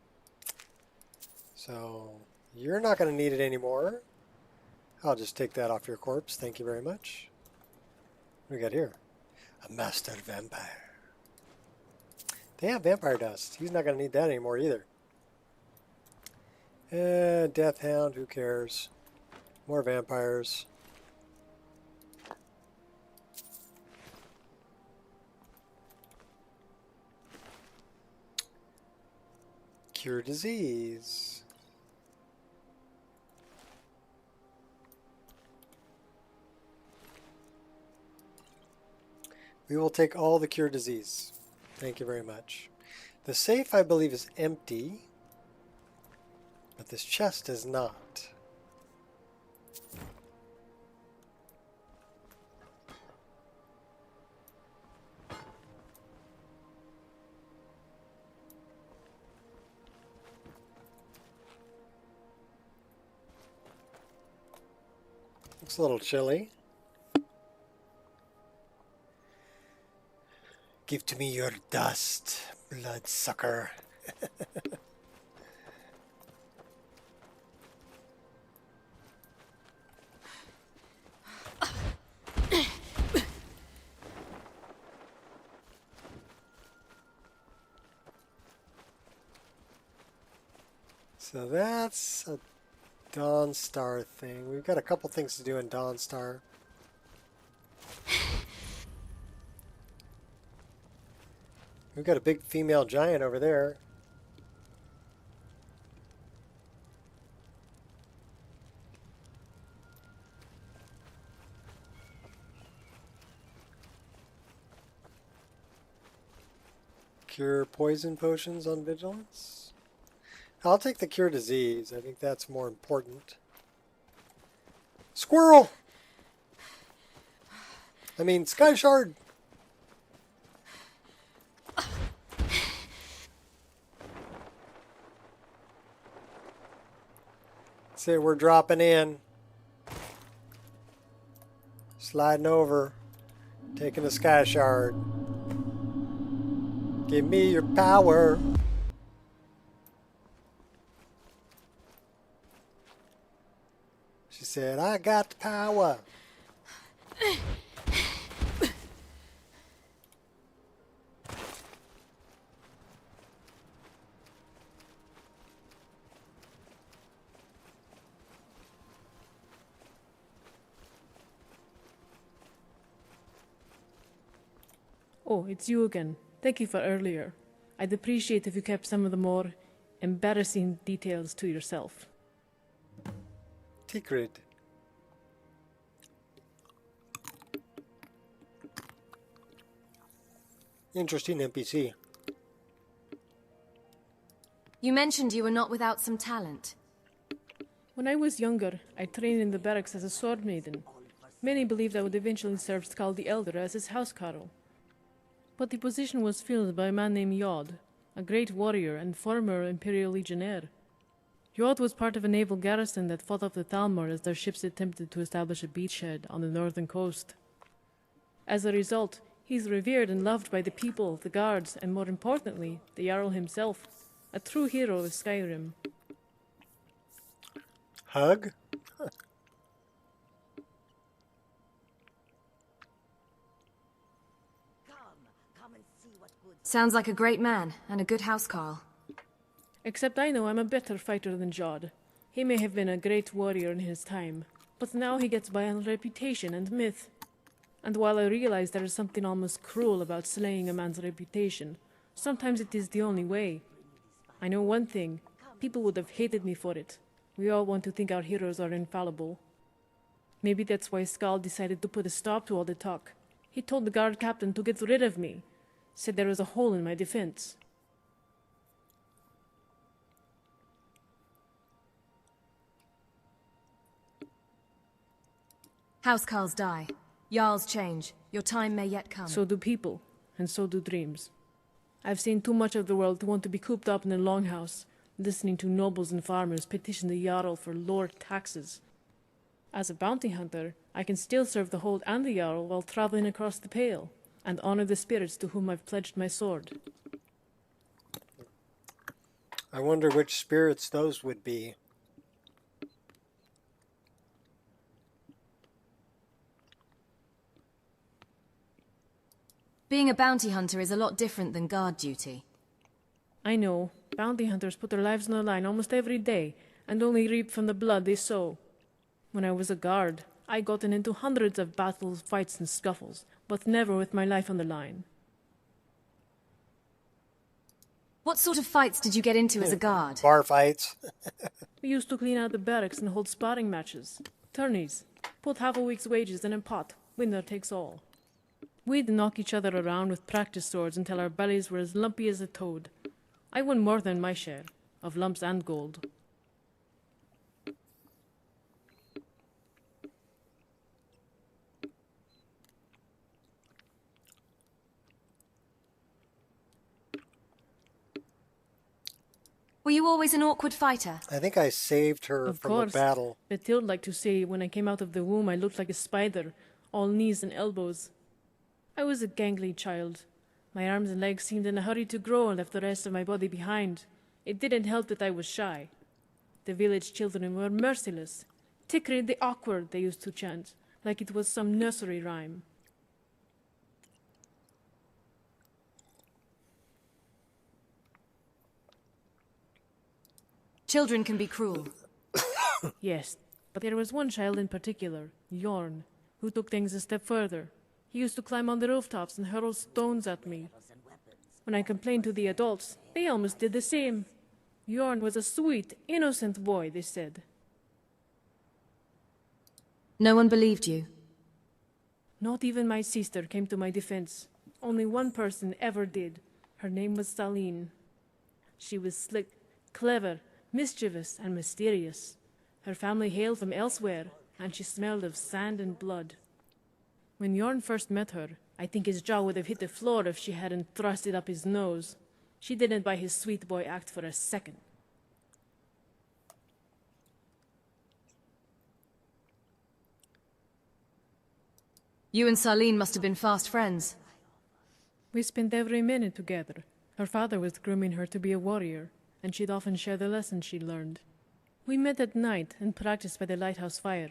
So you're not going to need it anymore. I'll just take that off your corpse. Thank you very much. What do we got here? A master vampire. They have vampire dust. He's not going to need that anymore either. Death Hound, who cares? More vampires. Cure disease. We will take all the cure disease. Thank you very much. The safe, I believe, is empty, but this chest is not. Looks a little chilly. Give to me your dust, bloodsucker. So that's a Dawnstar thing. We've got a couple things to do in Dawnstar. We've got a big female giant over there. Cure poison potions on vigilance. I'll take the cure disease. I think that's more important. Squirrel! I mean, Sky Shard! Say we're dropping in. Sliding over. Taking the Sky Shard. Give me your power. She said, I got the power.
Oh, it's you again. Thank you for earlier. I'd appreciate if you kept some of the more embarrassing details to yourself.
Secret. Interesting NPC.
You mentioned you were not without some talent.
When I was younger, I trained in the barracks as a sword maiden. Many believed I would eventually serve Skull the Elder as his housecarl. But the position was filled by a man named Yod, a great warrior and former Imperial Legionnaire. Yod was part of a naval garrison that fought off the Thalmor as their ships attempted to establish a beachhead on the northern coast. As a result, he's revered and loved by the people, the guards, and more importantly, the Jarl himself, a true hero of Skyrim.
Hug?
Sounds like a great man and a good housecarl.
Except I know I'm a better fighter than Jod. He may have been a great warrior in his time, but now he gets by on reputation and myth. And while I realize there is something almost cruel about slaying a man's reputation, sometimes it is the only way. I know one thing, people would have hated me for it. We all want to think our heroes are infallible. Maybe that's why Skull decided to put a stop to all the talk. He told the guard captain to get rid of me. Said there was a hole in my defense.
Housecarls die. Jarls change. Your time may yet come.
So do people, and so do dreams. I've seen too much of the world to want to be cooped up in a longhouse, listening to nobles and farmers petition the Jarl for lower taxes. As a bounty hunter, I can still serve the Hold and the Jarl while traveling across the Pale, and honor the spirits to whom I've pledged my sword.
I wonder which spirits those would be.
Being a bounty hunter is a lot different than guard duty.
I know. Bounty hunters put their lives on the line almost every day, and only reap from the blood they sow. When I was a guard, I gotten into hundreds of battles, fights, and scuffles, but never with my life on the line.
What sort of fights did you get into as a guard?
Bar fights.
We used to clean out the barracks and hold sparring matches. Tourneys. Put half a week's wages in a pot. Winner takes all. We'd knock each other around with practice swords until our bellies were as lumpy as a toad. I won more than my share, of lumps and gold.
Were you always an awkward fighter?
I think I saved her from a battle.
Mathilde liked to say when I came out of the womb I looked like a spider, all knees and elbows. I was a gangly child. My arms and legs seemed in a hurry to grow and left the rest of my body behind. It didn't help that I was shy. The village children were merciless. Tickry the awkward, they used to chant, like it was some nursery rhyme.
Children can be cruel.
Yes, but there was one child in particular, Jorn, who took things a step further. He used to climb on the rooftops and hurl stones at me. When I complained to the adults, they almost did the same. Jorn was a sweet, innocent boy, they said.
No one believed you?
Not even my sister came to my defense. Only one person ever did. Her name was Saline. She was slick, clever, mischievous, and mysterious. Her family hailed from elsewhere, and she smelled of sand and blood. When Jorn first met her, I think his jaw would have hit the floor if she hadn't thrust it up his nose. She didn't buy his sweet boy act for a second.
You and Sarlene must have been fast friends.
We spent every minute together. Her father was grooming her to be a warrior, and she'd often share the lessons she'd learned. We met at night and practiced by the lighthouse fire.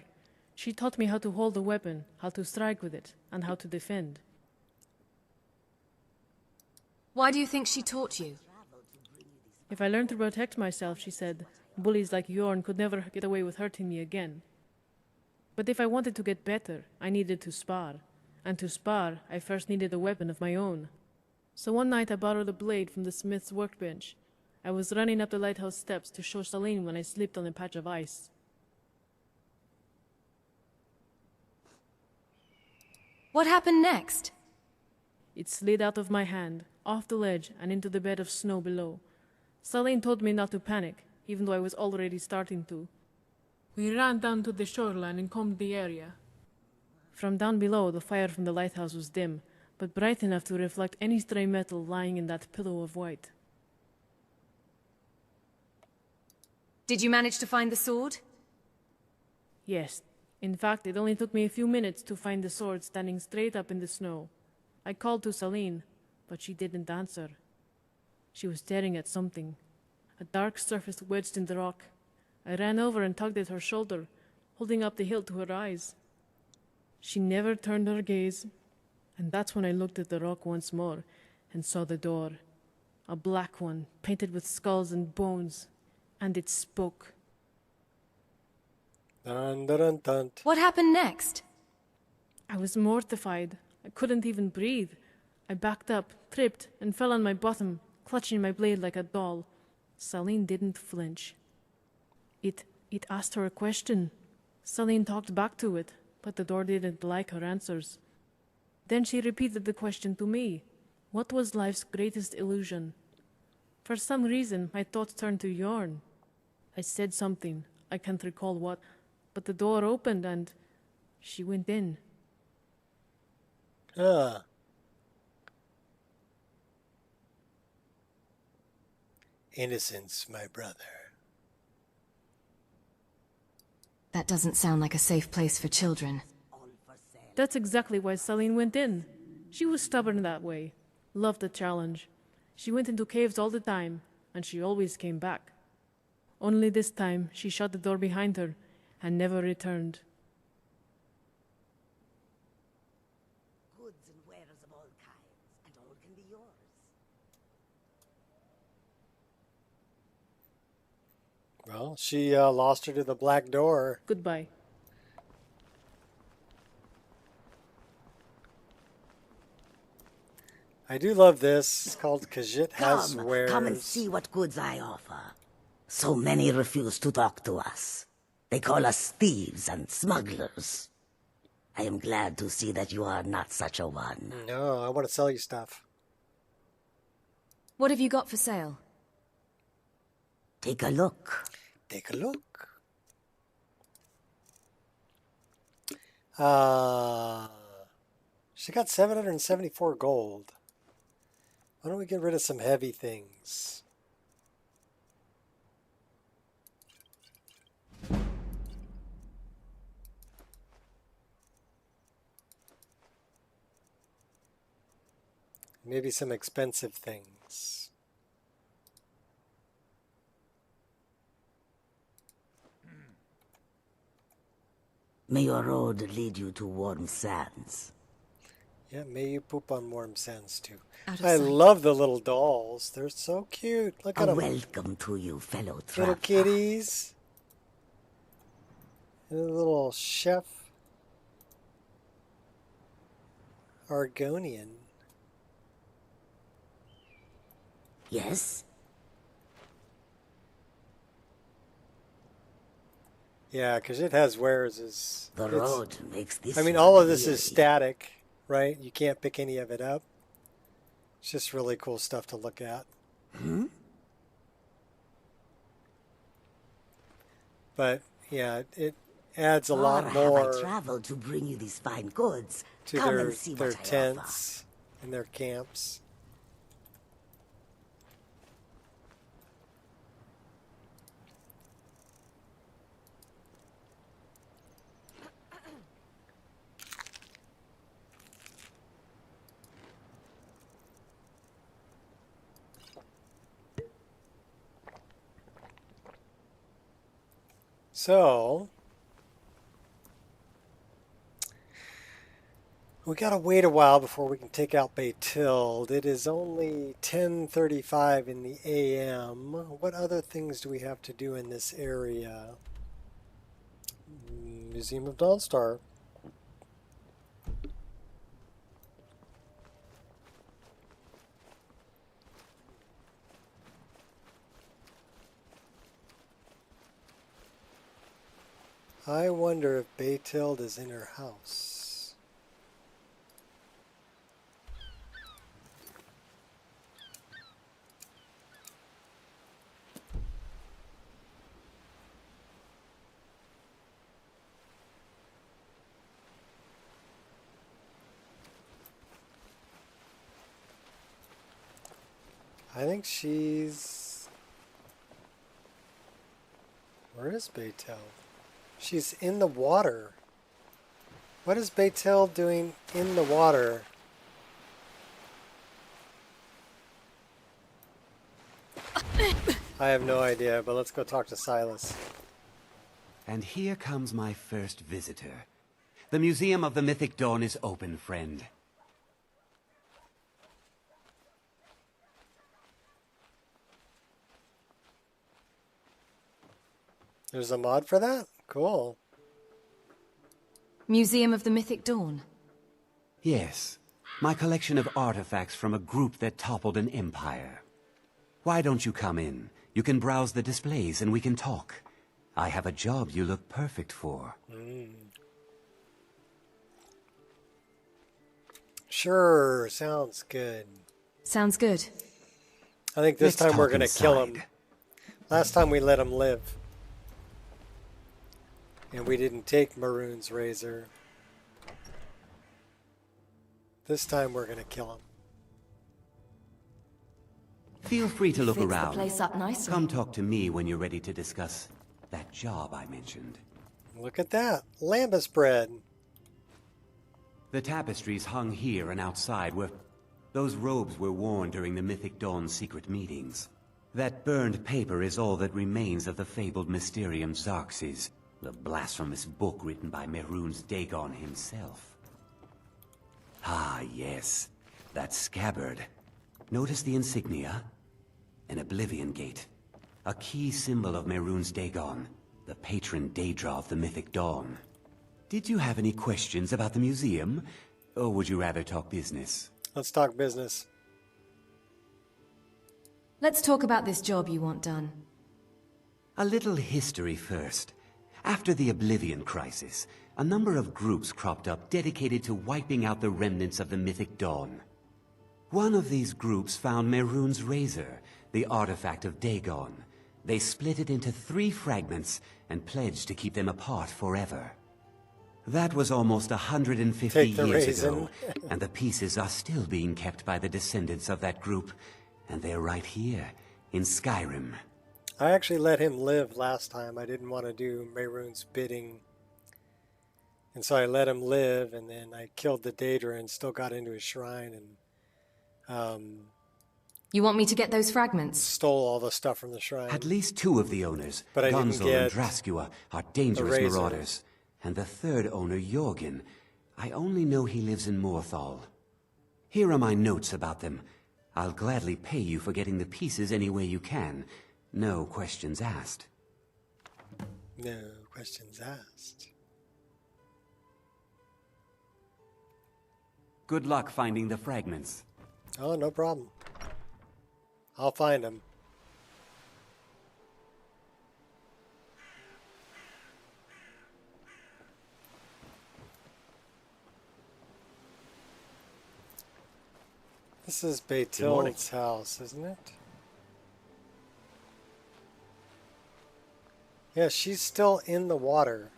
She taught me how to hold a weapon, how to strike with it, and how to defend.
Why do you think she taught you?
If I learned to protect myself, she said, bullies like Jorn could never get away with hurting me again. But if I wanted to get better, I needed to spar. And to spar, I first needed a weapon of my own. So one night I borrowed a blade from the smith's workbench. I was running up the lighthouse steps to show Saline when I slipped on a patch of ice.
What happened next?
It slid out of my hand, off the ledge, and into the bed of snow below. Saline told me not to panic, even though I was already starting to. We ran down to the shoreline and combed the area. From down below, the fire from the lighthouse was dim, but bright enough to reflect any stray metal lying in that pillow of white.
Did you manage to find the sword?
Yes. In fact, it only took me a few minutes to find the sword standing straight up in the snow. I called to Saline, but she didn't answer. She was staring at something, a dark surface wedged in the rock. I ran over and tugged at her shoulder, holding up the hilt to her eyes. She never turned her gaze, and that's when I looked at the rock once more and saw the door. A black one, painted with skulls and bones, and it spoke.
Dun, dun, dun, dun.
What happened next?
I was mortified. I couldn't even breathe. I backed up, tripped, and fell on my bottom, clutching my blade like a doll. Saline didn't flinch. It asked her a question. Celine talked back to it, but the door didn't like her answers. Then she repeated the question to me. What was life's greatest illusion? For some reason, my thoughts turned to yarn. I said something, I can't recall what, but the door opened and she went in.
Innocence, my brother.
That doesn't sound like a safe place for children.
That's exactly why Celine went in. She was stubborn that way. Loved the challenge. She went into caves all the time, and she always came back. Only this time, she shut the door behind her and never returned.
Goods and wares of all kinds, and all can be yours.
Well, she lost her to the black door.
Goodbye.
I do love this. It's called Khajiit Has Wares.
Come and see what goods I offer. So many refuse to talk to us. They call us thieves and smugglers. I am glad to see that you are not such a one.
No, I want to sell you stuff.
What have you got for sale?
Take a look.
Take a look. She got 774 gold. Why don't we get rid of some heavy things? Maybe some expensive things.
May your road lead you to warm sands.
Yeah, may you poop on warm sands too.
Out of
I
sight.
love the little dolls. They're so cute. Look at
A
them.
welcome to you, fellow
Little
traveler.
kitties. And a little chef. Argonian.
Yes?
Yeah, because it has wares.
The road makes this
I mean,
one
all of this is
really-
static, right? You can't pick any of it up. It's just really cool stuff to look at. But yeah, it adds a lot
Far
more
have I traveled to bring you these fine goods.
to
Come
their
and see
their
what I offer.
tents and their camps. So, we gotta wait a while before we can take out Baytild. It is only 10:35 in the AM. What other things do we have to do in this area? Museum of Dawnstar. I wonder if Baytild is in her house. I think she's... Where is Baytild? She's in the water. What is Baytild doing in the water? I have no idea, but let's go talk to Silas.
And here comes my first visitor. The Museum of the Mythic Dawn is open, friend.
There's a mod for that? Cool.
Museum of the Mythic Dawn.
Yes, my collection of artifacts from a group that toppled an empire. Why don't you come in? You can browse the displays and we can talk. I have a job you look perfect for.
Sure, sounds good.
Sounds good.
I think this
Let's
time we're
talk
going to kill him.
inside.
Last time we let him live. And we didn't take Maroon's razor. This time we're going to kill him.
Feel free to look
Fix the
around.
place up nicely.
Come talk to me when you're ready to discuss that job I mentioned.
Look at that. Lambus bread.
The tapestries hung here and outside were... Those robes were worn during the Mythic Dawn's secret meetings. That burned paper is all that remains of the fabled Mysterium Xarxes, the blasphemous book written by Mehrunes Dagon himself. Ah, yes. That scabbard. Notice the insignia? An Oblivion Gate. A key symbol of Mehrunes Dagon, the patron Daedra of the Mythic Dawn. Did you have any questions about the museum? Or would you rather talk business?
Let's talk business.
Let's talk about this job you want done.
A little history first. After the Oblivion Crisis, a number of groups cropped up dedicated to wiping out the remnants of the Mythic Dawn. One of these groups found Mehrunes' razor, the artifact of Dagon. They split it into 3 fragments and pledged to keep them apart forever. That was almost 150
Take the
years
raisin.
ago, and the pieces are still being kept by the descendants of that group, and they're right here, in Skyrim.
I actually let him live last time. I didn't want to do Mehrunes' bidding. And so I let him live, and then I killed the Daedra and still got into his shrine and
You want me to get those fragments?
stole all the stuff from the shrine.
At least 2 of the owners,
But I didn't
Gonzo
get
and Draskua, are dangerous
razor.
marauders. And the 3rd owner, Jorgen, I only know he lives in Morthal. Here are my notes about them. I'll gladly pay you for getting the pieces any way you can. No questions asked.
No questions asked.
Good luck finding the fragments.
Oh, no problem. I'll find him. This is Baytild's house, isn't it? Yeah, she's still in the water.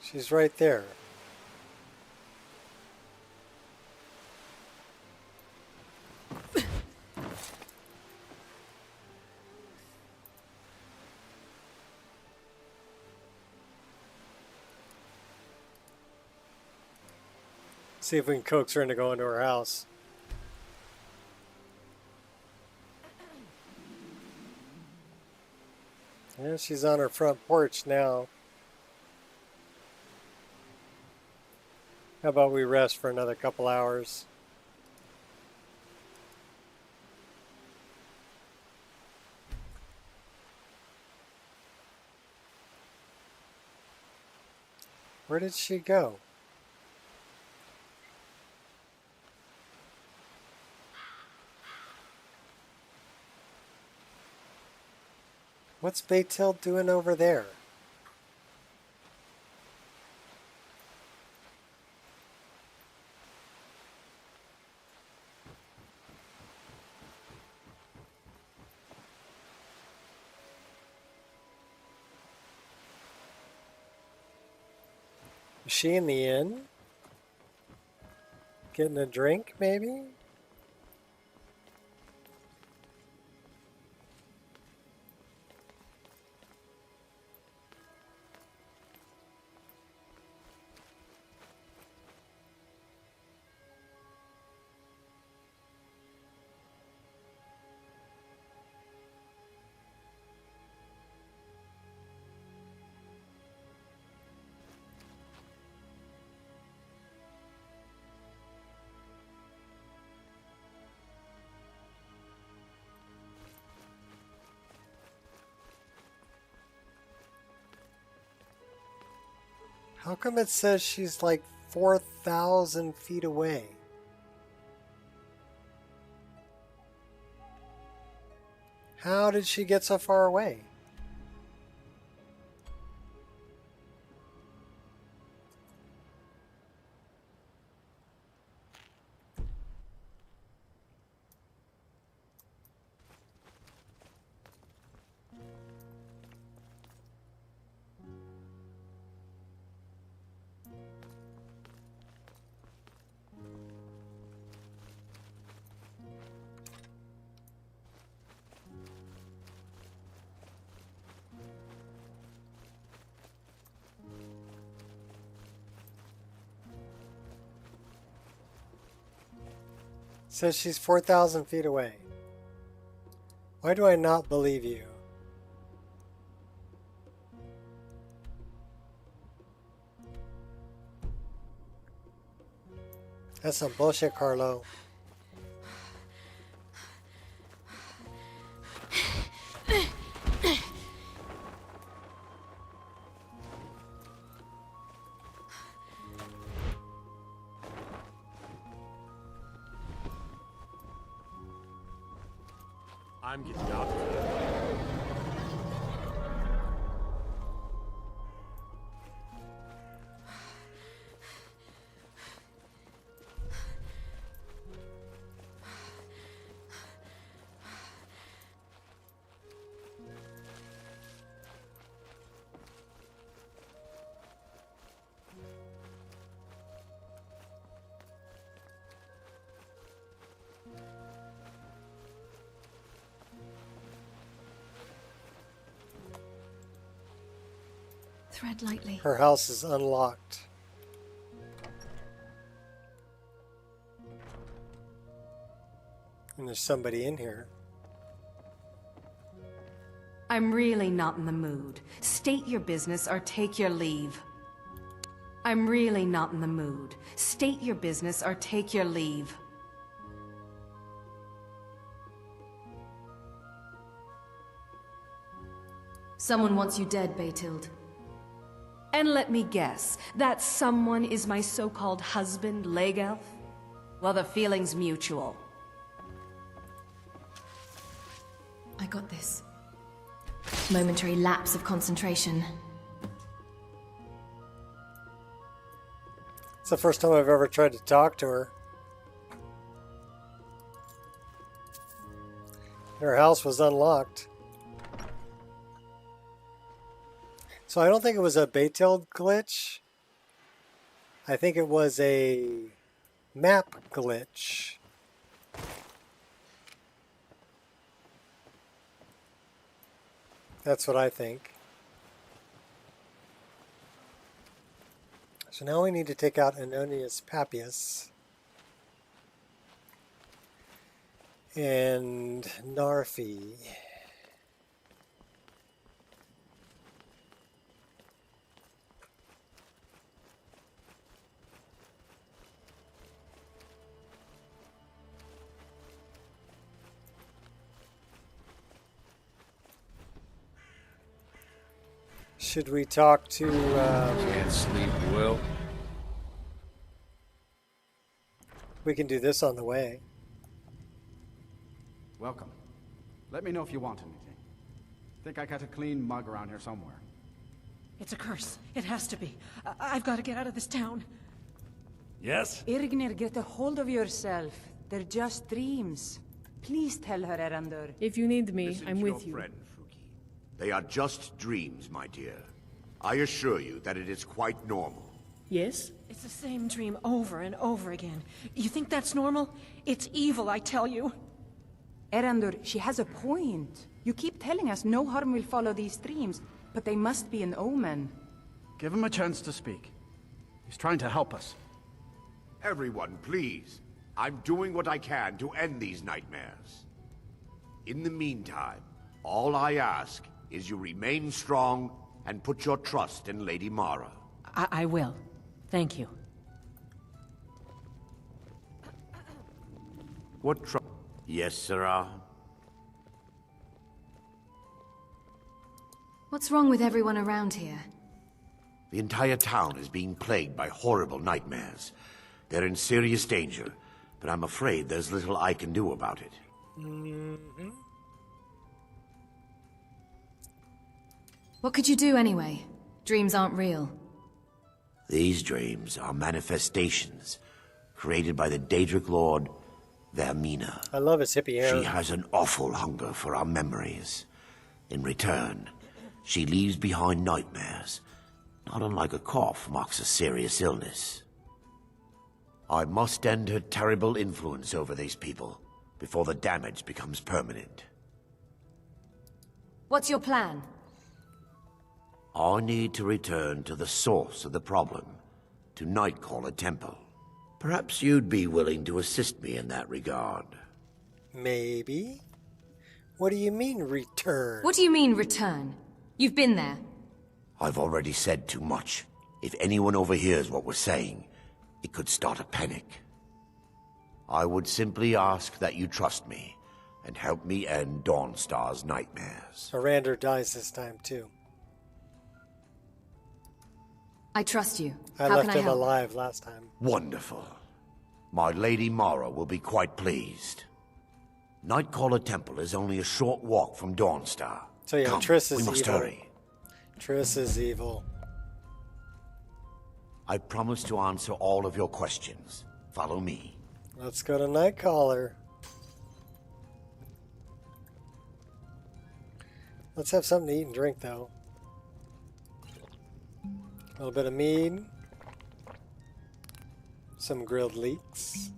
She's right there. See if we can coax her into going to her house. Yeah, she's on her front porch now. How about we rest for another couple hours? Where did she go? What's Baytild doing over there? Is she in the inn? Getting a drink, maybe? How come it says she's like 4,000 feet away? How did she get so far away? Says she's 4,000 feet away. Why do I not believe you? That's some bullshit, Carlo.
I'm getting out.
Tread lightly.
Her house is unlocked. And there's somebody in here.
I'm really not in the mood. State your business or take your leave. I'm really not in the mood. State your business or take your leave.
Someone wants you dead, Betild.
And let me guess, that someone is my so-called husband, Leg Elf? Well, the feeling's mutual.
I got this. Momentary lapse of concentration.
It's the first time I've ever tried to talk to her. Her house was unlocked. So I don't think it was a Betild glitch. I think it was a map glitch. That's what I think. So now we need to take out Anonius Papias and Narfi. Should we talk to...
Can't sleep well.
We can do this on the way.
Welcome. Let me know if you want anything. Think I got a clean mug around here somewhere.
It's a curse. It has to be. I've got to get out of this town.
Yes?
Irgnir, get a hold of yourself. They're just dreams. Please tell her, Erandur.
If you need me,
Listen
I'm
to
with
your
you.
friend, Fuki. They are just dreams, my dear. I assure you that it is quite normal.
Yes?
It's the same dream over and over again. You think that's normal? It's evil, I tell you.
Erandur, she has a point. You keep telling us no harm will follow these dreams, but they must be an omen.
Give him a chance to speak. He's trying to help us.
Everyone, please. I'm doing what I can to end these nightmares. In the meantime, all I ask is you remain strong and put your trust in Lady Mara.
I will. Thank you.
What trouble? Yes, Sarah?
What's wrong with everyone around here?
The entire town is being plagued by horrible nightmares. They're in serious danger, but I'm afraid there's little I can do about it.
What could you do anyway? Dreams aren't real.
These dreams are manifestations created by the Daedric Lord Vermina.
I love his hippie hair.
She has an awful hunger for our memories. In return, she leaves behind nightmares. Not unlike a cough marks a serious illness. I must end her terrible influence over these people before the damage becomes permanent.
What's your plan?
I need to return to the source of the problem, to Nightcaller Temple. Perhaps you'd be willing to assist me in that regard.
Maybe. What do you mean, return?
What do you mean, return? You've been there.
I've already said too much. If anyone overhears what we're saying, it could start a panic. I would simply ask that you trust me and help me end Dawnstar's nightmares.
Arander dies this time, too.
I trust you.
I
How
left
can I
him
help?
alive last time.
Wonderful. My Lady Mara will be quite pleased. Nightcaller Temple is only a short walk from Dawnstar.
So yeah,
Come,
Triss
we
is
must
evil.
hurry.
Triss is evil.
I promise to answer all of your questions. Follow me.
Let's go to Nightcaller. Let's have something to eat and drink, though. A little bit of mead. Some grilled leeks.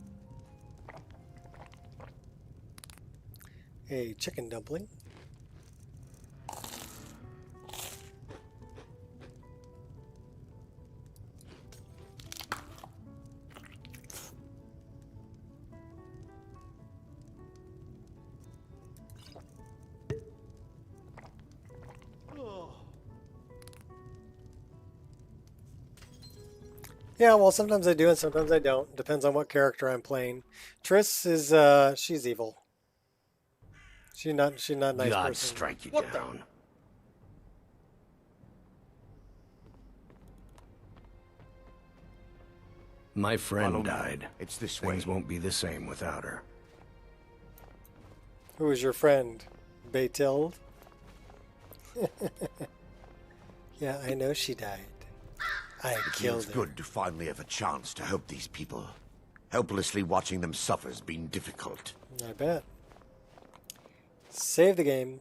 A chicken dumpling. Yeah, well, sometimes I do and sometimes I don't. Depends on what character I'm playing. Triss is, she's evil. She's not a nice
God
person.
strike you down.
My friend
Follow me.
died.
It's this
Things
way.
won't be the same without her.
Who was your friend? Betild? Yeah, I know she died. I
It
killed
feels
her.
good to finally have a chance to help these people. Helplessly watching them suffer has been difficult.
I bet. Save the game.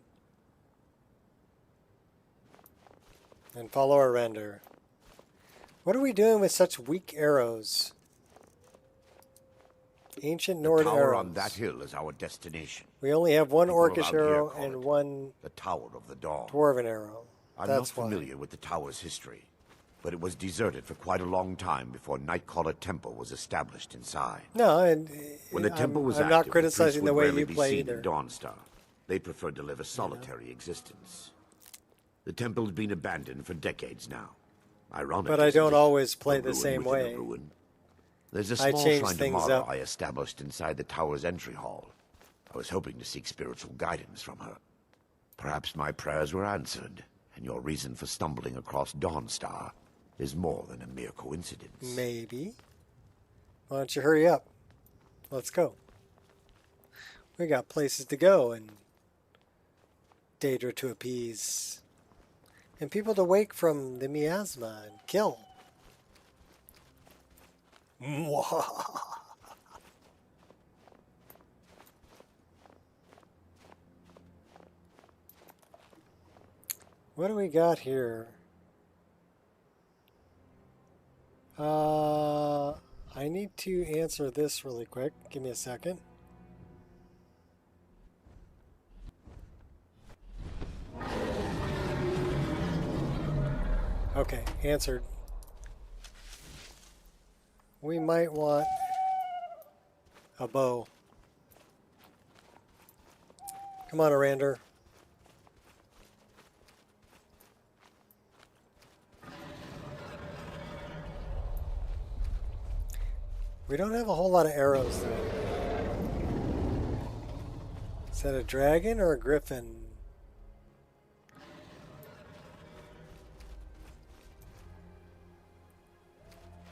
And follow our render. What are we doing with such weak arrows? Ancient Nord
Tower
arrows.
on that hill is our destination.
We only have one
People
orcish
around here
arrow
call
and
it
one
the Tower of the Dawn.
dwarven arrow.
I'm
That's
not
why.
familiar with the tower's history, but it was deserted for quite a long time before Nightcaller Temple was established inside.
No, and
When the temple was
I'm
active,
not criticizing
the
the
priests would
way
rarely
you
be
play
seen
either.
in Dawnstar. They preferred to live a solitary existence. The temple's been abandoned for decades now. Ironic,
But I
isn't
don't
it?
always play
A
the
ruin
same
within a
way.
ruin. There's a
I
small
change
shrine to
things
Mara
up.
I established inside the tower's entry hall. I was hoping to seek spiritual guidance from her. Perhaps my prayers were answered, and your reason for stumbling across Dawnstar is more than a mere coincidence.
Maybe. Why don't you hurry up? Let's go. We got places to go and Daedra to appease. And people to wake from the miasma and kill. What do we got here? I need to answer this really quick. Give me a second. Okay, answered. We might want a bow. Come on, Arander. We don't have a whole lot of arrows, though. Is that a dragon or a griffin?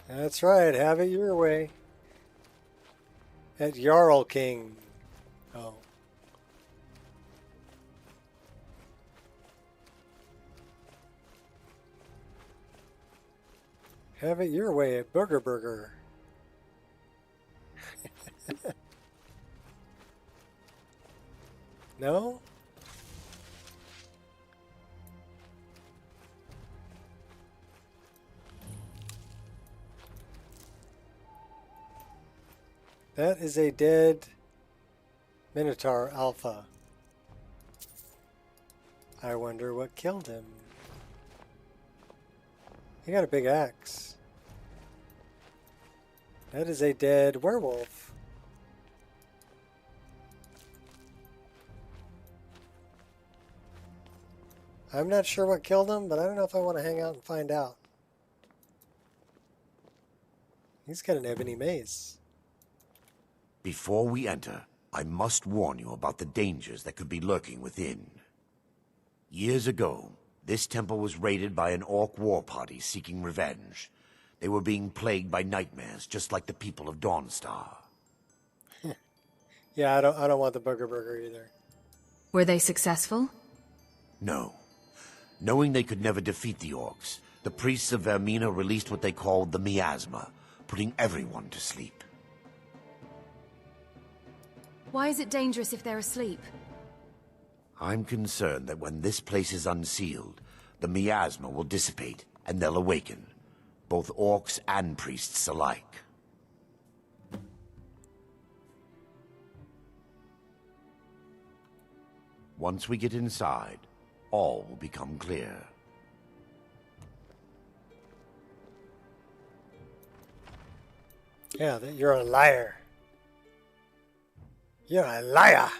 That's right, have it your way. At Jarl King. Oh. Have it your way at Burger Burger. No? That is a dead Minotaur Alpha. I wonder what killed him. He got a big axe. That is a dead werewolf. I'm not sure what killed him, but I don't know if I want to hang out and find out. He's got an ebony mace.
Before we enter, I must warn you about the dangers that could be lurking within. Years ago, this temple was raided by an orc war party seeking revenge. They were being plagued by nightmares, just like the people of Dawnstar.
Yeah, I don't want the Burger Burger either.
Were they successful?
No. Knowing they could never defeat the orcs, the priests of Vermina released what they called the miasma, putting everyone to sleep.
Why is it dangerous if they're asleep?
I'm concerned that when this place is unsealed, the miasma will dissipate and they'll awaken, both orcs and priests alike. Once we get inside, all will become clear.
Yeah, that you're a liar. You're a liar.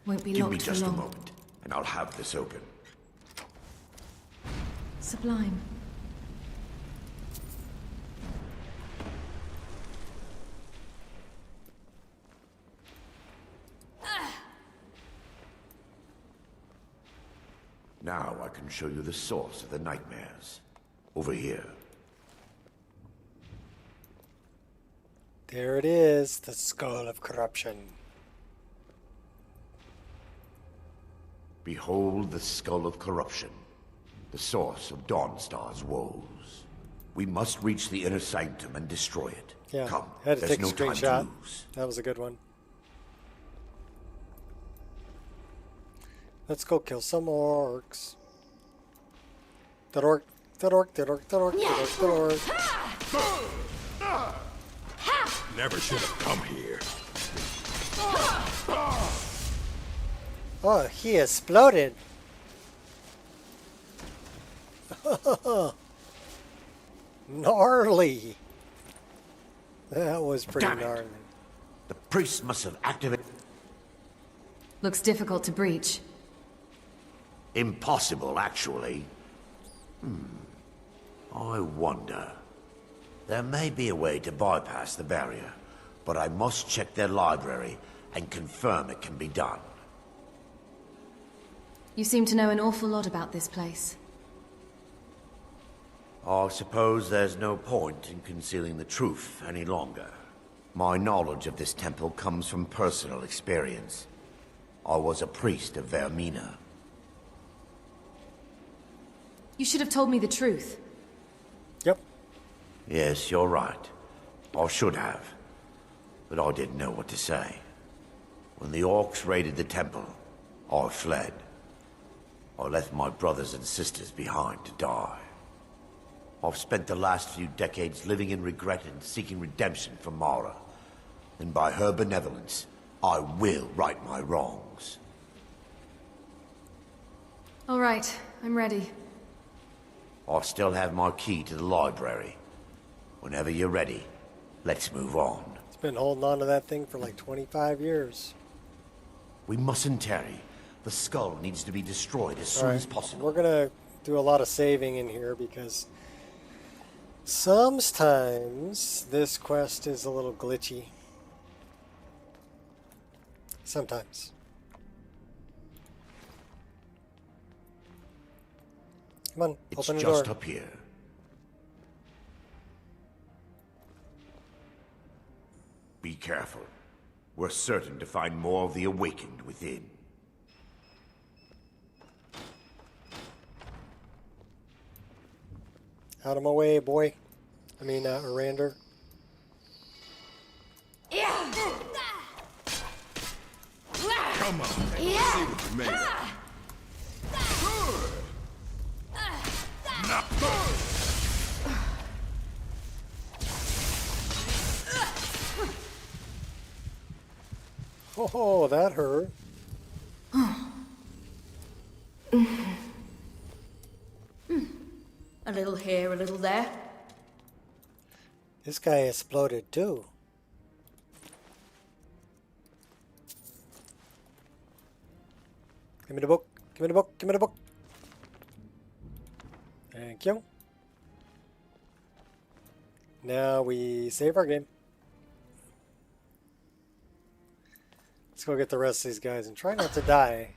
Won't be
Give
locked
me just
for
a
long.
moment, and I'll have this open.
Sublime.
Now I can show you the source of the nightmares. Over here.
There it is, the skull of corruption.
Behold the skull of corruption, the source of Dawnstar's woes. We must reach the inner sanctum and destroy it.
Yeah,
Come,
I had to
there's
take
no
a
time
screenshot.
to lose.
That was a good one. Let's go kill some orcs. That orc, that orc, that orc, that orc, that orc, that orc.
Never should have come here.
Oh, he exploded. Gnarly. That was pretty
Damn it.
gnarly.
The priest must have activated...
Looks difficult to breach.
Impossible, actually. I wonder. There may be a way to bypass the barrier, but I must check their library and confirm it can be done.
You seem to know an awful lot about this place.
I suppose there's no point in concealing the truth any longer. My knowledge of this temple comes from personal experience. I was a priest of Vermina.
You should have told me the truth.
Yep.
Yes, you're right. I should have. But I didn't know what to say. When the orcs raided the temple, I fled. I left my brothers and sisters behind to die. I've spent the last few decades living in regret and seeking redemption from Mara. And by her benevolence, I will right my wrongs.
All right, I'm ready.
I still have my key to the library. Whenever you're ready, let's move on.
It's been holding on to that thing for like 25 years.
We mustn't tarry. The skull needs to be destroyed as soon as possible.
We're gonna do a lot of saving in here because Sometimes this quest is a little glitchy. Sometimes. Come on,
It's
open the door.
just up here. Be careful. We're certain to find more of the awakened within.
Out of my way, boy. I mean, Arander.
Come on, let's see what you made of.
Oh, that hurt.
A little here, a little there.
This guy exploded too. Give me the book. Give me the book. Give me the book. Thank you. Now we save our game. Let's go get the rest of these guys and try not to die.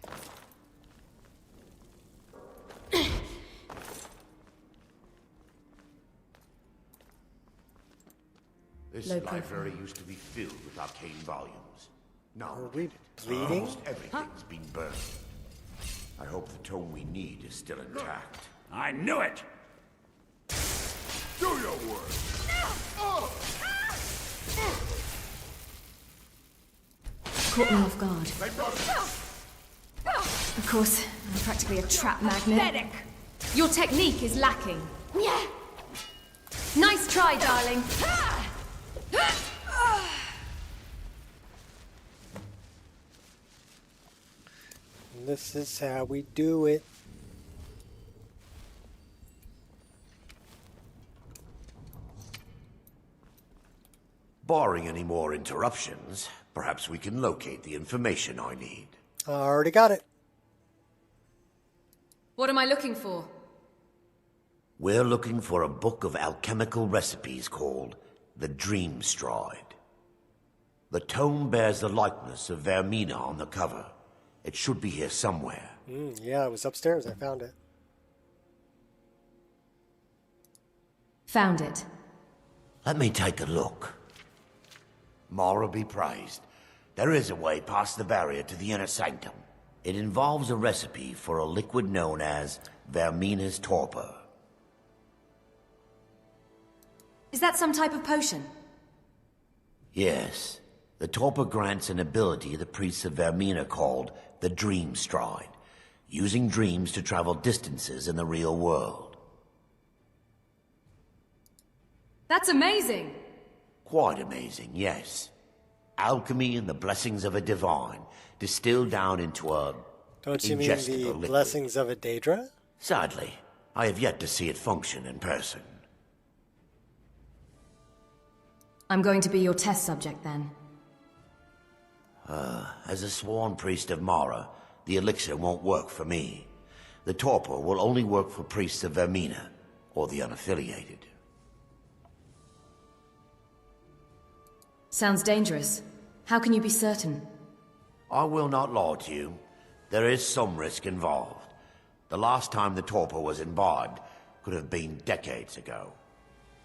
This library used to be filled with arcane volumes. Now,
Are we bleeding?
almost everything's been burned. I hope the tome we need is still intact.
I knew it! Do your work!
Caught me off guard. Of course, I'm practically a trap magnet. Your technique is lacking. Nice try, darling.
This is how we do it.
Barring any more interruptions, perhaps we can locate the information I need.
I already got it.
What am I looking for?
We're looking for a book of alchemical recipes called the Dream Stride. The tome bears the likeness of Vermina on the cover. It should be here somewhere.
Yeah, it was upstairs. I found it.
Found it.
Let me take a look. Mara be praised. There is a way past the barrier to the inner sanctum. It involves a recipe for a liquid known as Vermina's torpor.
Is that some type of potion?
Yes. The torpor grants an ability the priests of Vermina called the Dream Stride, using dreams to travel distances in the real world.
That's amazing!
Quite amazing, yes. Alchemy and the blessings of a divine, distilled down into a
Don't you mean
ingestible
the
liquid.
blessings of a Daedra?
Sadly, I have yet to see it function in person.
I'm going to be your test subject then.
As a sworn priest of Mara, the elixir won't work for me. The torpor will only work for priests of Vermina, or the unaffiliated.
Sounds dangerous. How can you be certain?
I will not lie to you. There is some risk involved. The last time the torpor was imbibed could have been decades ago.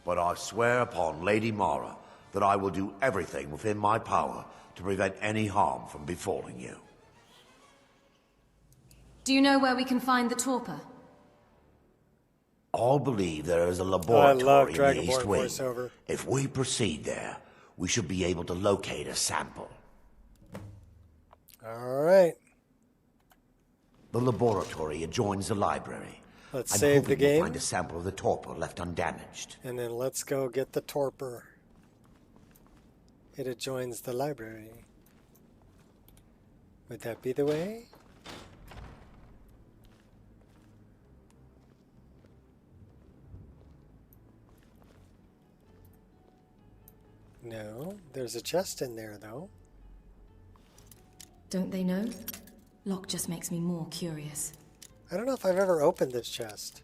But I swear upon Lady Mara that I will do everything within my power to prevent any harm from befalling you.
Do you know where we can find the torpor?
I believe there is a
I
laboratory
love
in the
Dragonborne
East Wing.
voiceover.
If we proceed there, we should be able to locate a sample.
Alright.
The laboratory adjoins the library.
Let's
I'm
save
hoping
the game.
we'll find a sample of the torpor left undamaged.
And then let's go get the torpor. It adjoins the library. Would that be the way? No, there's a chest in there though.
Don't they know? Lock just makes me more curious.
I don't know if I've ever opened this chest.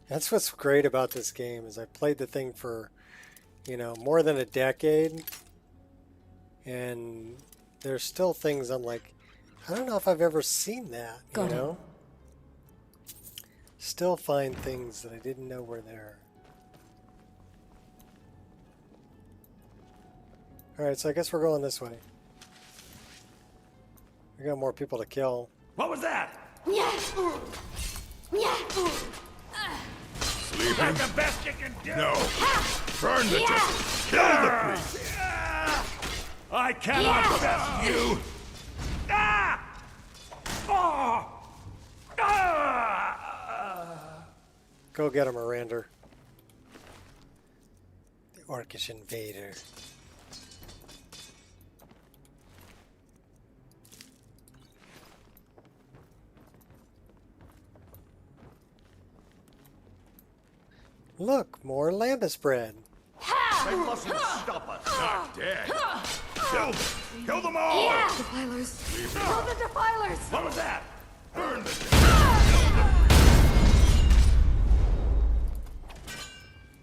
That's what's great about this game is I played the thing for, you know, more than a decade, and there's still things I'm like, I don't know if I've ever seen that, you know? Still find things that I didn't know were there. Alright, so I guess we're going this way. We got more people to kill.
What was that?
Sleeping?
The best you can do.
No. Burn the temple. Kill the priest.
I cannot best you. Ah! Oh! Ah!
Go get him, Mirander. The Orcish invader. Look, more lambus bread.
They mustn't stop us. Not dead. Kill them. Kill them all.
Defilers. Kill the defilers.
What was that?
Burn the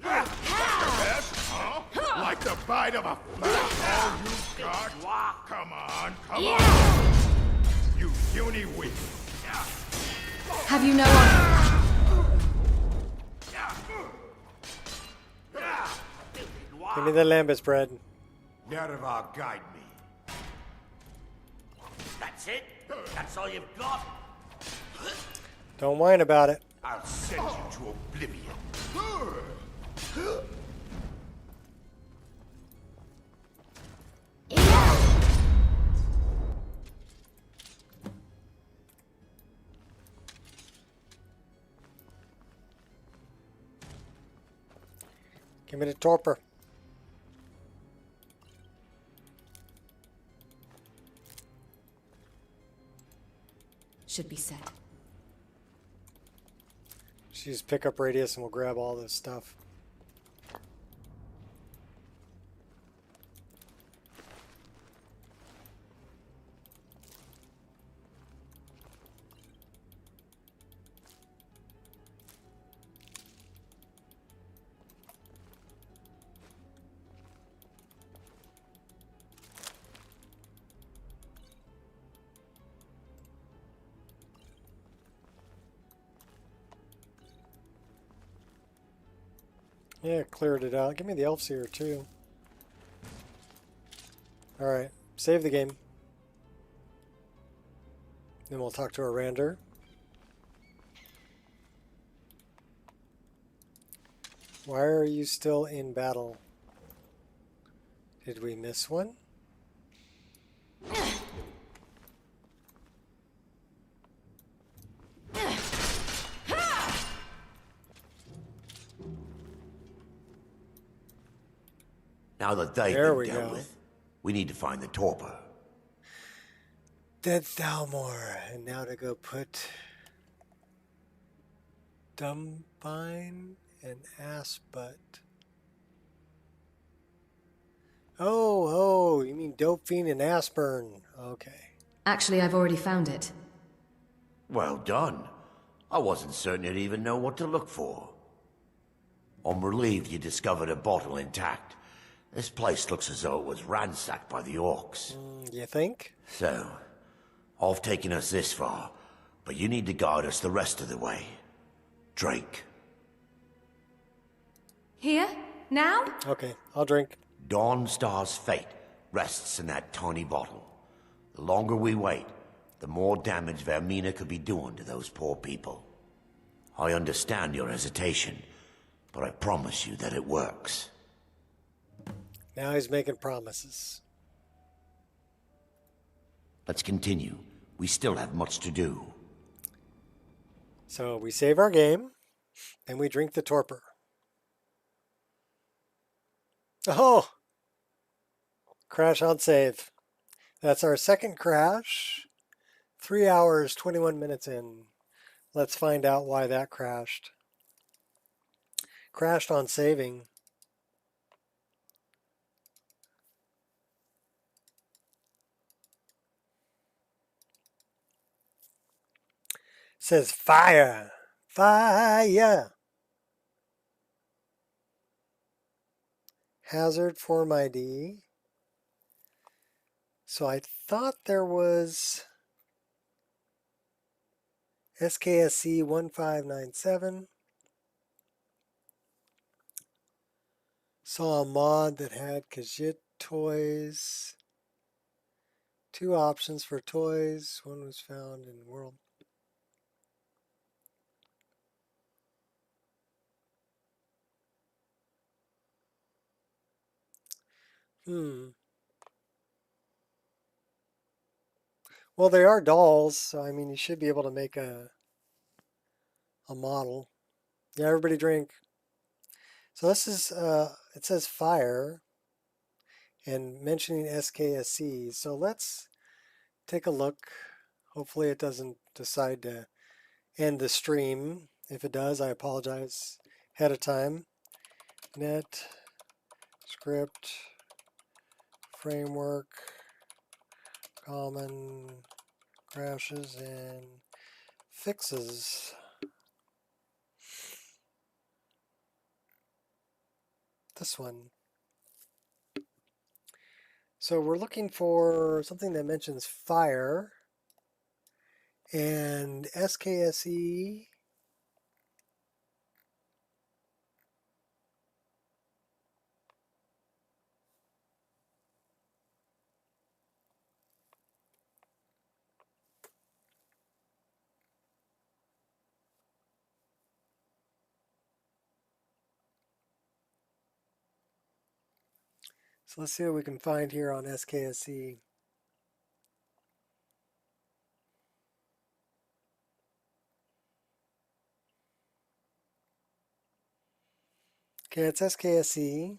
best, huh? Like the bite of a fat all you've got? Come on, come on. You puny weak.
Have you no honor?
Give me the lambus bread.
Never guide me.
That's it? That's all you've got?
Don't whine about it.
I'll send you to oblivion.
Give me the torpor.
Should be set.
Just use pickup radius and we'll grab all this stuff. Yeah, cleared it out. Give me the elves here too. Alright, save the game. Then we'll talk to Arander. Why are you still in battle? Did we miss one?
Now that they've
There
been
we
dealt
go.
with, we need to find the torpor.
Dead Thalmor. And now to go put Dumbine and Assbutt. Oh, you mean Dope Fiend and Aspern. Okay.
Actually, I've already found it.
Well done. I wasn't certain you'd even know what to look for. I'm relieved you discovered a bottle intact. This place looks as though it was ransacked by the orcs.
You think?
So, I've taken us this far, but you need to guide us the rest of the way. Drink.
Here? Now?
Okay, I'll drink.
Dawnstar's fate rests in that tiny bottle. The longer we wait, the more damage Vermina could be doing to those poor people. I understand your hesitation, but I promise you that it works.
Now he's making promises.
Let's continue. We still have much to do.
So we save our game, and we drink the torpor. Oh! Crash on save. That's our second crash. 3 hours, 21 minutes in. Let's find out why that crashed. Crashed on saving. Says fire. Fire. hazard form ID. So I thought there was SKSC 1597. Saw a mod that had Khajiit toys. 2 options for toys. One was found in world. Well, they are dolls, so I mean, you should be able to make a model. Yeah, everybody drink. So this is, it says fire and mentioning SKSE. So let's take a look. Hopefully it doesn't decide to end the stream. If it does, I apologize ahead of time. Net script framework common crashes and fixes. This one. So we're looking for something that mentions fire and SKSE. So let's see what we can find here on SKSE. Okay, it's SKSE.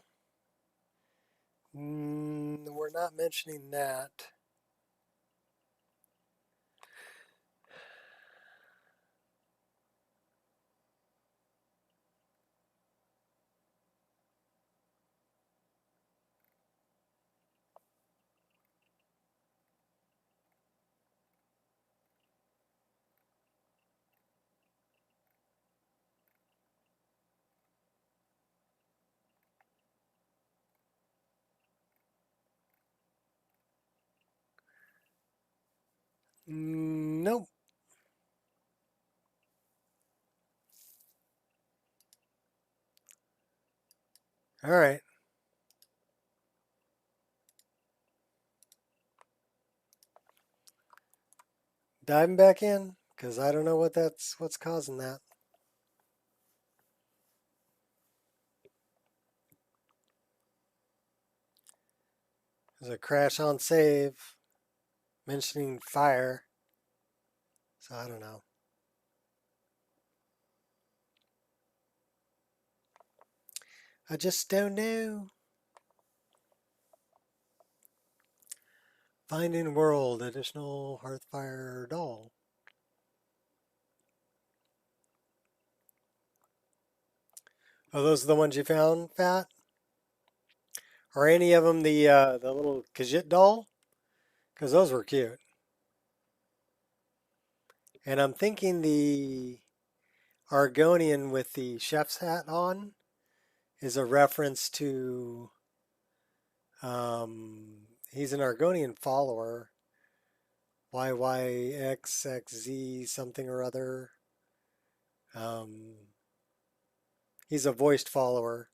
We're not mentioning that. Nope. All right. Diving back in, because I don't know what's causing that. There's a crash on save mentioning fire. So I don't know. I just don't know. Finding world, additional Hearthfire doll. Oh, those are the ones you found, Fat? Are any of them the little Khajiit doll? Because those were cute. And I'm thinking the Argonian with the chef's hat on is a reference to, he's an Argonian follower, YYXXZ something or other. He's a voiced follower,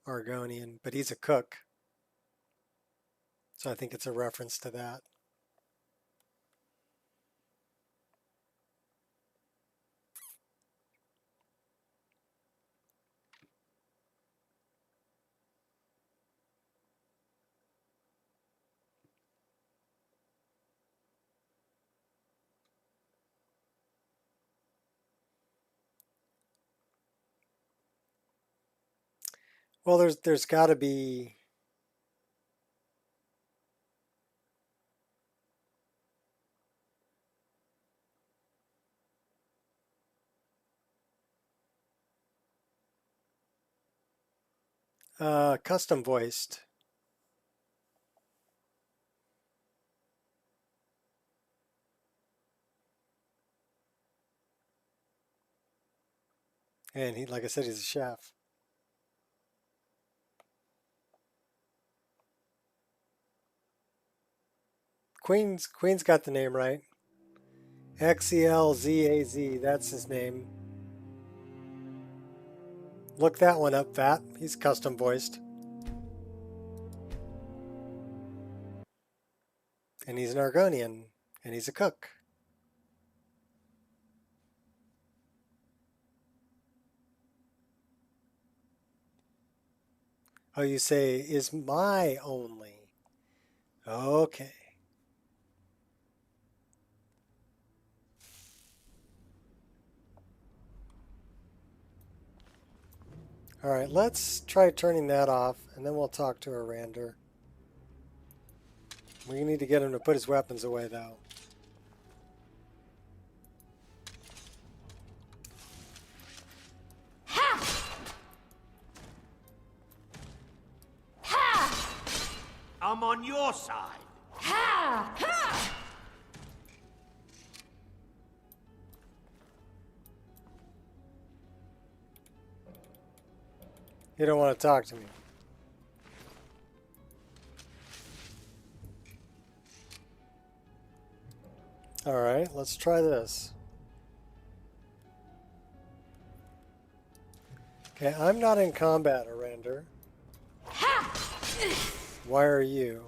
Argonian, but he's a cook. So I think it's a reference to that. Well, there's got to be custom voiced. And he, like I said, he's a chef. Queen's got the name right. XELZAZ, that's his name. Look that one up, Vat. He's custom voiced. And he's an Argonian, and he's a cook. Oh, you say, is my only. Okay. All right, let's try turning that off, and then we'll talk to Arander. We need to get him to put his weapons away, though.
I'm on your side.
Ha! Ha!
You don't want to talk to me. All right, let's try this. Okay, I'm not in combat, Arander. Why are you?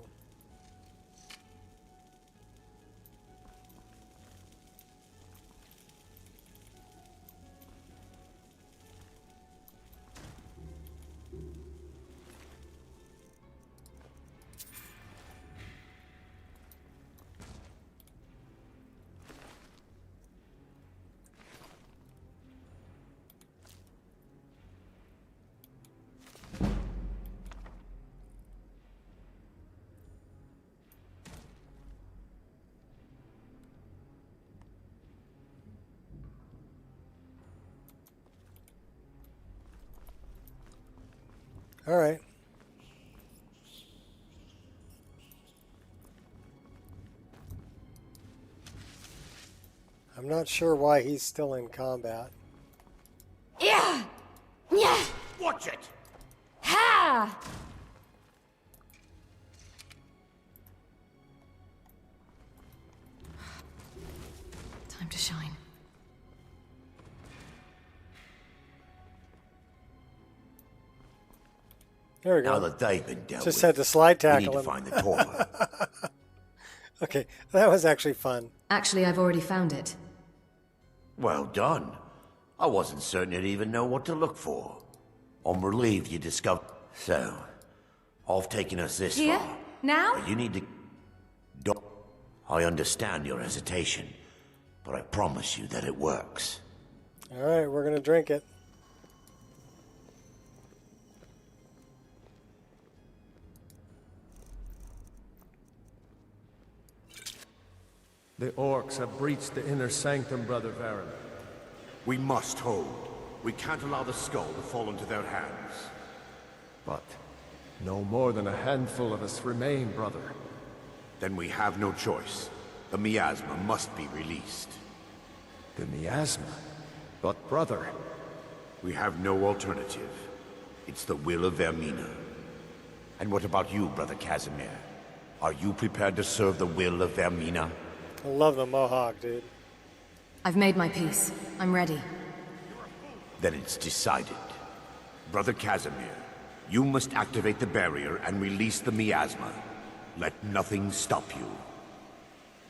All right. I'm not sure why he's still in combat.
Yeah! Yeah!
Watch it!
Ha! Time to shine.
There we go.
Now that they've been dealt
Just
with,
had to slide
we need
tackle
to
him.
find the toilet.
Okay, that was actually fun.
Actually, I've already found it.
Well done. I wasn't certain you'd even know what to look for. I'm relieved you discovered. So, I've taken us this
Here?
far.
Now?
But you need to... Don't... I understand your hesitation, but I promise you that it works.
All right, we're going to drink it.
The orcs have breached the inner sanctum, Brother Varen.
We must hold. We can't allow the skull to fall into their hands.
But no more than a handful of us remain, brother.
Then we have no choice. The miasma must be released.
The miasma? But, brother...
We have no alternative. It's the will of Vermina. And what about you, Brother Casimir? Are you prepared to serve the will of Vermina?
I love the mohawk, dude.
I've made my peace. I'm ready.
Then it's decided. Brother Casimir, you must activate the barrier and release the miasma. Let nothing stop you.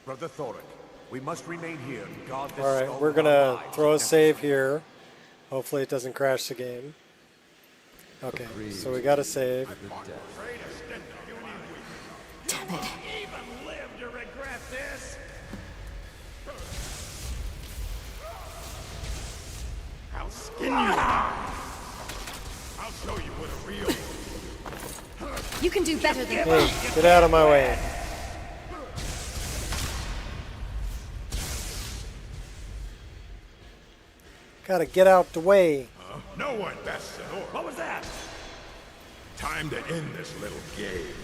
Brother Thoric, we must remain here and guard this.
All right, we're going to throw a save here. Hopefully it doesn't crash the game. Okay, so we got to save.
Damn it.
Even live to regret this? I'll skin you. I'll show you what a real...
You can do better than
Hey, get out of my way. Gotta get out the way.
No one bests an orc. What was that? Time to end this little game.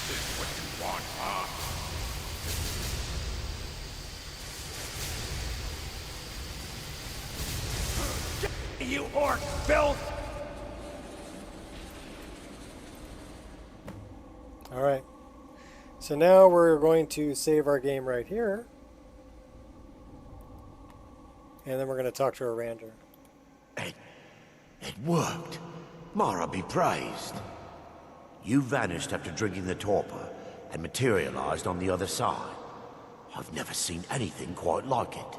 This is what you want, huh? You orc filth!
Alright. So now we're going to save our game right here. And then we're going to talk to Arander.
It worked. Mara be praised. You vanished after drinking the torpor and materialized on the other side. I've never seen anything quite like it.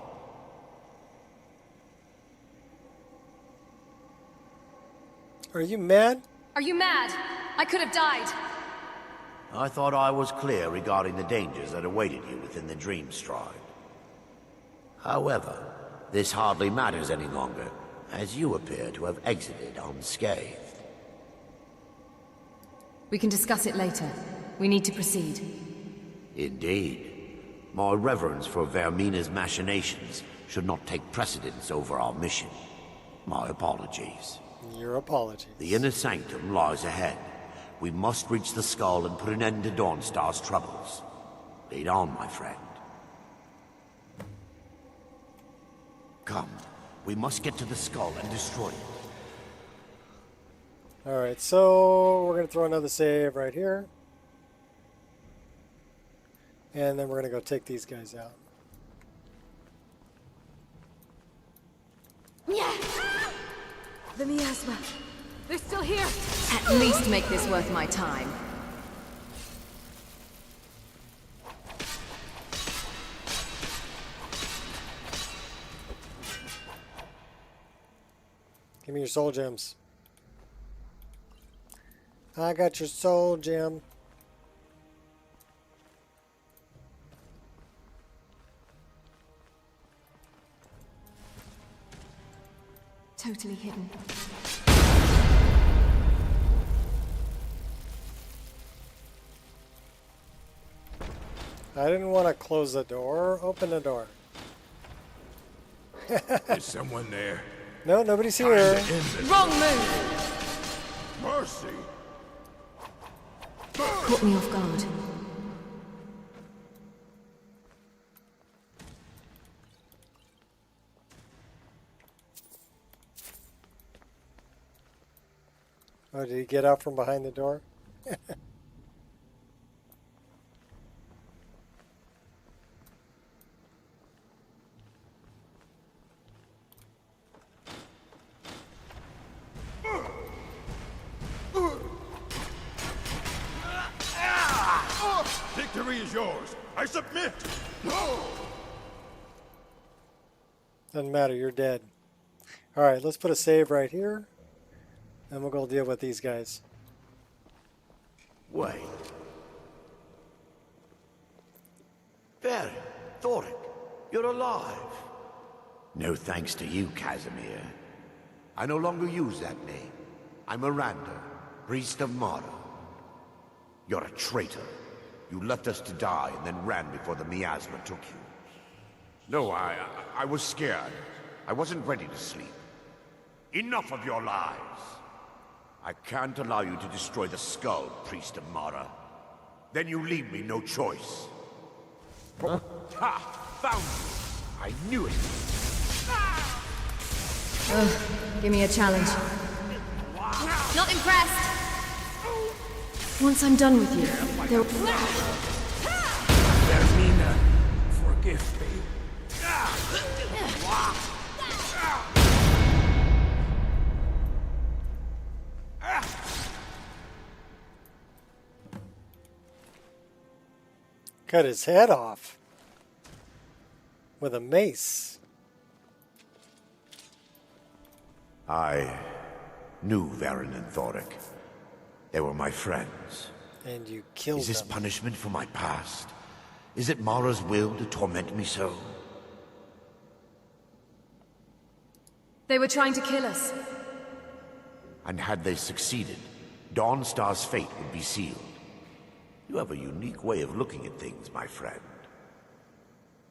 Are you mad?
Are you mad? I could have died.
I thought I was clear regarding the dangers that awaited you within the Dream Stride. However, this hardly matters any longer, as you appear to have exited unscathed.
We can discuss it later. We need to proceed.
Indeed. My reverence for Vermina's machinations should not take precedence over our mission. My apologies.
Your apologies.
The inner sanctum lies ahead. We must reach the skull and put an end to Dawnstar's troubles. Lead on, my friend. Come, we must get to the skull and destroy it.
Alright, so we're going to throw another save right here. And then we're going to go take these guys out.
Yeah. The miasma. They're still here.
At least make this worth my time.
Give me your soul gems. I got your soul gem.
Totally hidden.
I didn't want to close the door. Open the door.
Is someone there?
No, nobody's
Time
here.
to end this.
Wrong move.
Mercy.
Caught me off guard.
Oh, did he get out from behind the door?
Victory is yours. I submit. No.
Doesn't matter, you're dead. Alright, let's put a save right here. And we'll go deal with these guys.
Wait. Baron, Thoric, you're alive. No thanks to you, Casimir. I no longer use that name. I'm Miranda, priest of Mara. You're a traitor. You left us to die and then ran before the miasma took you. No, I was scared. I wasn't ready to sleep. Enough of your lies. I can't allow you to destroy the skull, priest of Mara. Then you leave me no choice. Huh? Ha! Found you! I knew it!
Give me a challenge.
Not impressed.
Once I'm done with you, there will...
Vermina, forgive me.
Cut his head off. With a mace.
I knew Varen and Thoric. They were my friends.
And you killed
Is this
them.
punishment for my past? Is it Mara's will to torment me so?
They were trying to kill us.
And had they succeeded, Dawnstar's fate would be sealed. You have a unique way of looking at things, my friend.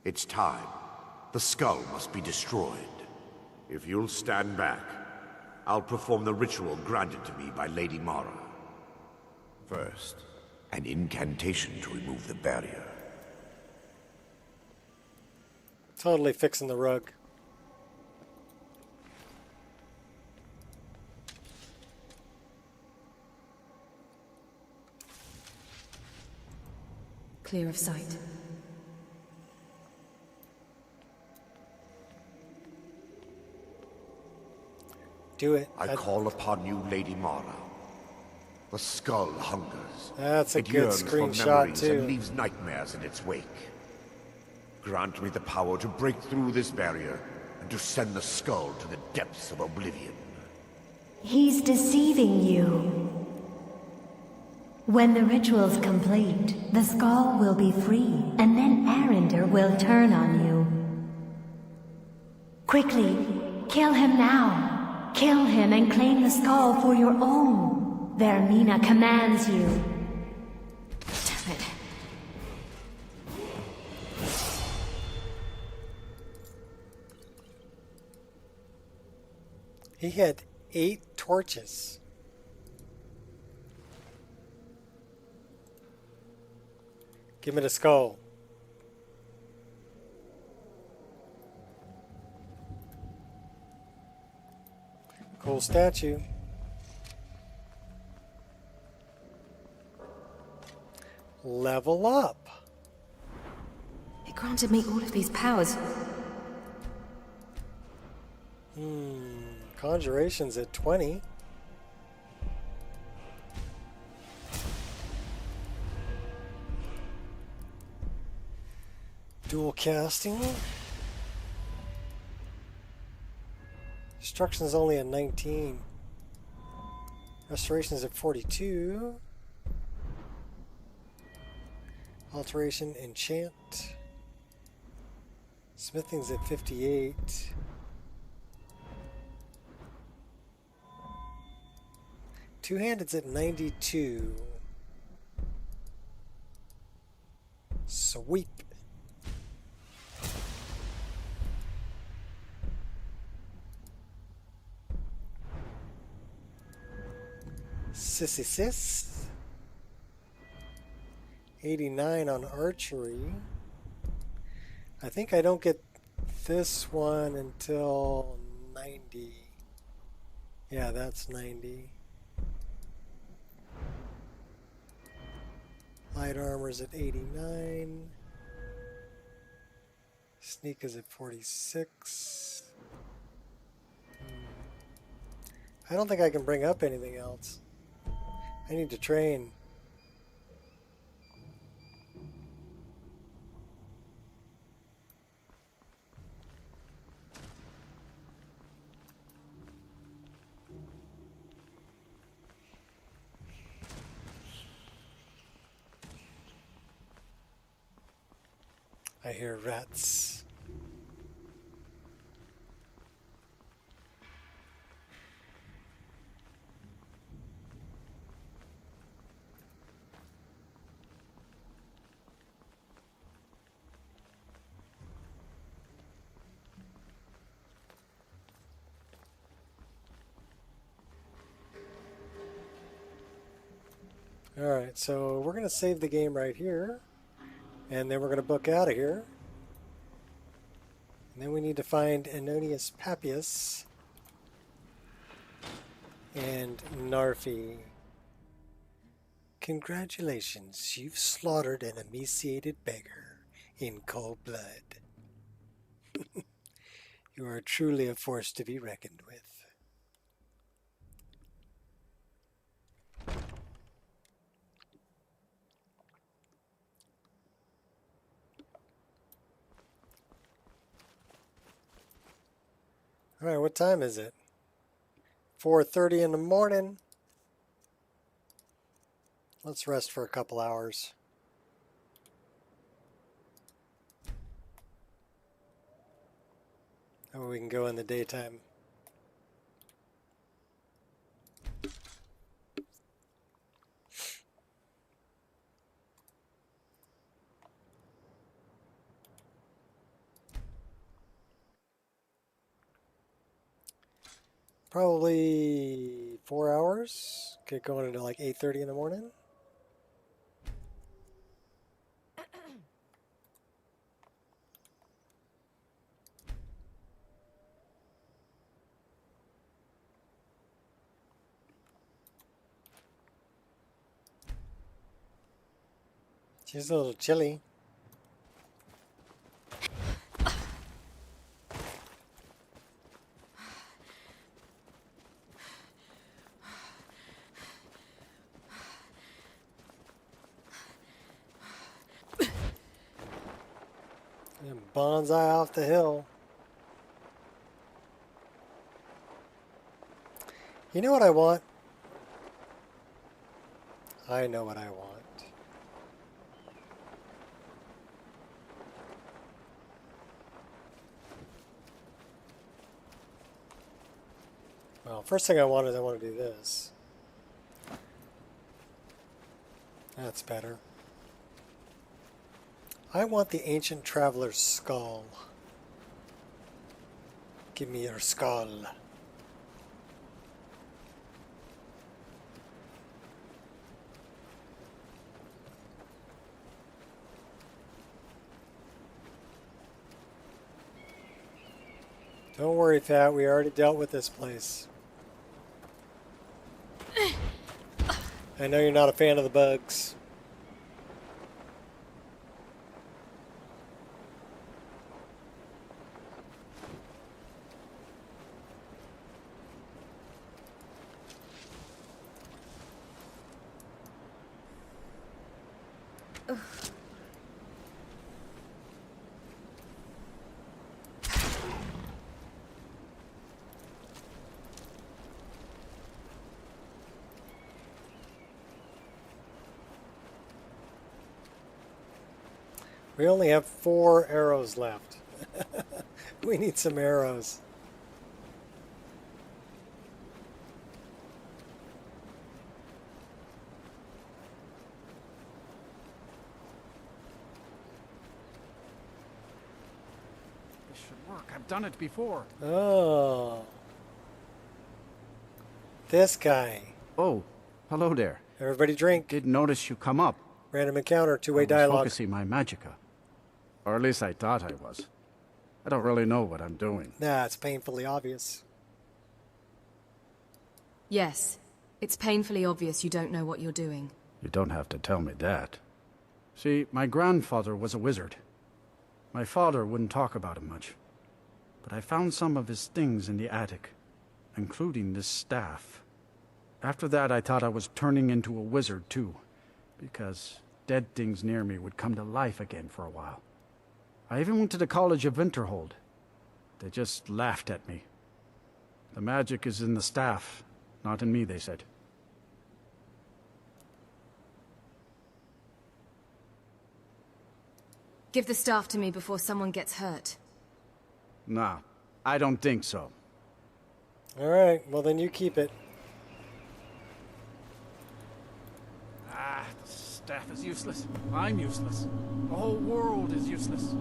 It's time. The skull must be destroyed. If you'll stand back, I'll perform the ritual granted to me by Lady Mara. First, an incantation to remove the barrier.
Totally fixing the rug.
clear of sight.
Do it.
I call upon you, Lady Mara. The skull hungers.
That's a
it
good
yearns for
screenshot,
memories
too.
and leaves nightmares in its wake. Grant me the power to break through this barrier and to send the skull to the depths of oblivion.
He's deceiving you. When the ritual's complete, the skull will be free, and then Arender will turn on you. Quickly, kill him now. Kill him and claim the skull for your own. Vermina commands you.
Damn it.
He had 8 torches. Give me the skull. Cool statue. Level up.
It granted me all of these powers.
Conjuration's at 20. Dual casting. Destruction's only at 19. Restoration's at 42. Alteration, enchant. Smithing's at 58. Two-handed's at 92. Sweep. Sissy sis. 89 on archery. I think I don't get this one until 90. Yeah, that's 90. Light armor's at 89. Sneak is at 46. I don't think I can bring up anything else. I need to train. I hear rats. Alright, so we're going to save the game right here. And then we're going to book out of here. And then we need to find Anonius Papias and Narfi. Congratulations, you've slaughtered an emaciated beggar in cold blood. You are truly a force to be reckoned with. All right, what time is it? 4:30 in the morning. Let's rest for a couple hours. Or we can go in the daytime. Probably 4 hours. Get going into like 8:30 in the morning. She's a little chilly. And bonsai off the hill. You know what I want? I know what I want. Well, first thing I want is I want to do this. That's better. I want the ancient traveler's skull. Give me your skull. Don't worry, Fat. We already dealt with this place. I know you're not a fan of the bugs. We only have 4 arrows left. We need some arrows.
This should work. I've done it before.
Oh. This guy.
Oh, hello there.
Everybody drink.
Did notice you come up.
Random encounter, two-way
I was
dialogue.
focusing my magicka. Or at least I thought I was. I don't really know what I'm doing.
Nah, it's painfully obvious.
Yes, it's painfully obvious you don't know what you're doing.
You don't have to tell me that. See, my grandfather was a wizard. My father wouldn't talk about him much. But I found some of his things in the attic, including this staff. After that, I thought I was turning into a wizard, too, because dead things near me would come to life again for a while. I even went to the College of Winterhold. They just laughed at me. The magic is in the staff, not in me, they said.
Give the staff to me before someone gets hurt.
Nah, I don't think so.
Alright, well then you keep it.
Ah, the staff is useless. I'm useless. The whole world is useless.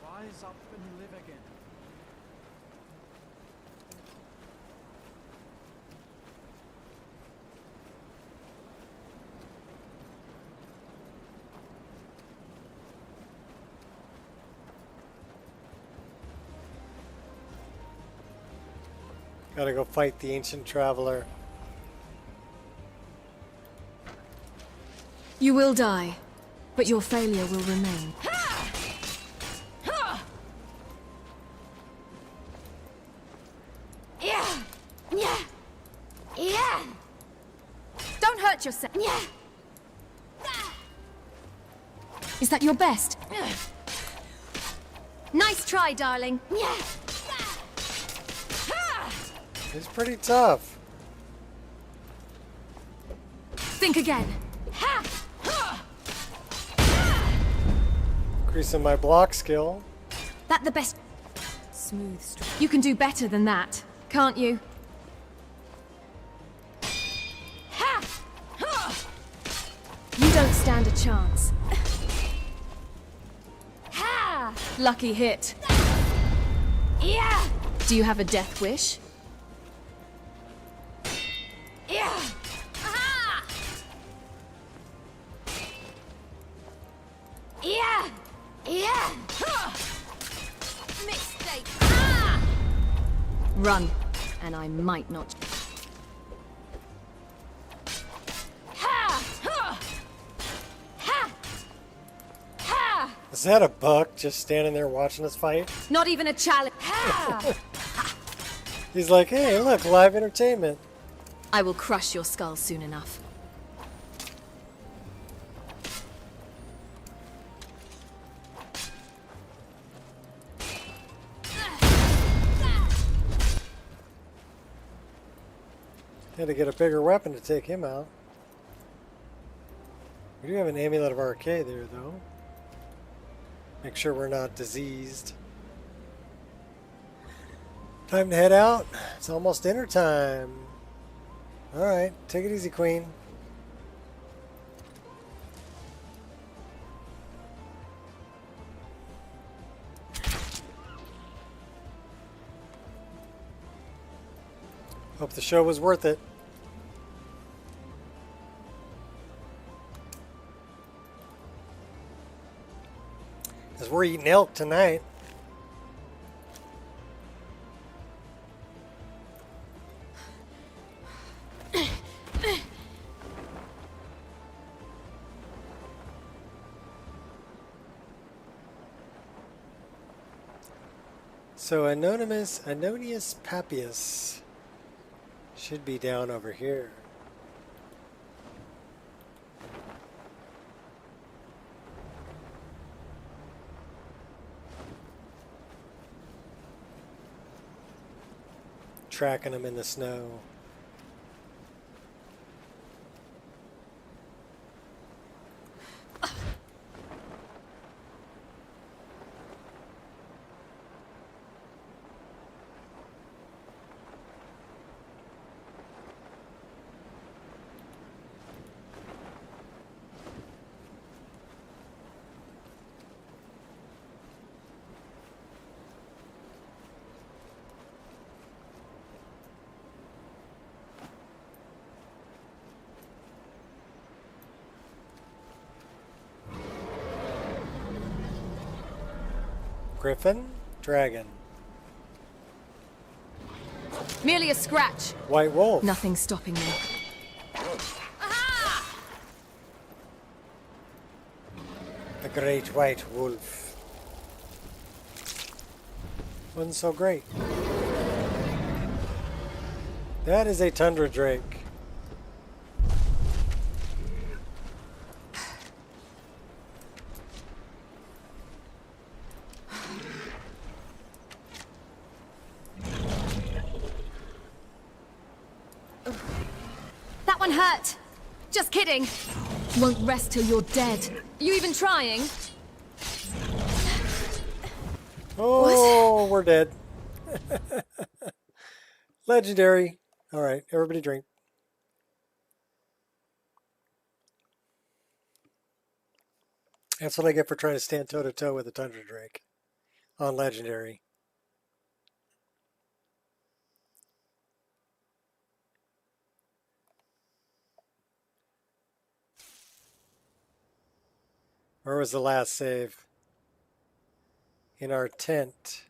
Rise up and live again.
Gotta go fight the ancient traveler.
You will die, but your failure will remain. Don't hurt yourself. Is that your best? Nice try, darling.
He's pretty tough.
Think again.
Increasing my block skill.
That the best. Smooth stroke. You can do better than that, can't you? You don't stand a chance. Lucky hit. Do you have a death wish? Run, and I might not.
Is that a buck just standing there watching us fight?
Not even a challenge.
He's like, hey, look, live entertainment.
I will crush your skull soon enough.
Had to get a bigger weapon to take him out. We do have an amulet of Arcade there, though. Make sure we're not diseased. Time to head out. It's almost dinner time. Alright, take it easy, Queen. Hope the show was worth it. Because we're eating elk tonight. So Anonius Papias should be down over here. Tracking him in the snow. Griffin, dragon.
Merely a scratch.
White wolf.
Nothing stopping me.
The great white wolf. Wasn't so great. That is a tundra drake.
That one hurt. Just kidding. Won't rest till you're dead. Are you even trying?
Oh, what? We're dead. Legendary. All right, everybody drink. That's what I get for trying to stand toe-to-toe with a tundra drake on Legendary. Where was the last save? In our tent.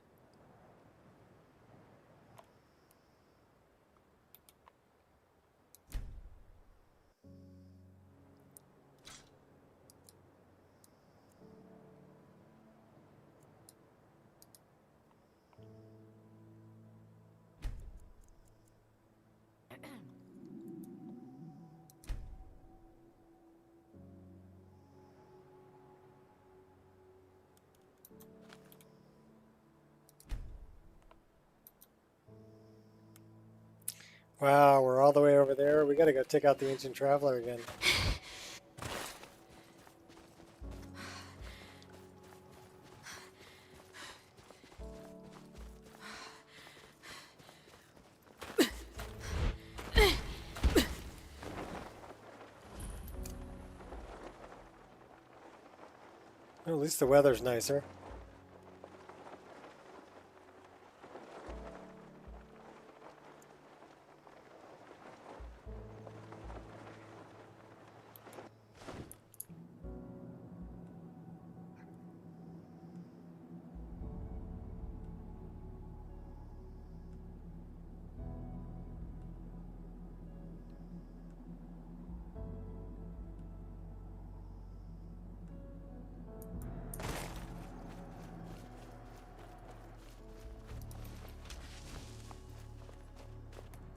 Wow, we're all the way over there. We gotta go take out the Ancient Traveler again. Well, at least the weather's nicer.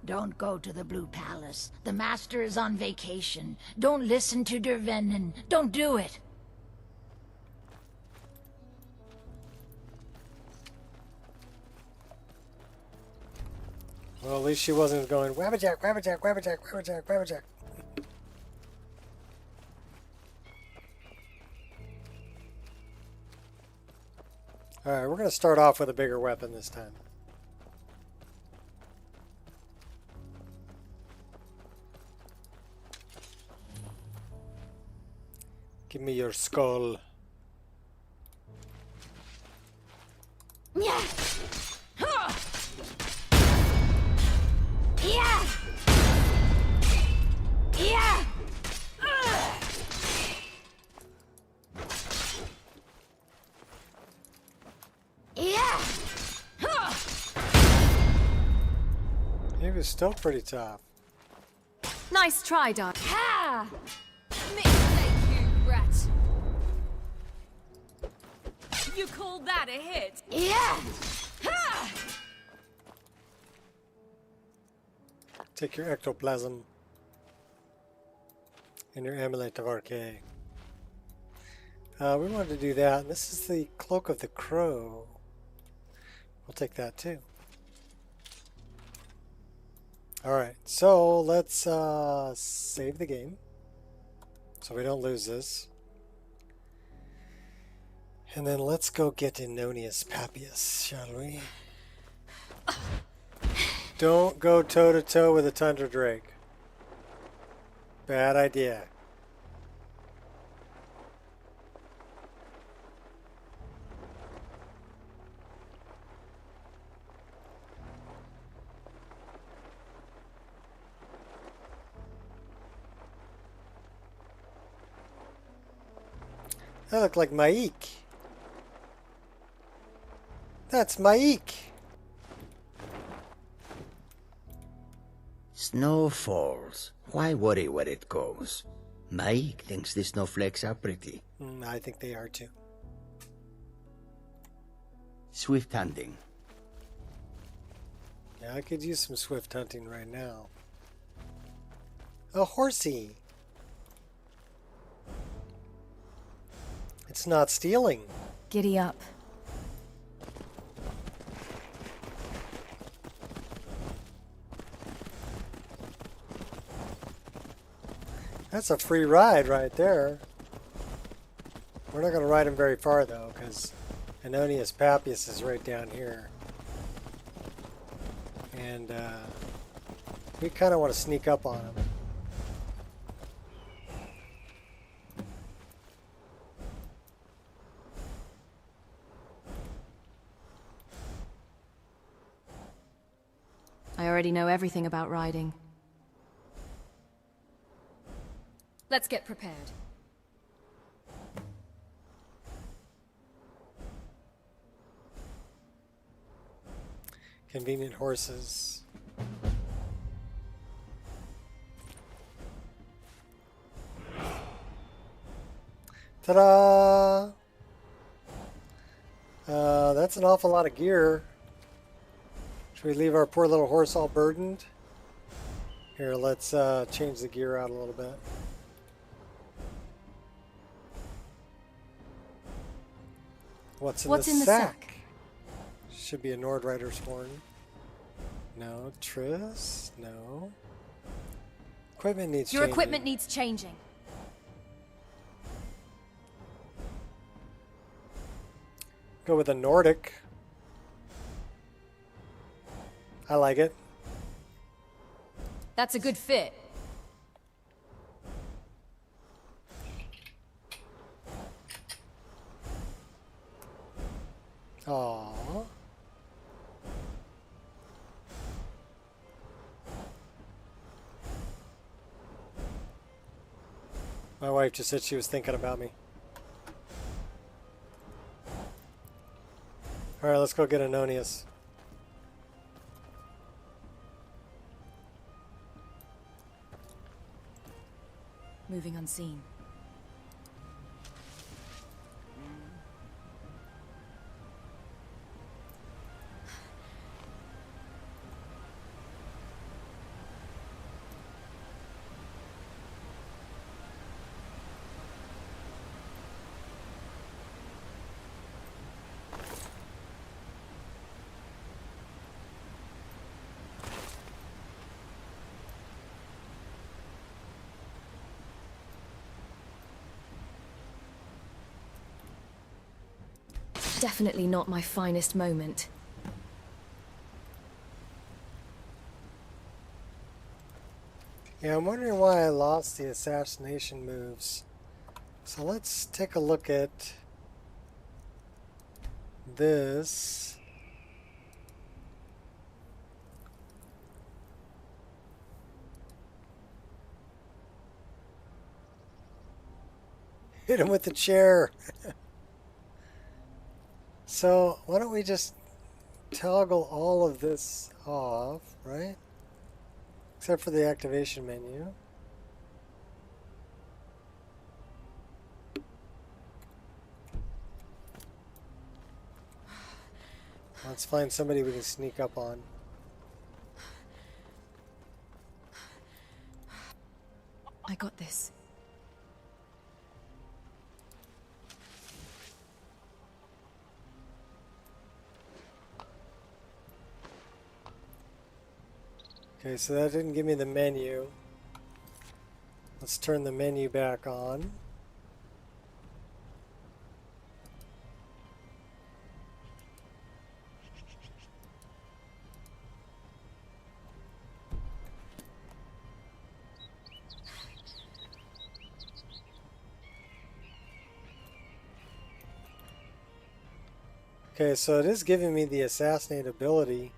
Don't go to the Blue Palace. The Master is on vacation. Don't listen to Der Vennen. Don't do it.
Well, at least she wasn't going, wabbajack, wabbajack, wabbajack, wabbajack, wabbajack. Alright, we're going to start off with a bigger weapon this time. Give me your skull.
Yeah. Yeah. Yeah. Yeah.
He was still pretty tough.
Nice try, Doc.
Ha!
Mistake, you rat. You call that a hit?
Yeah. Ha!
Take your ectoplasm and your amulet of arcade. We wanted to do that. And this is the cloak of the crow. We'll take that too. Alright, so let's save the game so we don't lose this. And then let's go get Inonius Papias, shall we? Don't go toe-to-toe with a Tundra Drake. Bad idea. That looked like Maik. That's Maik.
Snow falls. Why worry where it goes? Maik thinks the snowflakes are pretty.
I think they are too.
Swift hunting.
Yeah, I could use some swift hunting right now. A horsey. It's not stealing.
Giddy up.
That's a free ride right there. We're not going to ride him very far though, because Inonius Papias is right down here. And we kind of want to sneak up on him.
I already know everything about riding.
Let's get prepared.
Convenient horses. Ta-da! That's an awful lot of gear. Should we leave our poor little horse all burdened? Here, let's change the gear out a little bit. What's in the sack? Should be a Nordrider's horn. No. Triss? No. Equipment needs
Your
changing.
equipment needs changing.
Go with a Nordic. I like it.
That's a good fit.
Aww. My wife just said she was thinking about me. Alright, let's go get Inonius.
Moving unseen. Definitely not my finest moment.
Yeah, I'm wondering why I lost the assassination moves. So let's take a look at this. Hit him with the chair. So why don't we just toggle all of this off, right? Except for the activation menu. Let's find somebody we can sneak up on.
I got this.
Okay, so that didn't give me the menu. Let's turn the menu back on. Okay, so it is giving me the assassinate ability,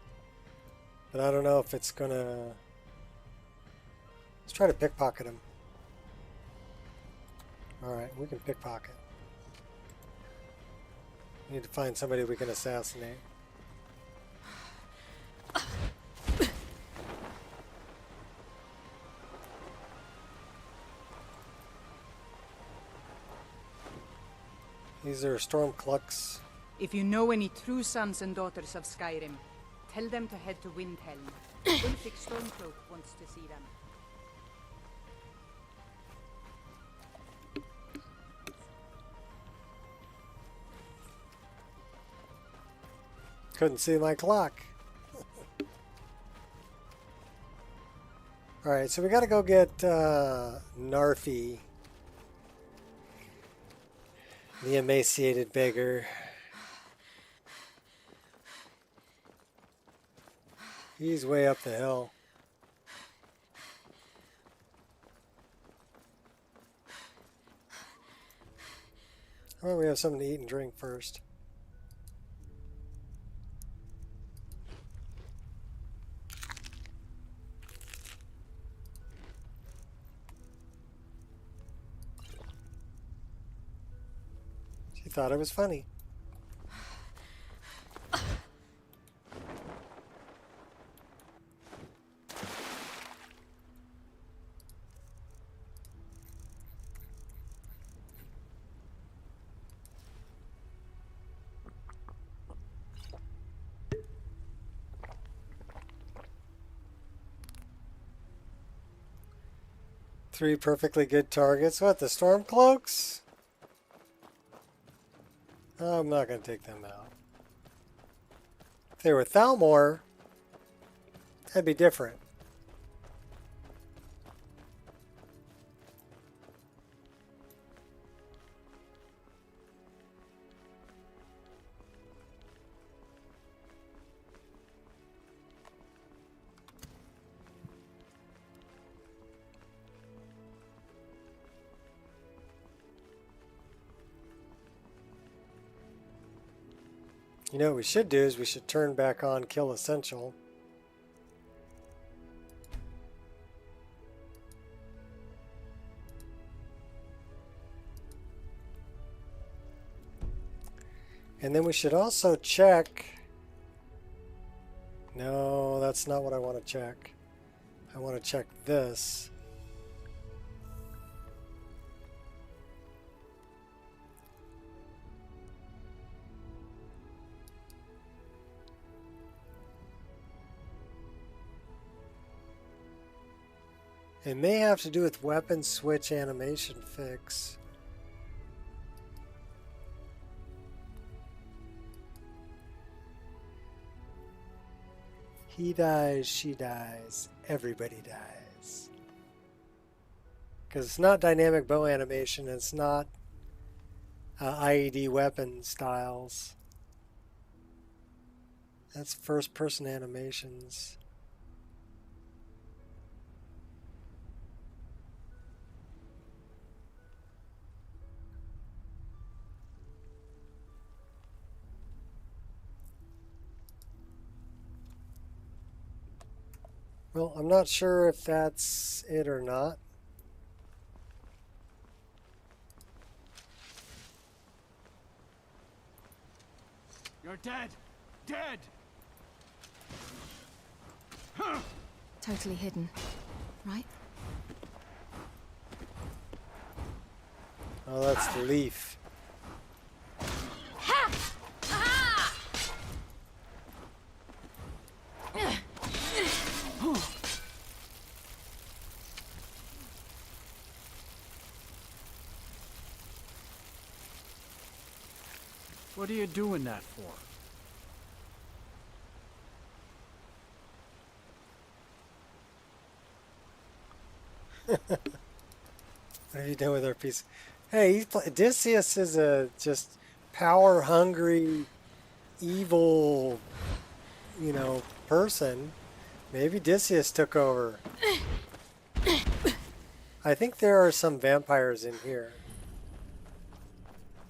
but I don't know if it's gonna... Let's try to pickpocket him. Alright, we can pickpocket. We need to find somebody we can assassinate. These are Stormcloaks.
If you know any true sons and daughters of Skyrim, tell them to head to Windhelm. Ulfric Stormcloak wants to see them.
Couldn't see my clock. Alright, so we gotta go get Narfi, the emaciated beggar. He's way up the hill. Oh, we have something to eat and drink first. She thought it was funny. Three perfectly good targets. What, the Stormcloaks? I'm not going to take them out. If they were Thalmor, that'd be different. You know what we should do is we should turn back on Kill Essential. And then we should also check... No, that's not what I want to check. I want to check this. It may have to do with weapon switch animation fix. He dies, she dies, everybody dies. Because it's not dynamic bow animation, it's not IED weapon styles. That's first-person animations. Well, I'm not sure if that's it or not.
You're dead! Dead!
Totally hidden, right?
Oh, that's the leaf.
Ha! Aha!
What are you doing that for?
What have you done with our piece? Hey, Odysseus is a just power-hungry, evil, you know, person. Maybe Odysseus took over. I think there are some vampires in here.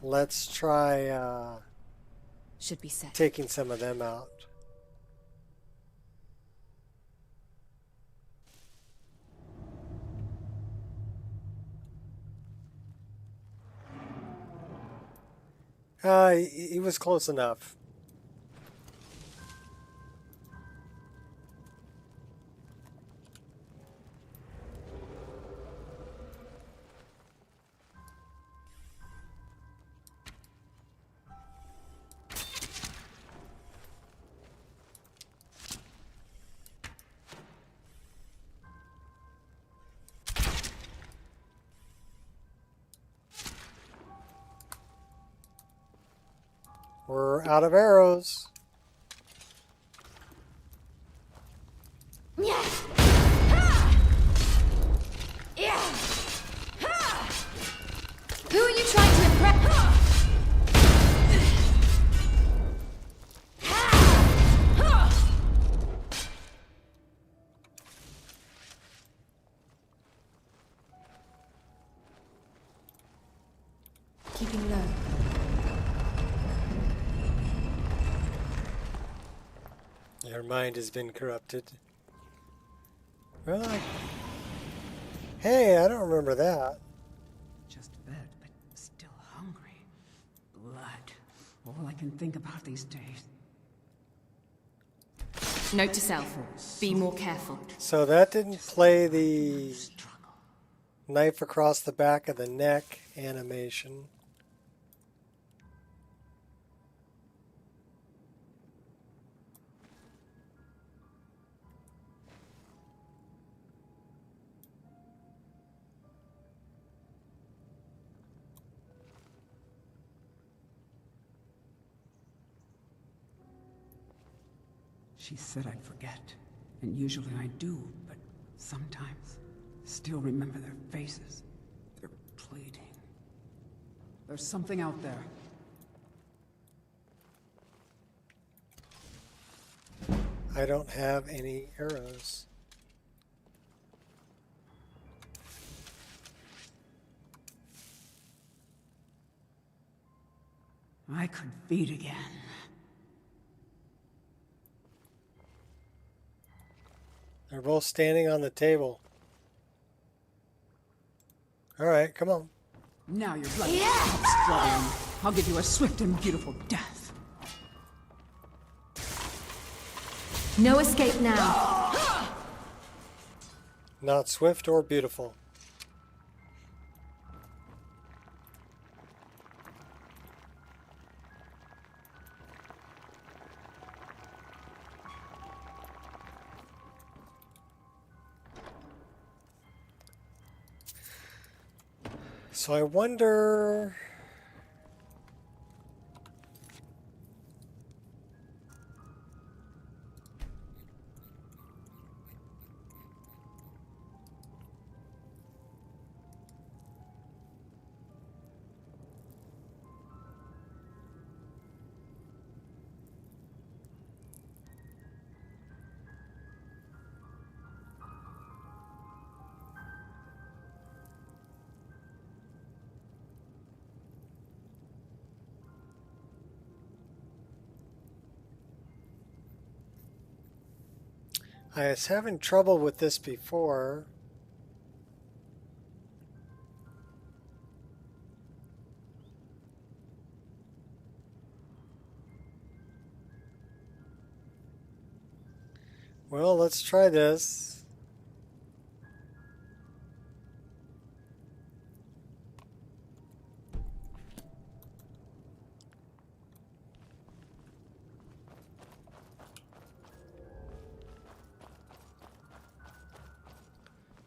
Let's try
should be set.
Taking some of them out. He was close enough. We're out of arrows.
Yeah. Ha! Yeah. Ha! Who are you trying to impress? Keeping low.
Your mind has been corrupted. Well, hey, I don't remember that.
Just fed, but still hungry. Blood. All I can think about these days.
Note to self, be more careful.
So that didn't play the knife across the back of the neck animation.
She said I'd forget, and usually I do, but sometimes still remember their faces. They're pleading. There's something out there.
I don't have any arrows.
I could feed again.
They're both standing on the table. All right, come on.
Now you're bloody. Stop struggling. I'll give you a swift and beautiful death.
No escape now.
Not swift or beautiful. So I wonder... I was having trouble with this before. Well, let's try this.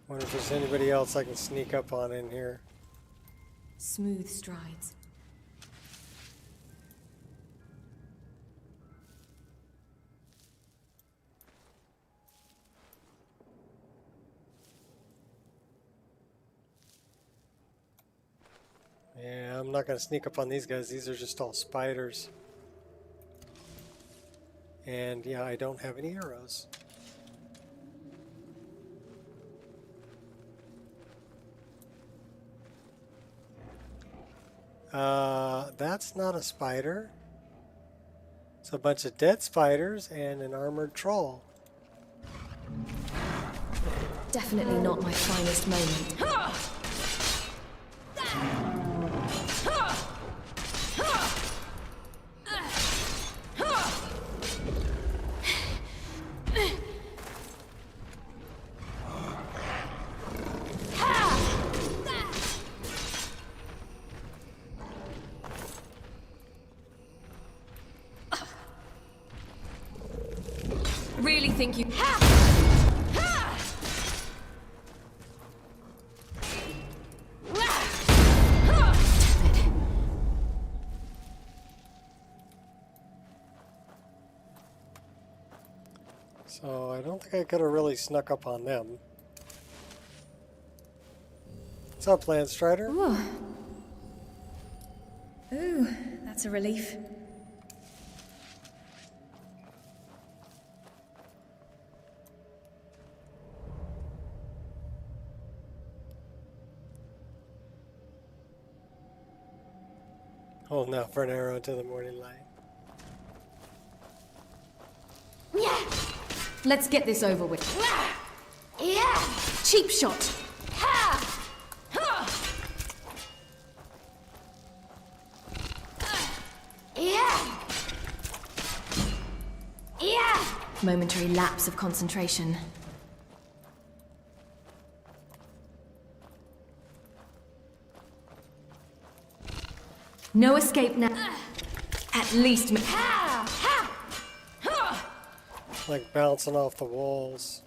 Wonder if there's anybody else I can sneak up on in here.
Smooth strides.
Yeah, I'm not going to sneak up on these guys. These are just all spiders. And yeah, I don't have any arrows. That's not a spider. It's a bunch of dead spiders and an armored troll.
Definitely not my finest moment. Really think you...
So I don't think I could have really snuck up on them. What's up, Landstrider?
Ooh, that's a relief.
Holding out for an arrow into the morning light.
Let's get this over with.
Yeah.
Cheap shot.
Yeah. Yeah.
Momentary lapse of concentration. No escape now. At least.
Like bouncing off the walls.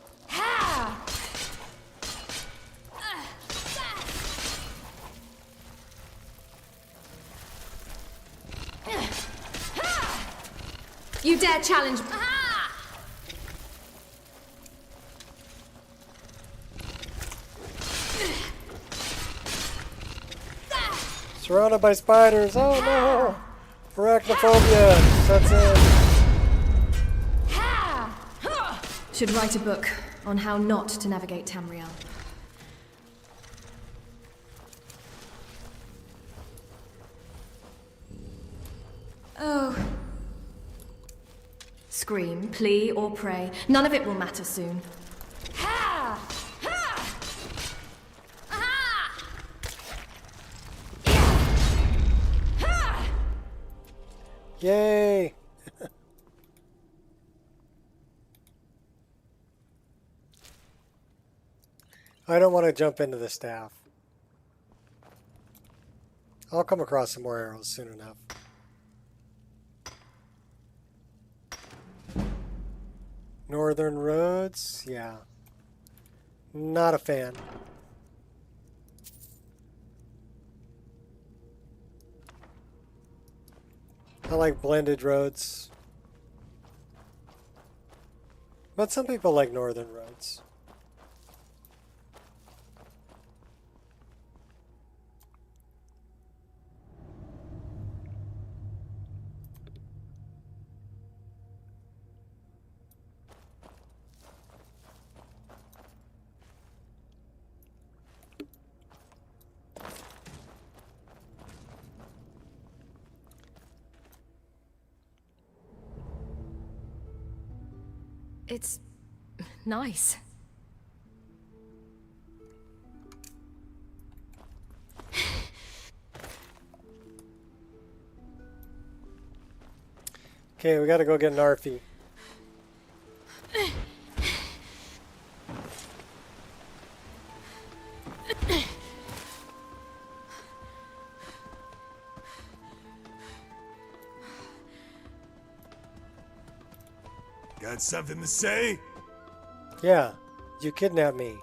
You dare challenge?
Surrounded by spiders. Oh no! Arachnophobia sets in.
Should write a book on how not to navigate Tamriel. Oh. Scream, plea, or pray. None of it will matter soon.
Yay! I don't want to jump into the staff. I'll come across some more arrows soon enough. Northern roads, yeah. Not a fan. I like blended roads. But some people like northern roads.
It's Nice.
Okay, we gotta go get an RP.
Got something to say?
Yeah, you kidnapped me.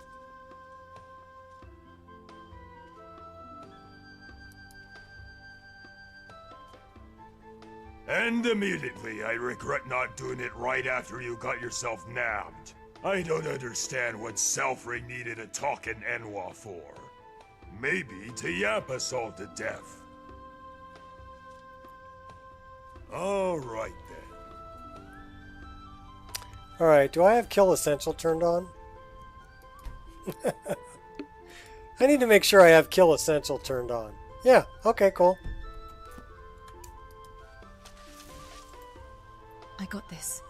And immediately, I regret not doing it right after you got yourself nabbed. I don't understand what Selfring needed a talking Enwa for. Maybe to yap us all to death. Alright then.
Alright, do I have Kill Essential turned on? I need to make sure I have Kill Essential turned on. Yeah, okay, cool.
I got this.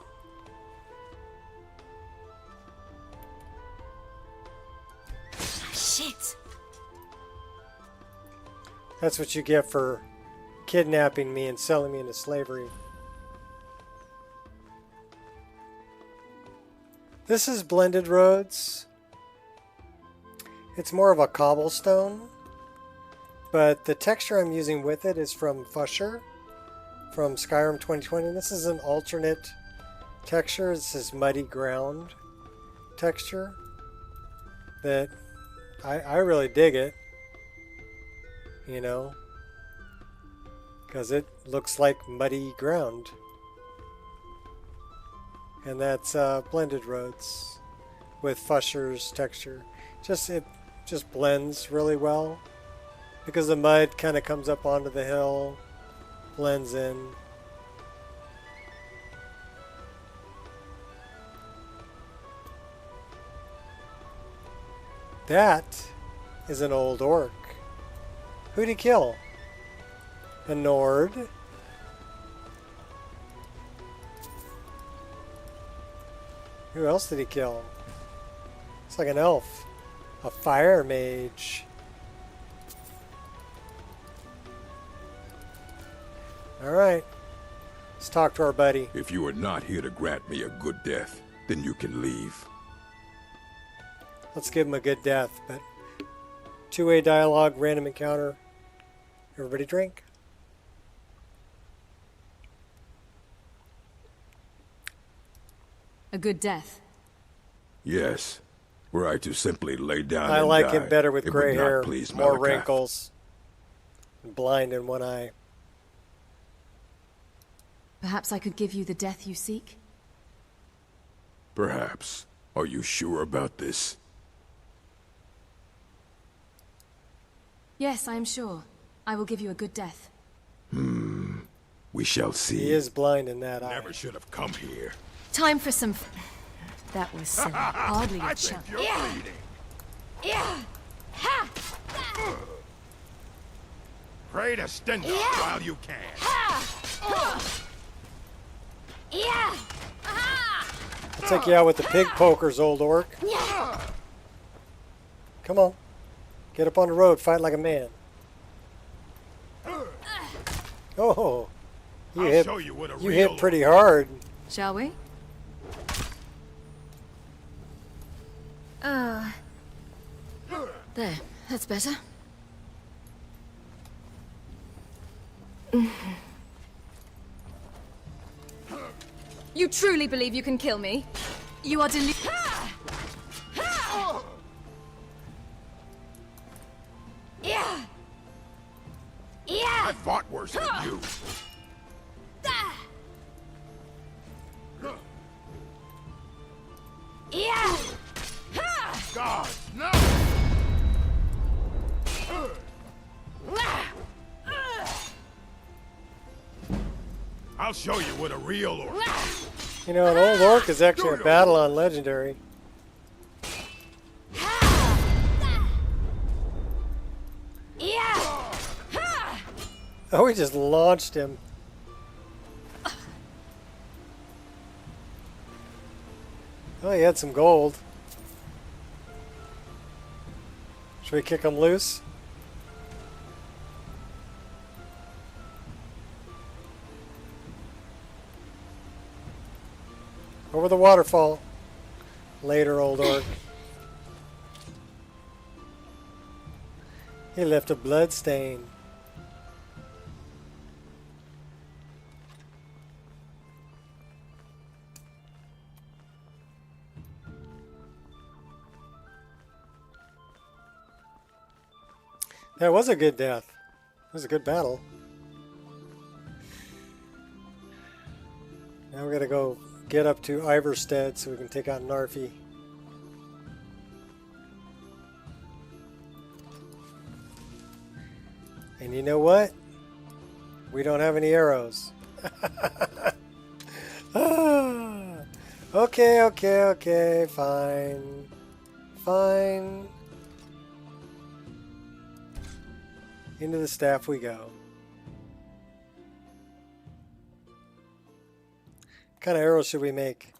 Shit!
That's what you get for kidnapping me and selling me into slavery. This is Blended Roads. It's more of a cobblestone, but the texture I'm using with it is from Fusher from Skyrim 2020. This is an alternate texture. This is muddy ground texture that I really dig it, you know, because it looks like muddy ground. And that's Blended Roads with Fusher's texture. It just blends really well because the mud kind of comes up onto the hill, blends in. That is an old orc. Who'd he kill? A Nord. Who else did he kill? It's like an elf. A fire mage. Alright. Let's talk to our buddy.
If you are not here to grant me a good death, then you can leave.
Let's give him a good death, but two-way dialogue, random encounter. Everybody drink.
A good death.
Yes. Were I to simply lay down
I
and
like
die,
him better with
it
gray
would not
hair,
please
more
Malakath.
wrinkles, and blind in one eye.
Perhaps I could give you the death you seek?
Perhaps. Are you sure about this?
Yes, I am sure. I will give you a good death.
We shall see.
He is blind in that eye.
Never should have come here.
Time for some... That was silly. Hardly a chance.
Yeah. Pray to Stendhal while you can.
I'll take you out with the pig pokers, old orc. Come on. Get up on the road, fight like a man. Oh, you hit pretty hard.
Shall we? There, that's better. You truly believe you can kill me? You are
I fought worse than you. God, no! I'll show you what a real orc is.
You know, an old orc is actually a battle on Legendary. Oh, we just launched him. Oh, Oh, he had some gold. Should we kick him loose? Over the waterfall. Later, old orc. He left a blood stain. That was a good death. It was a good battle. Now we gotta go get up to Iverstead so we can take out Narfi. And you know what? We don't have any arrows. Okay, fine. Fine. Into the staff we go. What kind of arrows should we make?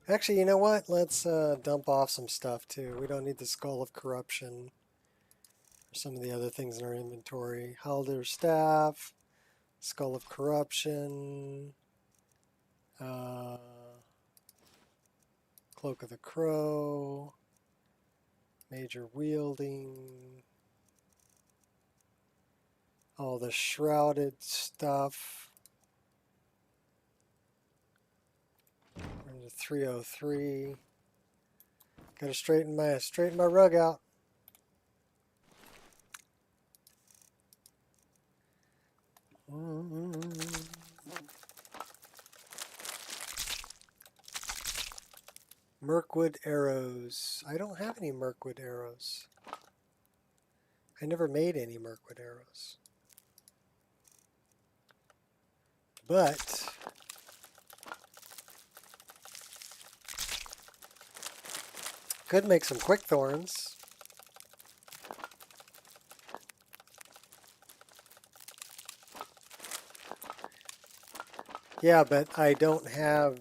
Actually, you know what? Let's dump off some stuff too. We don't need the Skull of Corruption. Or some of the other things in our inventory. Haldir Staff. Skull of Corruption. Cloak of the Crow. Major Wielding. All the shrouded stuff. We're into 303. Gotta straighten my rug out. Mirkwood arrows. I don't have any Mirkwood arrows. I never made any Mirkwood arrows. But could make some quick thorns. Yeah, but I don't have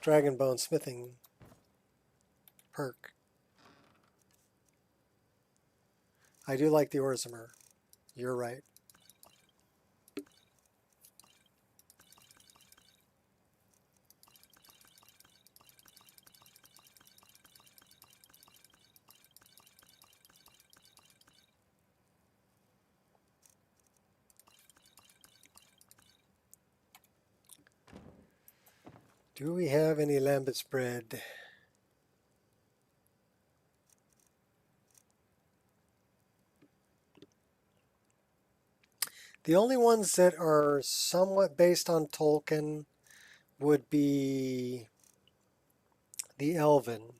Dragonbone smithing perk. I do like the Orzamer. You're right. Do we have any Lambeth bread? The only ones that are somewhat based on Tolkien would be the Elven.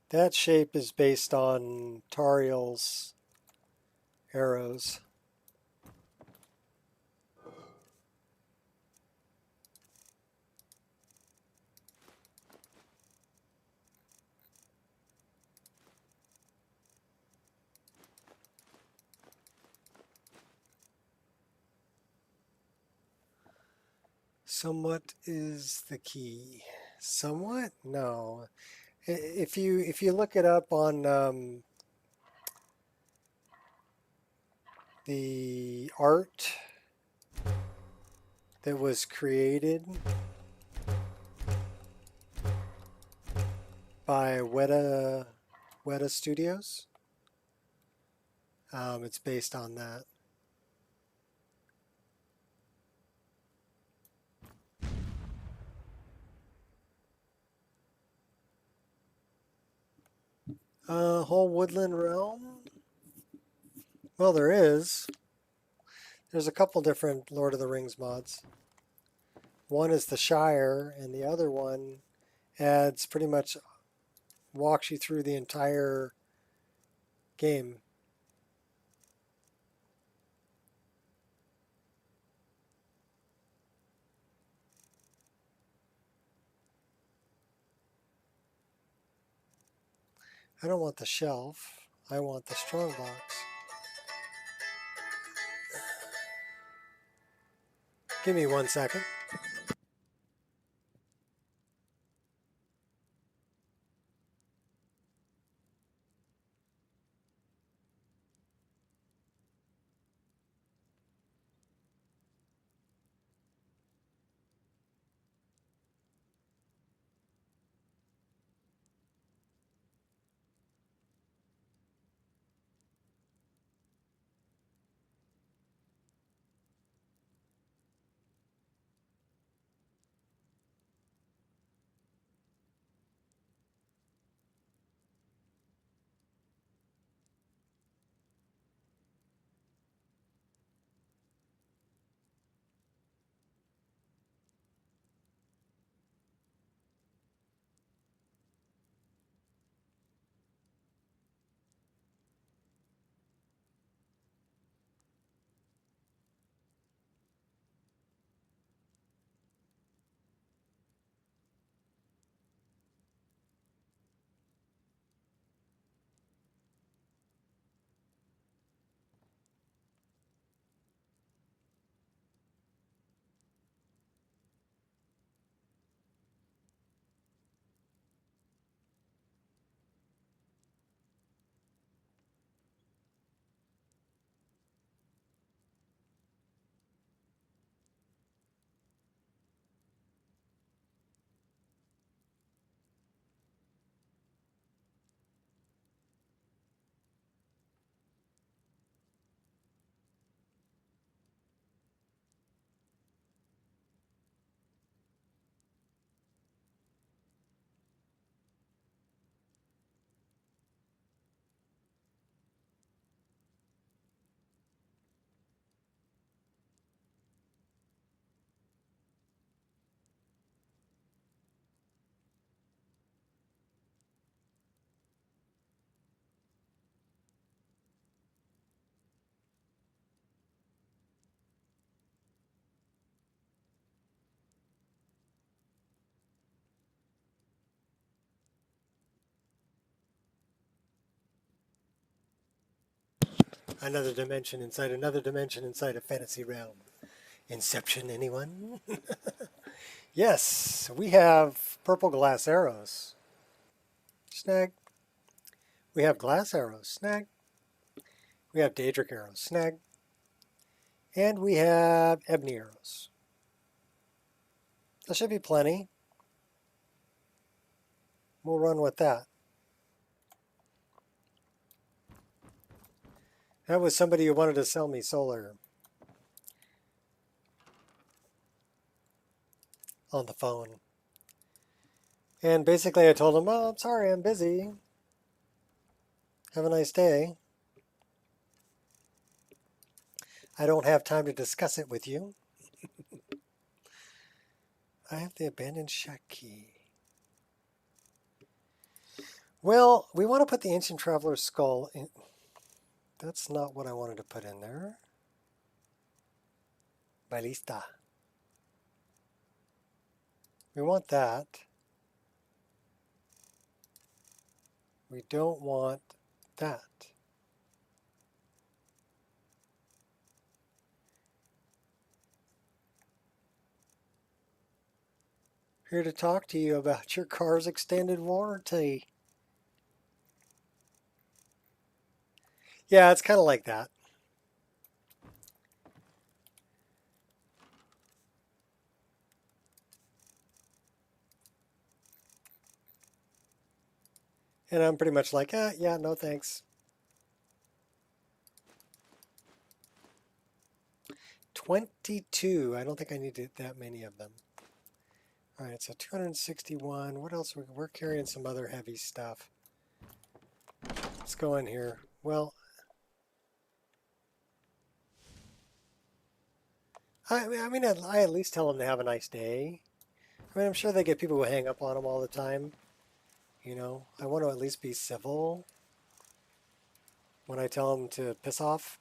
That shape is based on Tariel's arrows. Somewhat is the key. Somewhat? No. If you look it up on the art that was created by Weta Studios, it's based on that. Whole Woodland Realm? Well, there is. There's a couple different Lord of the Rings mods. One is the Shire, and the other one adds pretty much walks you through the entire game. I don't want the shelf. I want the strong box. Give me 1 second. Another dimension inside a fantasy realm. Inception, anyone? Yes, we have purple glass arrows. Snag. We have glass arrows. Snag. We have Daedric arrows. Snag. And we have ebony arrows. There should be plenty. We'll run with that. That was somebody who wanted to sell me solar on the phone. And basically I told him, oh, I'm sorry, I'm busy. Have a nice day. I don't have time to discuss it with you. I have the abandoned shack key. Well, we want to put the ancient traveler's skull in. That's not what I wanted to put in there. Ballista. We want that. We don't want that. Here to talk to you about your car's extended warranty. Yeah, it's kind of like that. And I'm pretty much like, yeah, no thanks. 22. I don't think I need that many of them. All right, so 261. What else? We're carrying some other heavy stuff. Let's go in here. Well, I mean, I at least tell them to have a nice day. I mean, I'm sure they get people who hang up on them all the time. You know, I want to at least be civil when I tell them to piss off.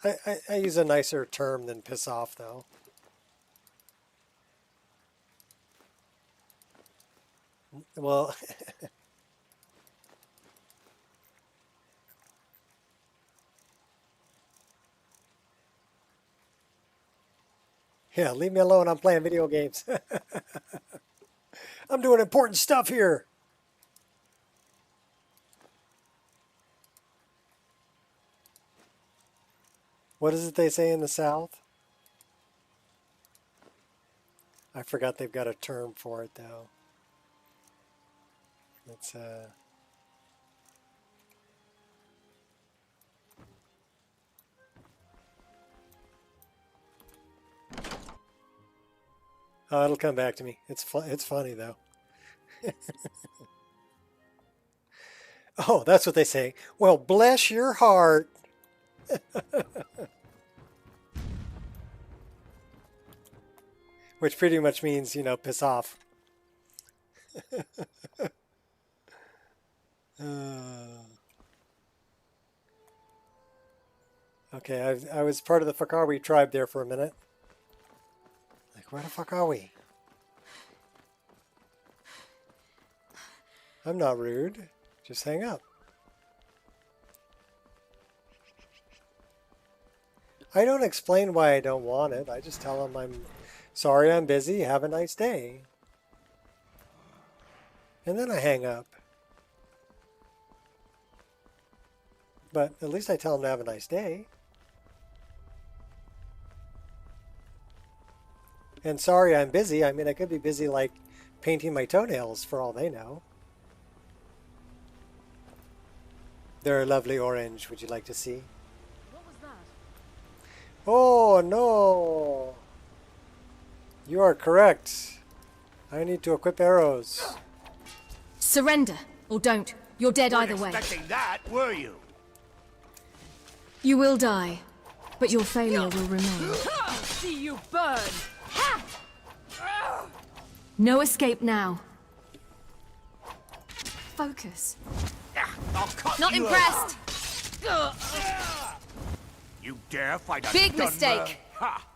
I use a nicer term than piss off, though. Well, yeah, leave me alone. I'm playing video games. I'm doing important stuff here. What is it they say in the South? I forgot they've got a term for it, though. It's, oh, it'll come back to me. It's funny, though. Oh, that's what they say. Well, bless your heart. Which pretty much means, you know, piss off. Okay, I was part of the Fakawi tribe there for a minute. Like, where the fuck are we? I'm not rude. Just hang up. I don't explain why I don't want it. I just tell them I'm sorry, I'm busy. Have a nice day. And then I hang up. But at least I tell them to have a nice day. And sorry, I'm busy. I mean, I could be busy like painting my toenails for all they know. They're a lovely orange. Would you like to see?
What was that?
Oh, no. You are correct. I need to equip arrows.
Surrender, or don't. You're dead either way.
Expecting that, were you?
You will die, but your failure will remain.
See you burn!
No escape now. Focus. Not impressed.
You dare fight a
Big
Dunmer?
mistake.
Ha!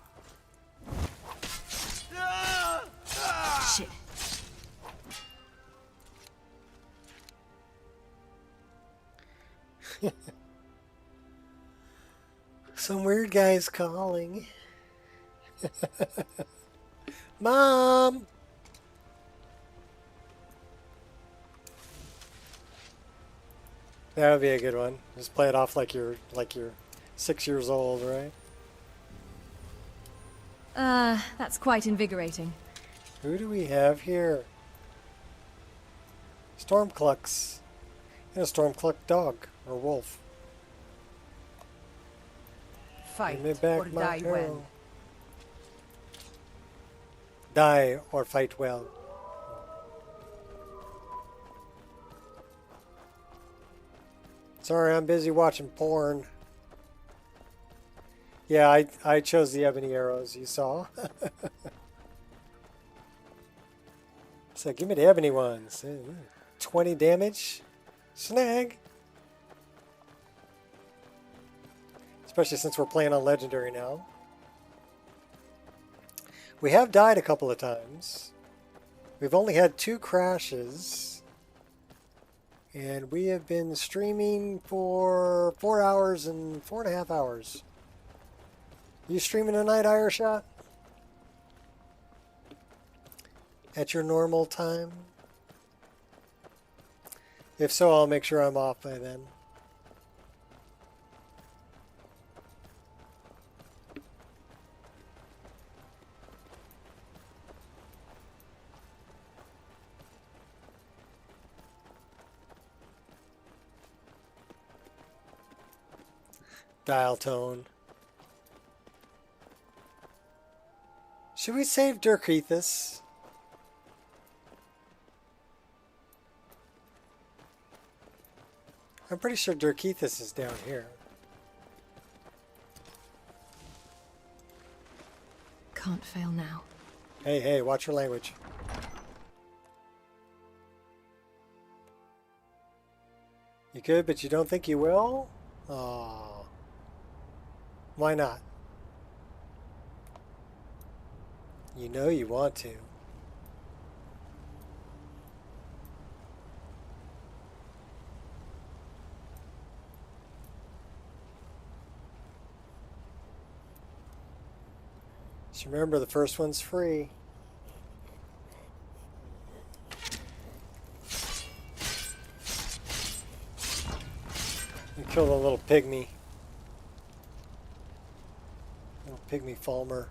Shit.
Some weird guy's calling. Mom! That would be a good one. Just play it off like you're 6 years old, right?
That's quite invigorating.
Who do we have here? Stormclucks. And a Stormcluck dog or wolf.
Fight
Give me back
or
my
die
arrow.
well.
Die or fight well. Sorry, I'm busy watching porn. Yeah, I chose the ebony arrows, you saw. So give me the ebony ones. 20 damage. Snag. Especially since we're playing on legendary now. We have died a couple of times. We've only had 2 crashes. And we have been streaming for 4 hours and 4.5 hours. You streaming tonight, Ireshot? At your normal time? If so, I'll make sure I'm off by then. Dial tone. Should we save Dirkethus? I'm pretty sure Dirkethus is down here.
Can't fail now.
Hey, hey, watch your language. You could, but you don't think you will? Oh. Why not? You know you want to. Just remember, the first one's free. You kill the little pygmy. Little pygmy Falmer.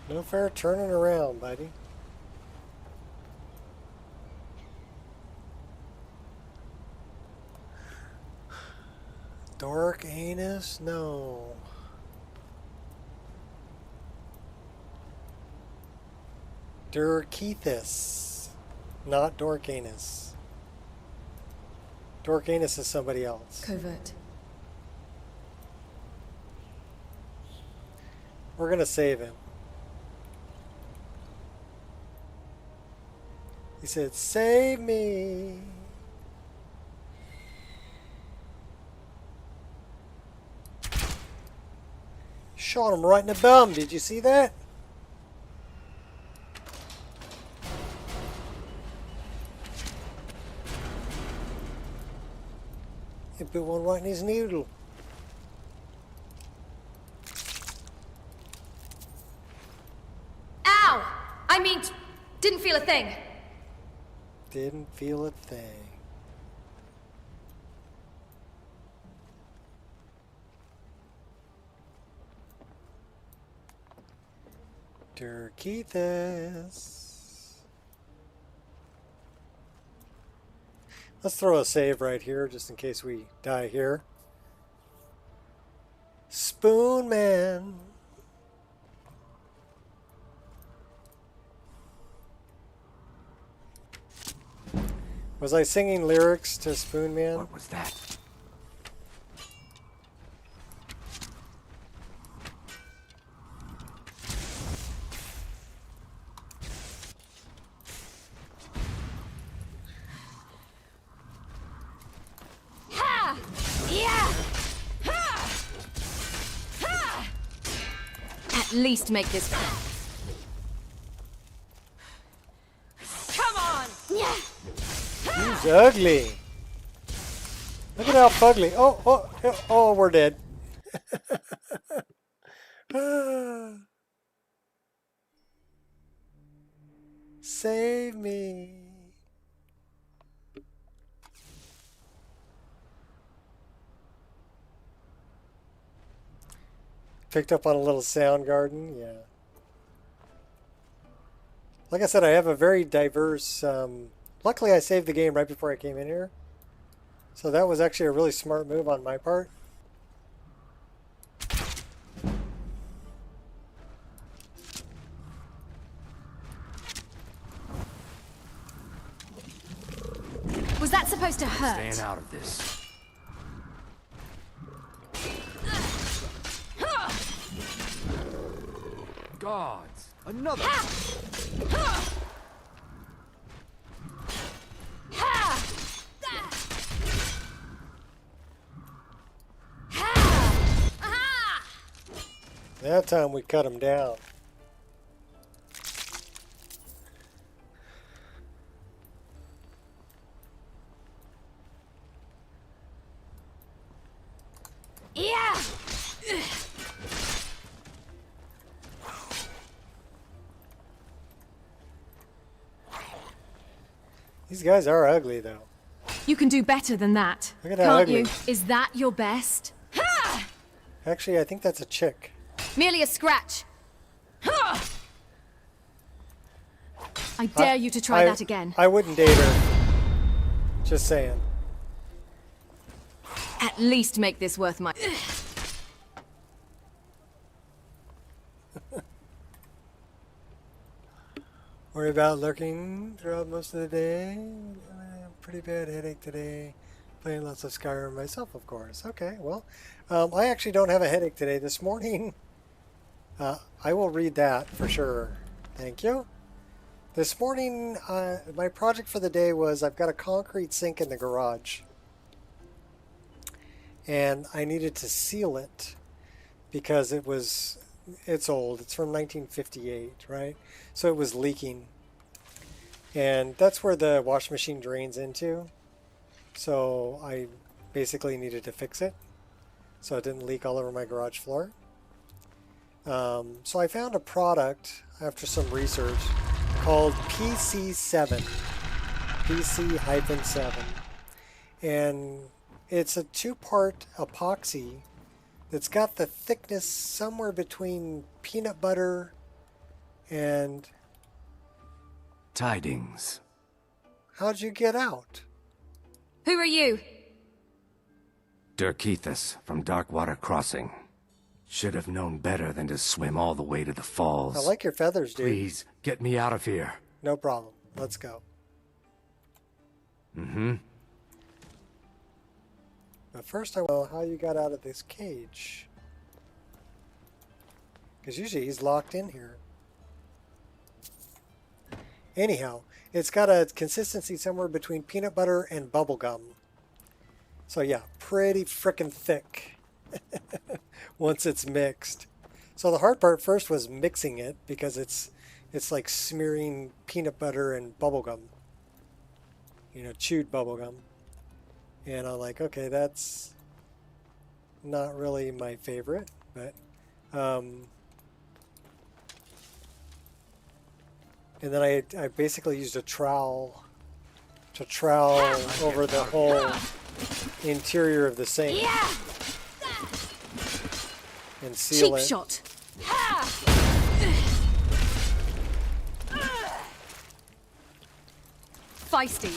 No fair turning around, buddy. Dork anus? No. Durkeithus, not Dork anus. Dork anus is somebody else.
Covert.
We're gonna save him. He said, "Save me." Shot him right in the bum. Did you see that? He put one right in his noodle.
Ow! I mean, didn't feel a thing.
Didn't feel a thing. Durkeithus. Let's throw a save right here just in case we die here. Spoon Man. Was I singing lyrics to Spoon Man?
What was that?
Ha! Yeah! Ha! Ha! At least make this count. Come on! Yeah!
He's ugly. Look at how fugly. Oh, we're dead. Save me. Picked up on a little sound garden, yeah. Like I said, I have a very diverse... luckily, I saved the game right before I came in here. So that was actually a really smart move on my part.
Was that supposed to hurt?
Staying out of this. Gods! Another!
That time we cut him down.
Yeah!
These guys are ugly, though.
You can do better than that.
Look at how
Can't
ugly.
you? Is that your best?
Actually, I think that's a chick.
Merely a scratch. I dare you to try that again.
I wouldn't date her. Just saying.
At least make this worth my...
Worry about lurking throughout most of the day. Pretty bad headache today. Playing lots of Skyrim myself, of course. Okay, well, I actually don't have a headache today. This morning, I will read that for sure. Thank you. This morning, my project for the day was I've got a concrete sink in the garage. And I needed to seal it because it's old. It's from 1958, right? So it was leaking. And that's where the wash machine drains into. So I basically needed to fix it so it didn't leak all over my garage floor. So I found a product after some research called PC7. PC-7. And it's a two-part epoxy that's got the thickness somewhere between peanut butter and...
Tidings.
How'd you get out?
Who are you?
Dirkethus from Darkwater Crossing. Should have known better than to swim all the way to the falls.
I like your feathers, dude.
Please, get me out of here.
No problem. Let's go.
Mm-hmm.
But first I want to know how you got out of this cage. Because usually he's locked in here. Anyhow, it's got a consistency somewhere between peanut butter and bubble gum. So yeah, pretty frickin' thick once it's mixed. So the hard part first was mixing it because it's like smearing peanut butter and bubble gum. You know, chewed bubble gum. And I'm like, okay, that's not really my favorite, but and then I basically used a trowel to trowel over the whole interior of the sink and seal it.
Cheap shot. Feisty.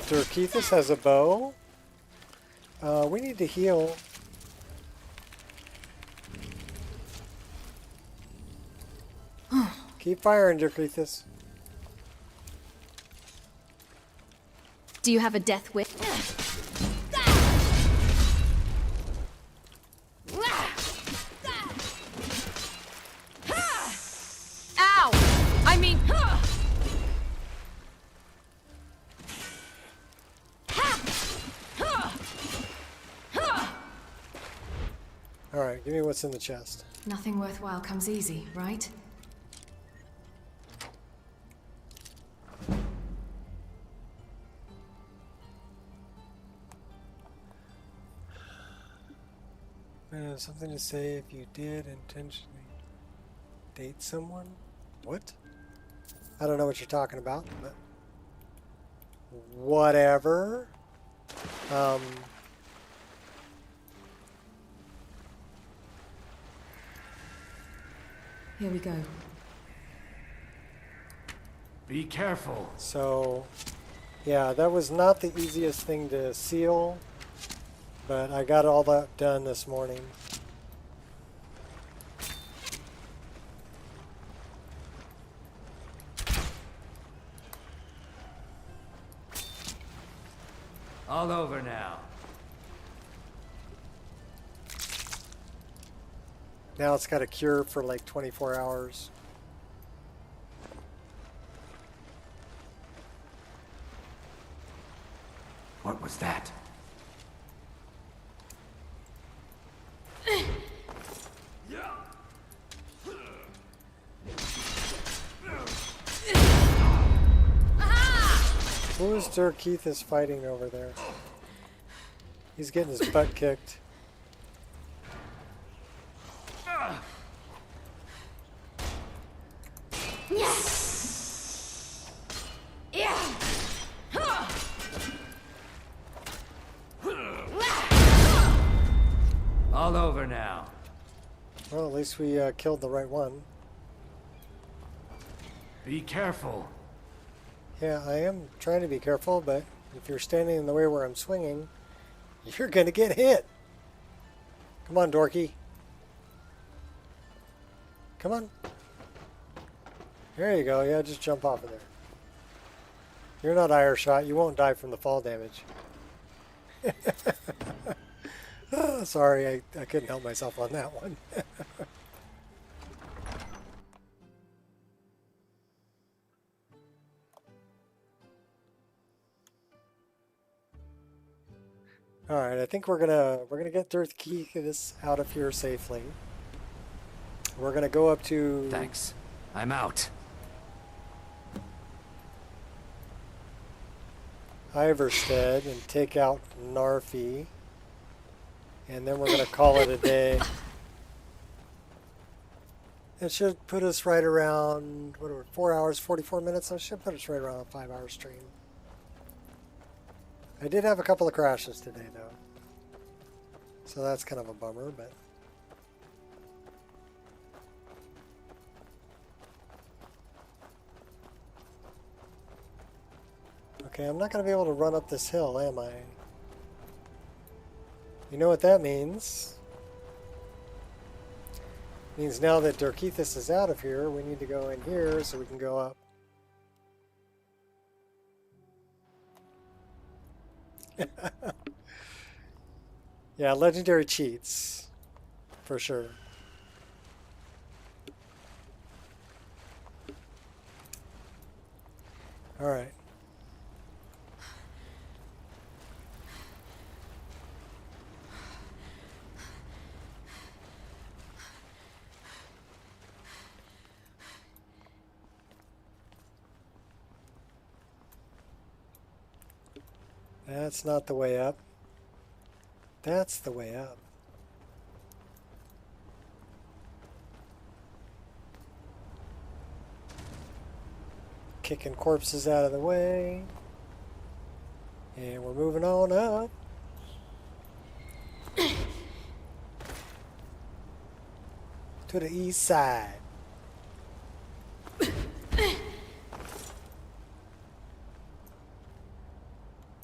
Dirkethus has a bow. We need to heal. Keep firing, Dirkethus.
Do you have a death whip? Ow! I mean...
Alright, give me what's in the chest.
Nothing worthwhile comes easy, right?
Something to say if you did intentionally date someone? What? I don't know what you're talking about, but whatever.
Here we go.
Be careful.
So, yeah, that was not the easiest thing to seal, but I got all that done this morning.
All over now.
Now it's got a cure for like 24 hours.
What was that?
Who is Dirkethus fighting over there? He's getting his butt kicked. least we killed the right one.
Be careful.
Yeah, I am trying to be careful, but if you're standing in the way where I'm swinging, you're going to get hit. Come on, Dorky. Come on. There you go. Yeah, just jump off of there. You're not Irish shot. You won't die from the fall damage. Oh, sorry, I couldn't help myself on that one. All right, I think we're gonna get this out of here safely. We're gonna go up to.
Thanks. I'm out.
Iverstead and take out Narfi, and then we're gonna call it a day. It should put us right around 4 hours 44 minutes. That should put us right around a 5-hour stream. I did have a couple of crashes today, though. So that's kind of a bummer, but... Okay, I'm not going to be able to run up this hill, am I? You know what that means? It means now that Dorkethus is out of here, we need to go in here so we can go up. Yeah, legendary cheats, for sure. All right. That's not the way up. That's the way up. Kicking corpses out of the way. And we're moving on up. To the east side.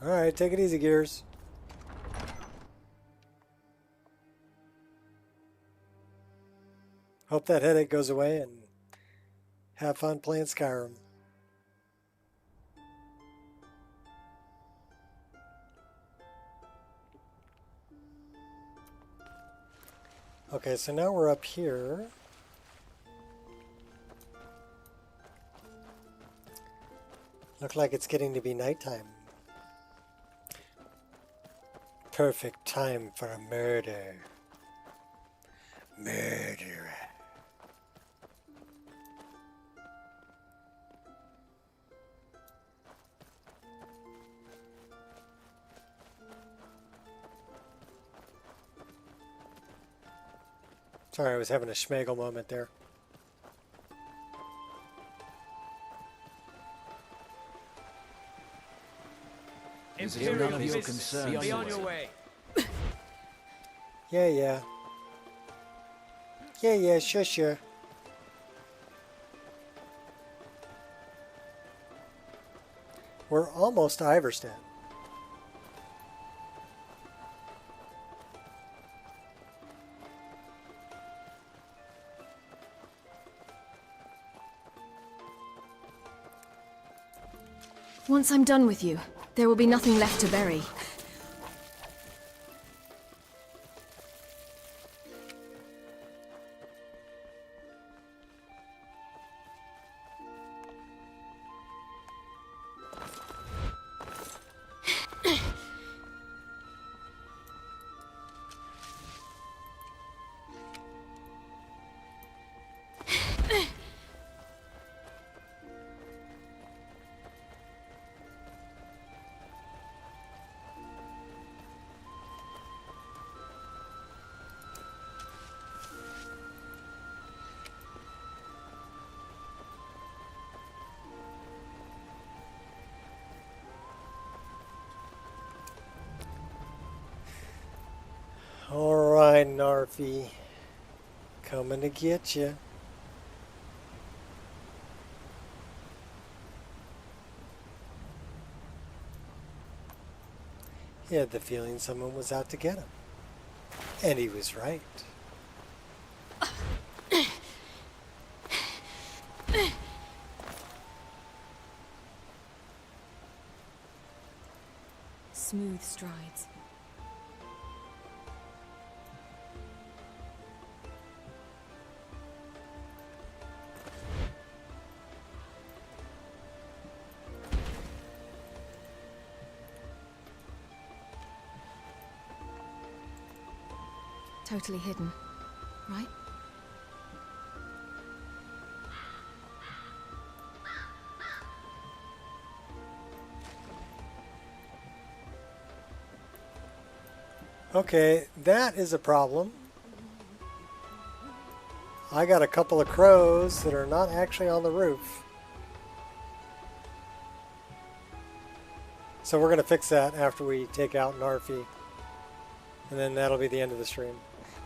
Alright, take it easy, Gears. Hope that headache goes away and have fun playing Skyrim. Okay, so now we're up here. Look like it's getting to be nighttime. Perfect time for a murder. Murderer. Sorry, I was having a schmegel moment there.
None of your concern. Be on your way.
Yeah. Yeah, sure. We're almost to Iverstead.
Once I'm done with you, there will be nothing left to bury. Alright, Narfi.
Coming to get you. He had the feeling someone was out to get him. And he was right.
Smooth strides. Totally hidden, right?
Okay, that is a problem. I got a couple of crows that are not actually on the roof. So we're going to fix that after we take out Narfi. And then that'll be the end of the stream.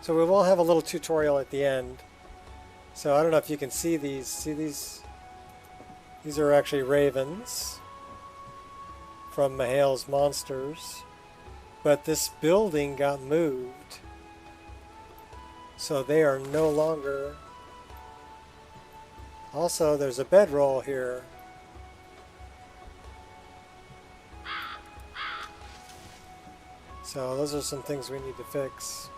So we will have a little tutorial at the end. So I don't know if you can see these. See these? These are actually ravens from Mahal's monsters. But this building got moved. So they are no longer. Also, there's a bedroll here. So those are some things we need to fix.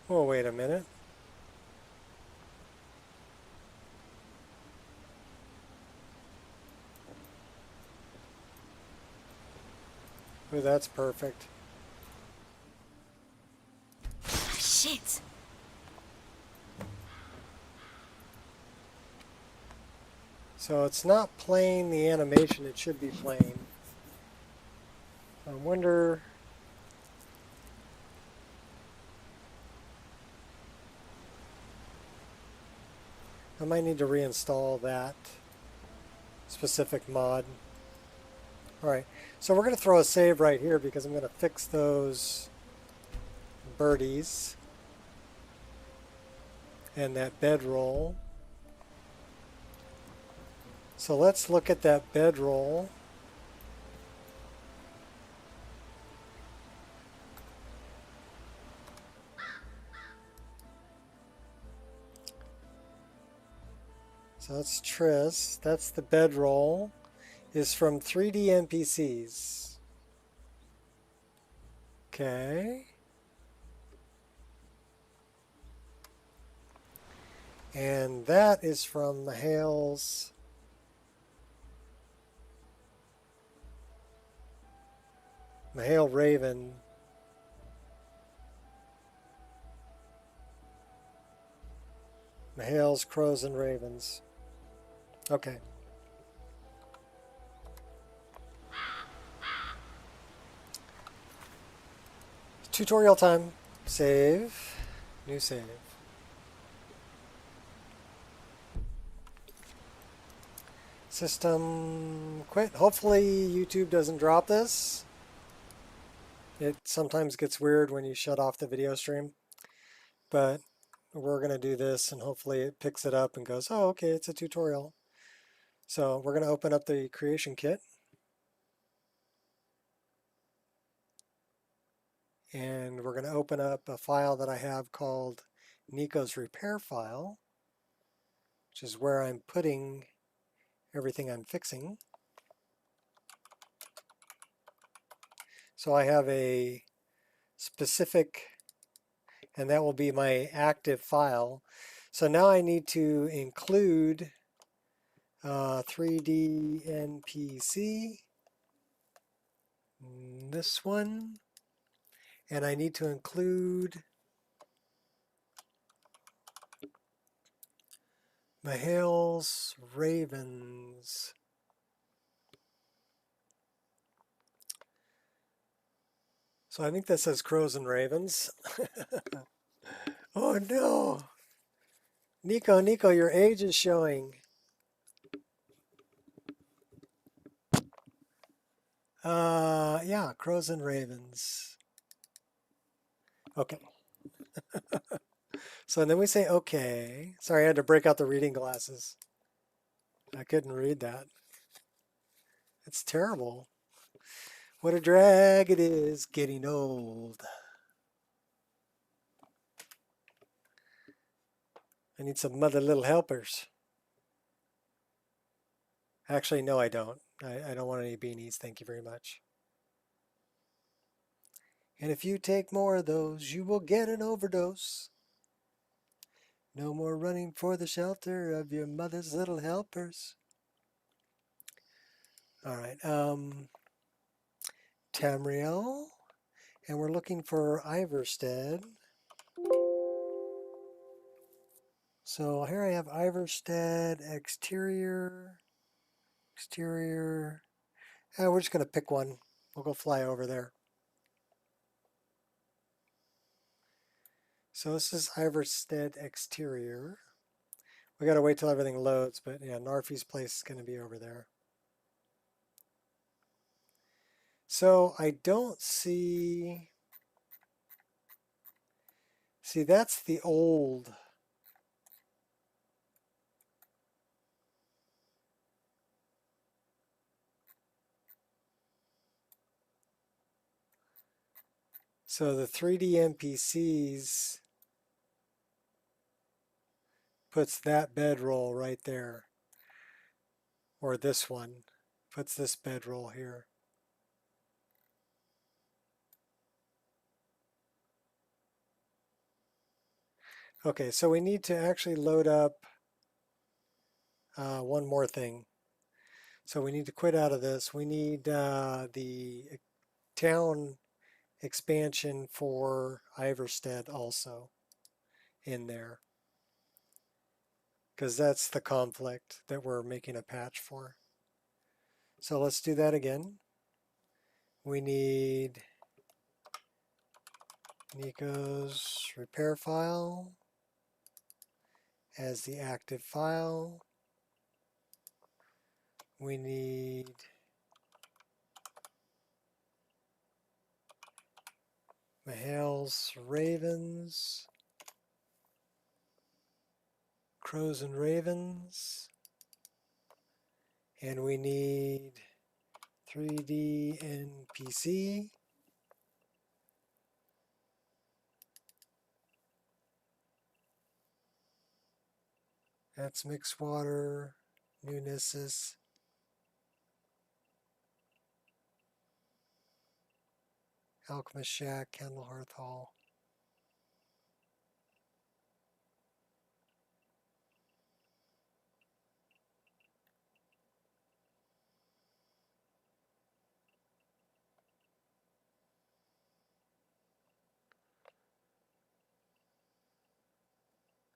Oh, wait a minute. Oh, that's perfect.
Shit!
So it's not playing the animation it should be playing. I wonder... I might need to reinstall that specific mod. Alright, so we're going to throw a save right here because I'm going to fix those birdies and that bedroll. So let's look at that bedroll. So that's Triss. That's the bedroll. Is from 3D NPCs. Okay. And that is from Mahal's Mahale Raven. Mahale's Crows and Ravens. Okay. Tutorial time. Save. New save. System quit. Hopefully YouTube doesn't drop this. It sometimes gets weird when you shut off the video stream. But we're going to do this and hopefully it picks it up and goes, oh, okay, it's a tutorial. So we're going to open up the creation kit. And we're going to open up a file that I have called Nico's repair file, which is where I'm putting everything I'm fixing. So I have a specific, and that will be my active file. So now I need to include 3D NPC, this one, and I need to include Mahales, ravens. So I think that says crows and ravens. Oh no! Nico, your age is showing. Yeah, crows and ravens. Okay. So then we say okay. Sorry, I had to break out the reading glasses. I couldn't read that. It's terrible. What a drag it is getting old. I need some mother little helpers. Actually, no, I don't. I don't want any beanies. Thank you very much. And if you take more of those, you will get an overdose. No more running for the shelter of your mother's little helpers. All right. Tamriel. And we're looking for Iverstead. So here I have Iverstead, exterior. We're just going to pick one. We'll go fly over there. So this is Iverstead exterior. We got to wait till everything loads, but yeah, Narfi's place is going to be over there. So I don't see... See, that's the old... So the 3D NPCs puts that bedroll right there. Or this one puts this bedroll here. Okay, so we need to actually load up one more thing. So we need to quit out of this. We need the town expansion for Iverstead also in there. Because that's the conflict that we're making a patch for. So let's do that again. We need Nico's repair file as the active file. We need Mahale's ravens, crows and ravens, and we need 3D NPC. That's mixed water, Nunesis. Alchemist Shack, Candle Hearth Hall.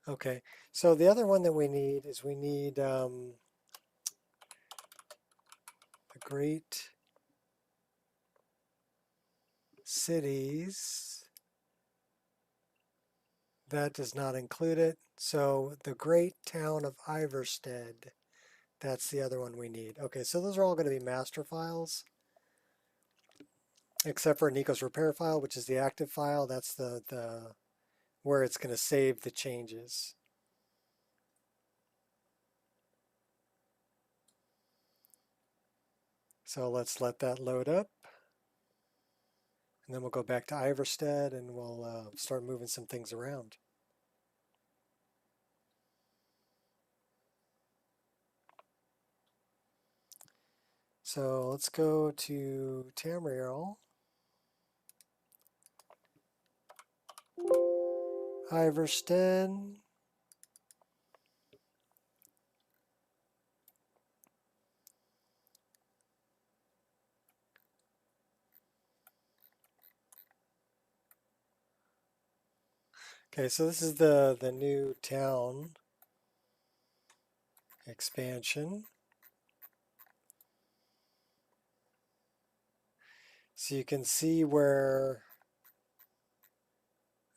Okay, so the other one that we need is we need the great cities. That does not include it. So the great town of Iverstead, that's the other one we need. Okay, so those are all going to be master files, except for Nico's repair file, which is the active file. That's the where it's going to save the changes. So let's let that load up. And then we'll go back to Iverstead and we'll start moving some things around. So let's go to Tamriel. Iverstead. Okay, so this is the new town. expansion. So you can see where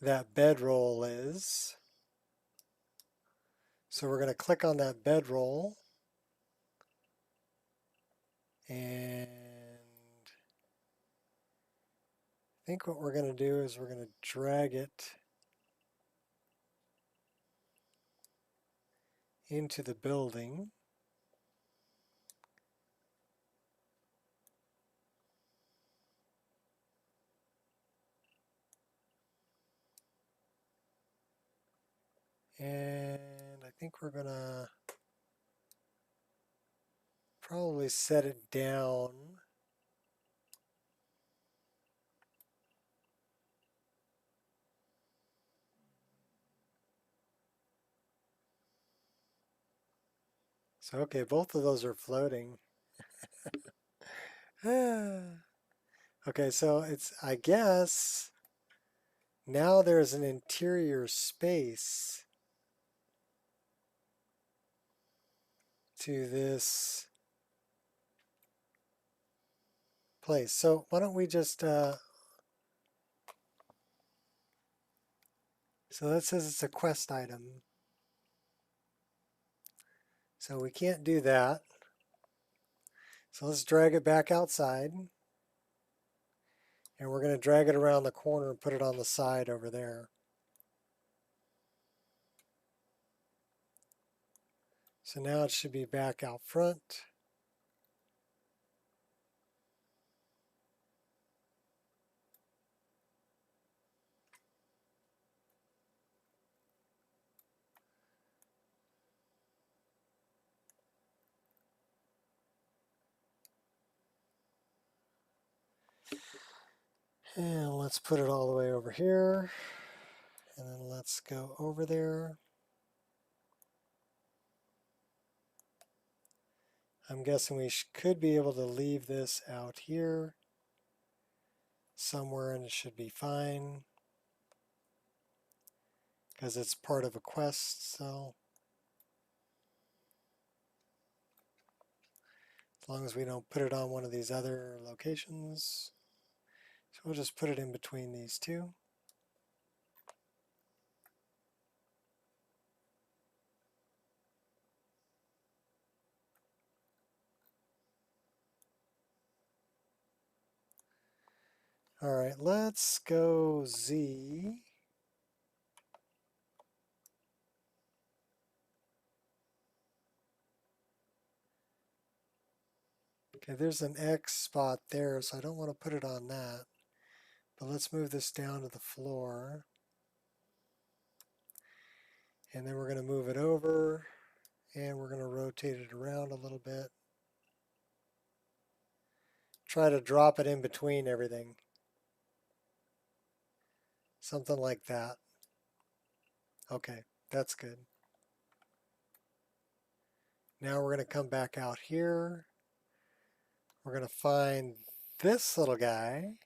that bedroll is. So we're going to click on that bedroll, and I think what we're going to do is we're going to drag it into the building. And I think we're going to probably set it down. So, okay, both of those are floating. Okay, so it's, I guess, now there's an interior space to this place. So why don't we just, so that says it's a quest item. So we can't do that. So let's drag it back outside. And we're going to drag it around the corner and put it on the side over there. So now it should be back out front. And let's put it all the way over here. And then let's go over there. I'm guessing we could be able to leave this out here somewhere, and it should be fine because it's part of a quest. So as long as we don't put it on one of these other locations. So we'll just put it in between these two. All right, let's go Z. Okay, there's an X spot there, so I don't want to put it on that. But let's move this down to the floor. And then we're going to move it over, and we're going to rotate it around a little bit. Try to drop it in between everything. Something like that. Okay, that's good. Now we're going to come back out here. We're going to find this little guy.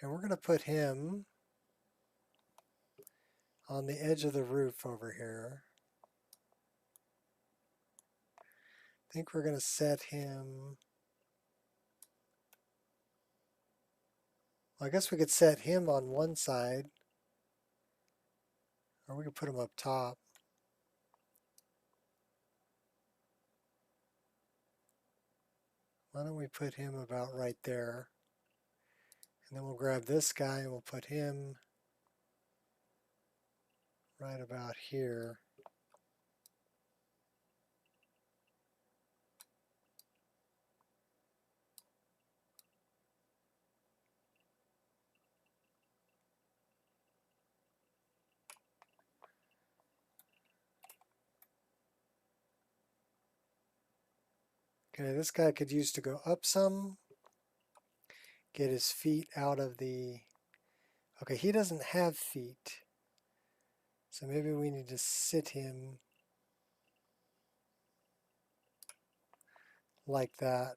And we're going to put him on the edge of the roof over here. I think we're going to set him... Well, I guess we could set him on one side. Or we could put him up top. Why don't we put him about right there? And then we'll grab this guy and we'll put him right about here. Okay, this guy could use to go up some. Get his feet out of the... Okay, he doesn't have feet. So maybe we need to sit him like that.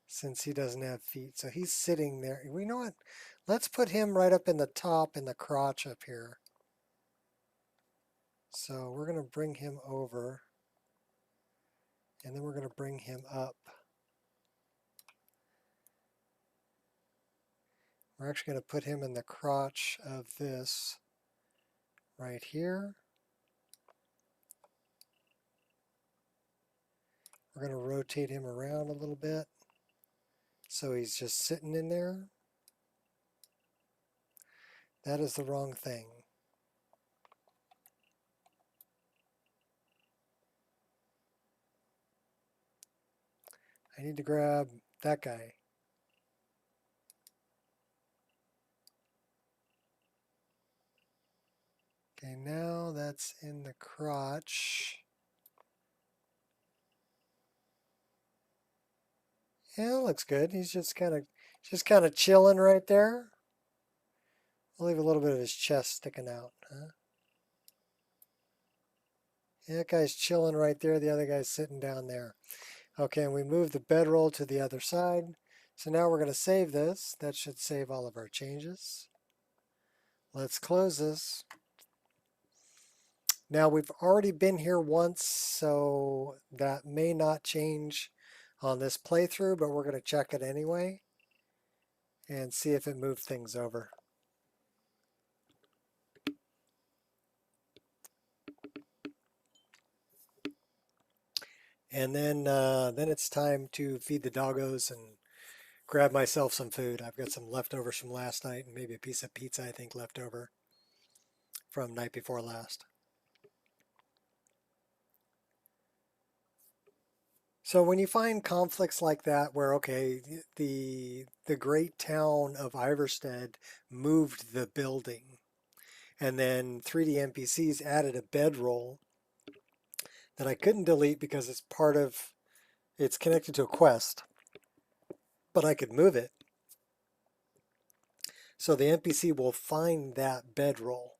Since he doesn't have feet. So he's sitting there. You know what? Let's put him right up in the top in the crotch up here. So we're going to bring him over, and then we're going to bring him up. We're actually going to put him in the crotch of this right here. We're going to rotate him around a little bit so he's just sitting in there. That is the wrong thing. I need to grab that guy. Okay, now that's in the crotch. Yeah, it looks good. He's just kind of chilling right there. I'll leave a little bit of his chest sticking out. Huh? Yeah, that guy's chilling right there. The other guy's sitting down there. Okay, and we move the bedroll to the other side. So now we're going to save this. That should save all of our changes. Let's close this. Now we've already been here once, so that may not change on this playthrough, but we're going to check it anyway and see if it moved things over. And then it's time to feed the doggos and grab myself some food. I've got some leftovers from last night and maybe a piece of pizza, I think, left over from night before last. So when you find conflicts like that where, okay, the great town of Iverstead moved the building and then 3D NPCs added a bedroll that I couldn't delete because it's connected to a quest, but I could move it. So the NPC will find that bedroll.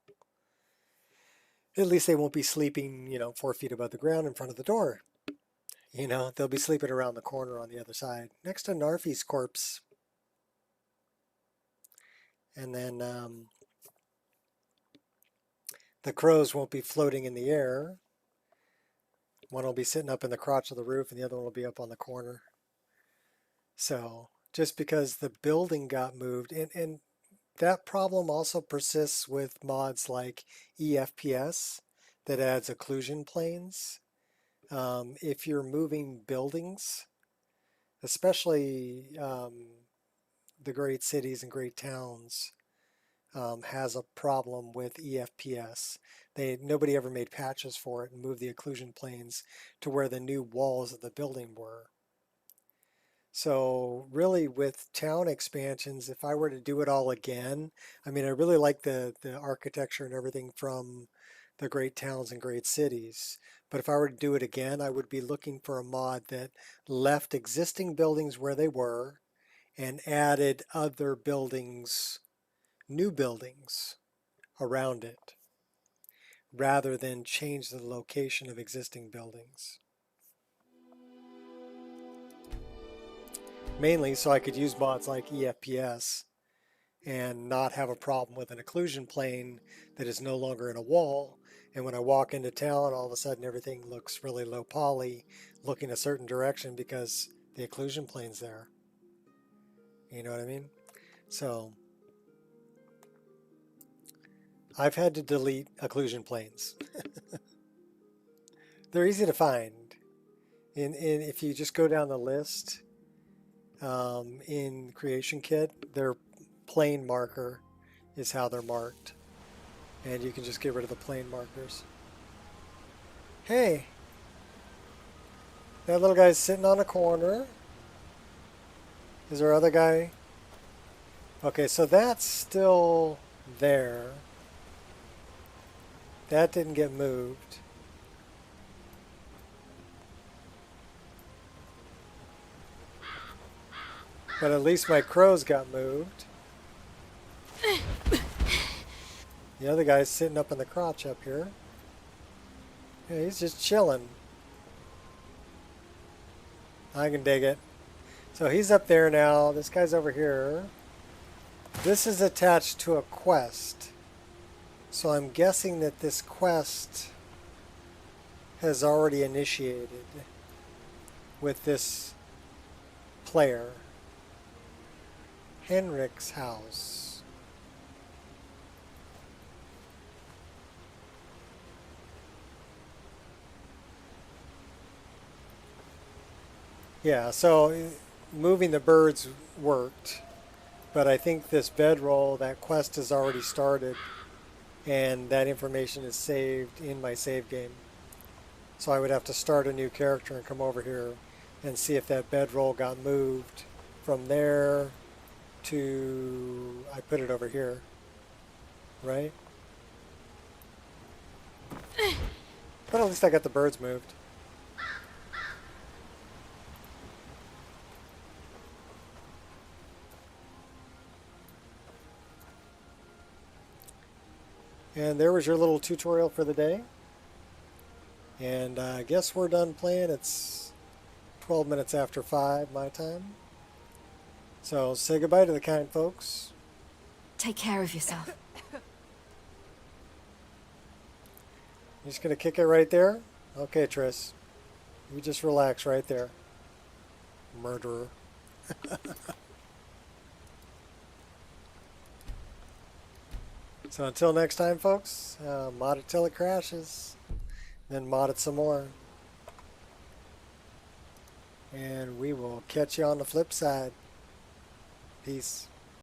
At least they won't be sleeping, 4 feet above the ground in front of the door. They'll be sleeping around the corner on the other side, next to Narfi's corpse. And then the crows won't be floating in the air. One will be sitting up in the crotch of the roof and the other one will be up on the corner. So just because the building got moved, and that problem also persists with mods like EFPS that adds occlusion planes. If you're moving buildings, especially the great cities and great towns, has a problem with EFPS. Nobody ever made patches for it and moved the occlusion planes to where the new walls of the building were. So really with town expansions, if I were to do it all again, I really like the architecture and everything from the great towns and great cities. But if I were to do it again, I would be looking for a mod that left existing buildings where they were and added other buildings, new buildings around it, rather than change the location of existing buildings. Mainly so I could use mods like EFPS and not have a problem with an occlusion plane that is no longer in a wall. And when I walk into town, all of a sudden everything looks really low poly, looking a certain direction because the occlusion plane's there. You know what I mean? So I've had to delete occlusion planes. They're easy to find. If you just go down the list in Creation Kit, their plane marker is how they're marked. And you can just get rid of the plane markers. Hey! That little guy's sitting on a corner. Is there other guy? Okay, so that's still there. That didn't get moved. But at least my crows got moved. The other guy's sitting up in the crotch up here. Yeah, he's just chilling. I can dig it. So he's up there now. This guy's over here. This is attached to a quest. So I'm guessing that this quest has already initiated with this player. Henrik's house. Yeah, so moving the birds worked, but I think this bedroll, that quest has already started, and that information is saved in my save game. So I would have to start a new character and come over here and see if that bedroll got moved from there to, I put it over here, right? But at least I got the birds moved. And there was your little tutorial for the day. And I guess we're done playing. It's 12 minutes after 5 my time. So say goodbye to the kind folks.
Take care of yourself.
You're just going to kick it right there? Okay, Triss. You just relax right there. Murderer. So until next time, folks, mod it till it crashes. Then mod it some more. And we will catch you on the flip side. Peace.